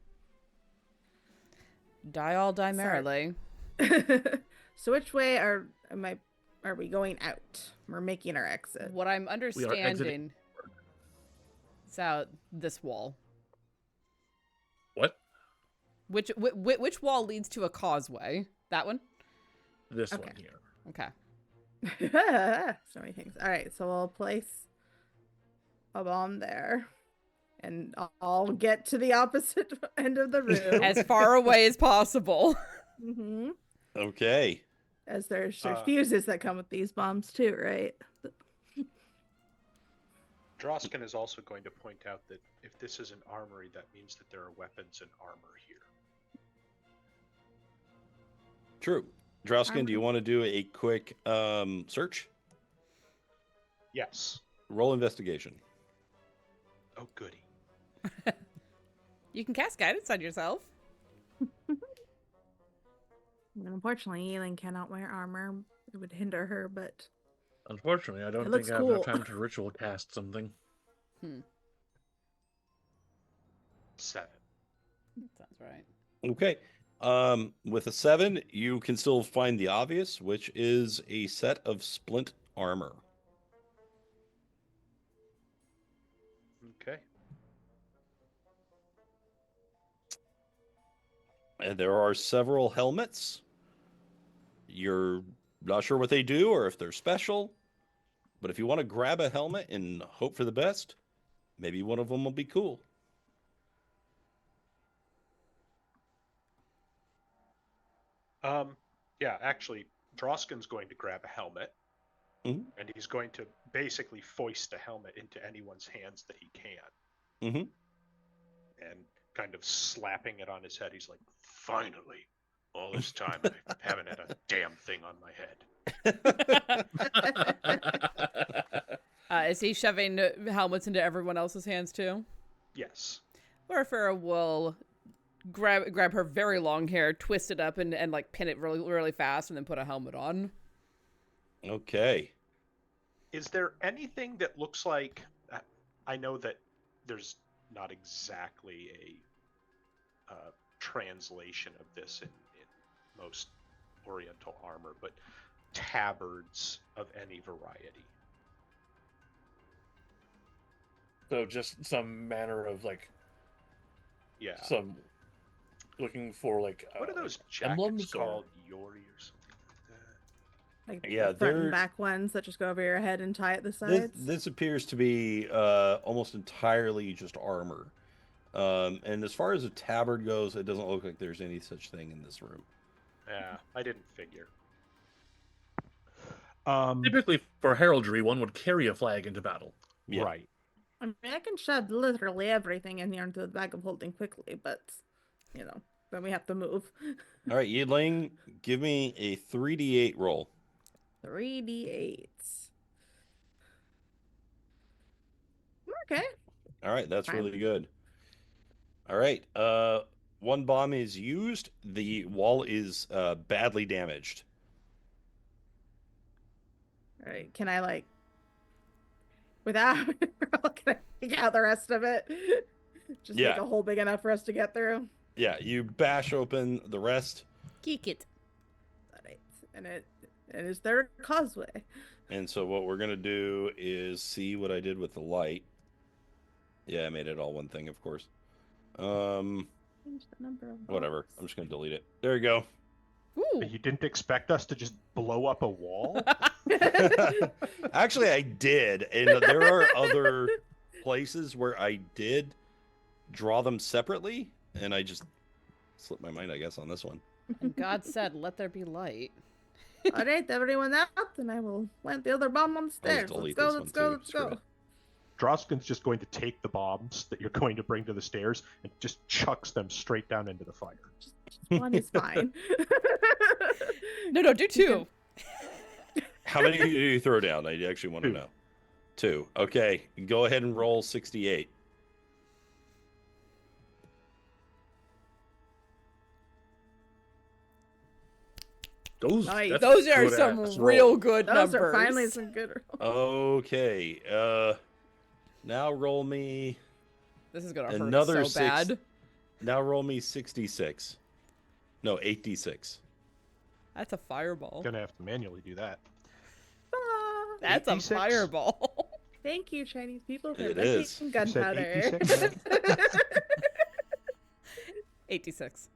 Die all, die Sorry. merrily. So which way are we going out? We're making our exit. What I'm We are exiting. understanding is out this wall. What? Which wall leads to a causeway? That one? This Okay. one here. Okay. So many things. All right, so we'll place a bomb there, and I'll get to the opposite end of the room. As far away as possible. Mm-hmm. Okay. As there's fuses that come with these bombs too, right? Drausken is also going to point out that if this is an armory, that means that there are weapons and armor here. True. Drausken, do you want to do a quick search? Yes. Roll investigation. Oh, goody. You can cast guidance on yourself. Unfortunately, Yi-Ling cannot wear armor. It would hinder her, but Unfortunately, I don't It think looks I have enough cool. time to ritual cast something. 7. Sounds right. Okay. With a 7, you can still find the obvious, which is a set of splint armor. Okay. And there are several helmets. You're not sure what they do or if they're special. But if you want to grab a helmet and hope for the best, maybe one of them will be cool. Yeah, actually, Drausken's going to grab a helmet, Mhm. and he's going to basically foist a helmet into anyone's hands that he can, Mm-hmm. and kind of slapping it on his head. He's like, "Finally, all this time I haven't had a damn thing on my head." Is he shoving helmets into everyone else's hands too? Yes. Loraphyra will grab her very long hair, twist it up, and like pin it really, really fast, and then put a helmet on. Okay. Is there anything that looks like? I know that there's not exactly a translation of this in most Oriental armor, but tabards of any variety. So just some manner of like Yeah. some looking for like What are those emblems jackets or- called? Yori or something like that? Like Yeah, the front they're- and back ones that just go over your head and tie at the This, sides. this appears to be almost entirely just armor. And as far as a tabard goes, it doesn't look like there's any such thing in this room. Yeah, I didn't figure. Typically, for heraldry, one would carry a flag into battle. Yeah. Right. I mean, I can shove literally everything in here into the bag of holding quickly, but then we have to move. All right, Yi-Ling, give me a 3d8 roll. 3d8s. Okay. All right, that's Fine. really good. All right, one bomb is used. The wall is badly damaged. All right. Can I without can I take out the rest of it? Just Yeah. make a hole big enough for us to get through. Yeah, you bash open the rest, Geek it. All right. And it is their causeway. and so what we're gonna do is see what I did with the light. Yeah, I made it all one thing, of course. Change the number of Whatever. blocks. I'm just gonna delete it. There you go. Ooh. You didn't expect us to just blow up a wall? Actually, I did, and there are other places where I did draw them separately, and I just slipped my mind, I guess, on this one. And God said, "Let there be light." All right, everyone out, and I will plant the other bomb on the stairs. Let's delete go, this let's one go, too. let's Screw go. it. Drausken's just going to take the bombs that you're going to bring to the stairs and just chucks them straight down into the fire. Just one is fine. No, do two. How many do you throw down? I actually want to Two. know. 2. Okay, go ahead and roll 68. Nice. that's Those are good some ass real roll. good Those numbers. are finally some good rolls. Okay, now roll me. This is gonna hurt Another so bad. Now roll me 66. No, 86. That's a fireball. Gonna have to manually do that. Ah, That's a 86? fireball. thank you, Chinese people, for It making is. said gunpowder. 86? 86.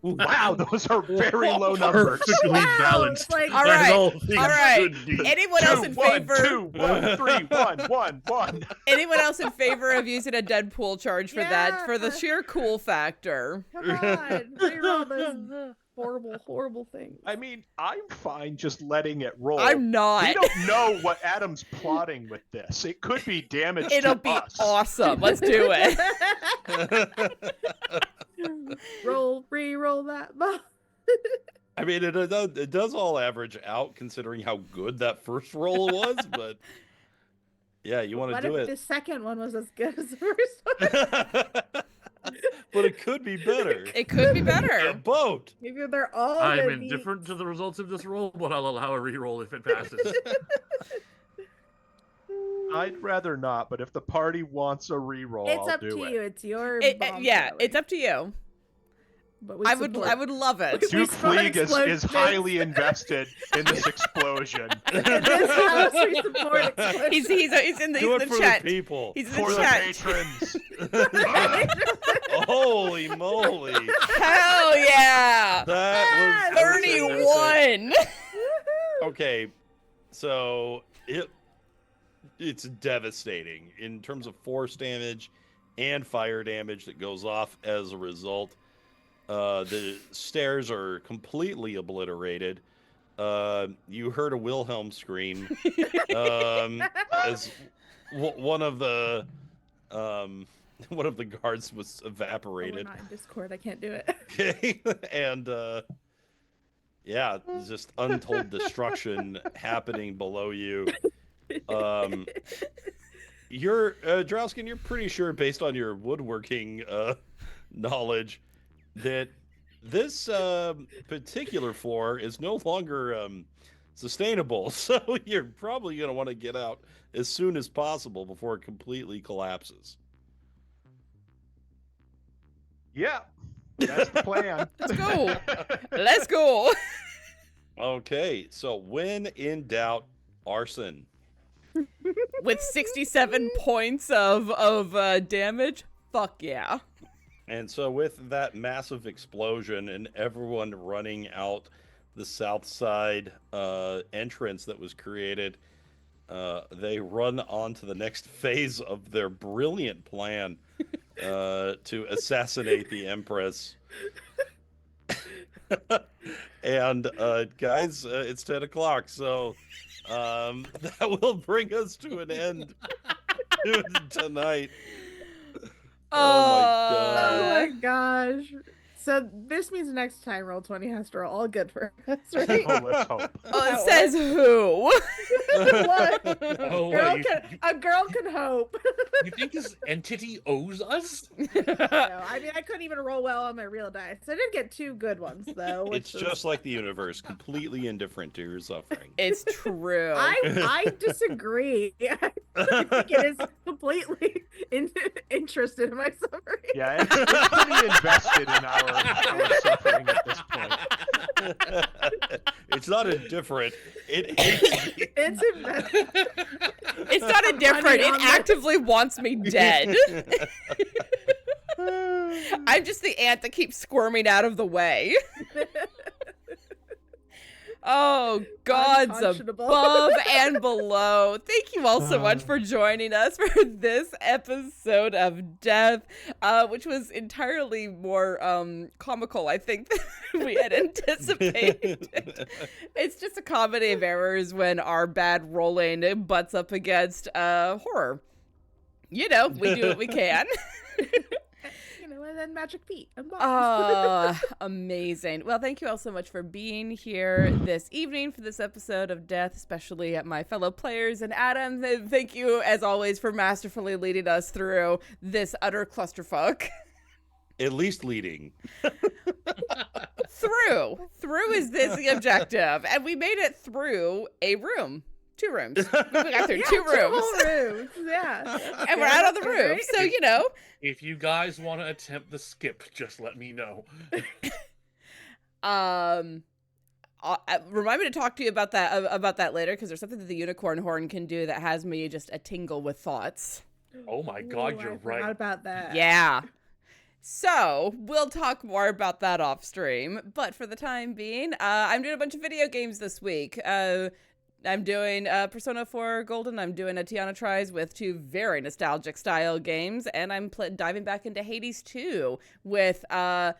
Wow, those are very low numbers. Perfectly Wow, balanced. it's like- All as right, all things all right. should be. Anyone else in 1, favor? 2, 1, 3, 1, 1, 1. Anyone else in favor of using a Deadpool charge for that? For the Yeah. sheer cool factor. Come on, reroll this horrible, horrible thing. I mean, I'm fine just letting it roll. I'm not. We don't know what Adam's plotting with this. It could be damage It'll to be us. awesome. Let's do it. Re-roll that bomb. I mean, it does all average out considering how good that first roll was, but yeah, you want to What do if it. the second one was as good as the first one? But it could be better. It could be A better. boat. Maybe they're all I'm gonna indifferent be- to the results of this roll, but I'll allow a reroll if it passes. I'd rather not, but if the party wants a reroll, It's I'll up do to it. you. It's your bomb. Yeah, Kelly. it's up to you. But we I support. would love it. We Duke support Fleeg is explosions. highly invested in this explosion. In this house, we support explosions. He's in Do the it for chat. the people. He's in For the the chat. patrons. Holy moly! Hell yeah! That was 31. Okay, so it's devastating in terms of force damage and fire damage that goes off as a result. The stairs are completely obliterated. You heard a Wilhelm scream as one of the guards was Oh, evaporated. we're not in Discord. I can't do it. Okay, and yeah, just untold destruction happening below you. You're Drausken, you're pretty sure based on your woodworking knowledge that this particular floor is no longer sustainable. So you're probably going to want to get out as soon as possible before it completely collapses. Yeah, that's the plan. Let's go. Let's go. Okay, so when in doubt, arson. With 67 points of damage, fuck yeah. And so with that massive explosion and everyone running out the south side entrance that was created, they run on to the next phase of their brilliant plan to assassinate the Empress. And guys, it's 10 o'clock, so that will bring us to an end tonight. Oh Oh my gosh. So this means next time Roll20 has to roll all good for us, right? Oh, let's hope. Oh, it says who? What? Oh, A girl can hope. you think this entity owes us? No, I mean, I couldn't even roll well on my real dice. I did get 2 good ones, though. It's just like the universe, completely indifferent to your suffering. It's true. I disagree. I think it is completely interested in my suffering. Yeah, it's pretty invested in our suffering at this point. It's not indifferent. It hates me. It's invested. It's not indifferent. It actively wants me dead. I'm just the ant that keeps squirming out of the way. Oh, gods Unconscionable. above and below. Thank you all so much for joining us for this episode of Death, which was entirely more comical, I think, than we had anticipated. It's just a comedy of errors when our bad rolling butts up against horror. You know, we do what we can. And then Magic Feet and bombs. Amazing. Well, thank you all so much for being here this evening for this episode of Death, especially at my fellow players. And Adam, thank you, as always, for masterfully leading us through this utter clusterfuck. At least leading. Through is the objective. And we made it through a room. 2 rooms. We got through 2 rooms. 2 whole rooms. Yeah. And we're out on the roof. So, you know. If you guys want to attempt the skip, just let me know. Remind me to talk to you about that later, because there's something that the unicorn horn can do that has me just a tingle with thoughts. Oh my god, Ooh, you're I right. forgot about that. Yeah. So we'll talk more about that off stream. But for the time being, I'm doing a bunch of video games this week. I'm doing Persona 4 Golden. I'm doing a Tiana Tries with 2 very nostalgic style games. And I'm diving back into Hades 2 with, well,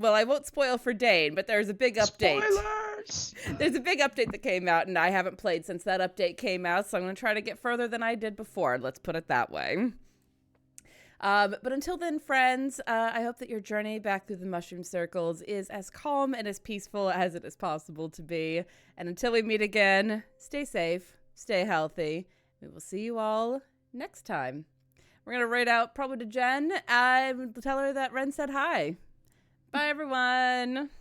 I won't spoil for Dane, but there's a big update. Spoilers! There's a big update that came out, and I haven't played since that update came out. So I'm going to try to get further than I did before. Let's put it that way. But until then, friends, I hope that your journey back through the mushroom circles is as calm and as peaceful as it is possible to be. And until we meet again, stay safe, stay healthy. We will see you all next time. We're going to raid out probably to Jen and tell her that Ren said hi. Bye, everyone.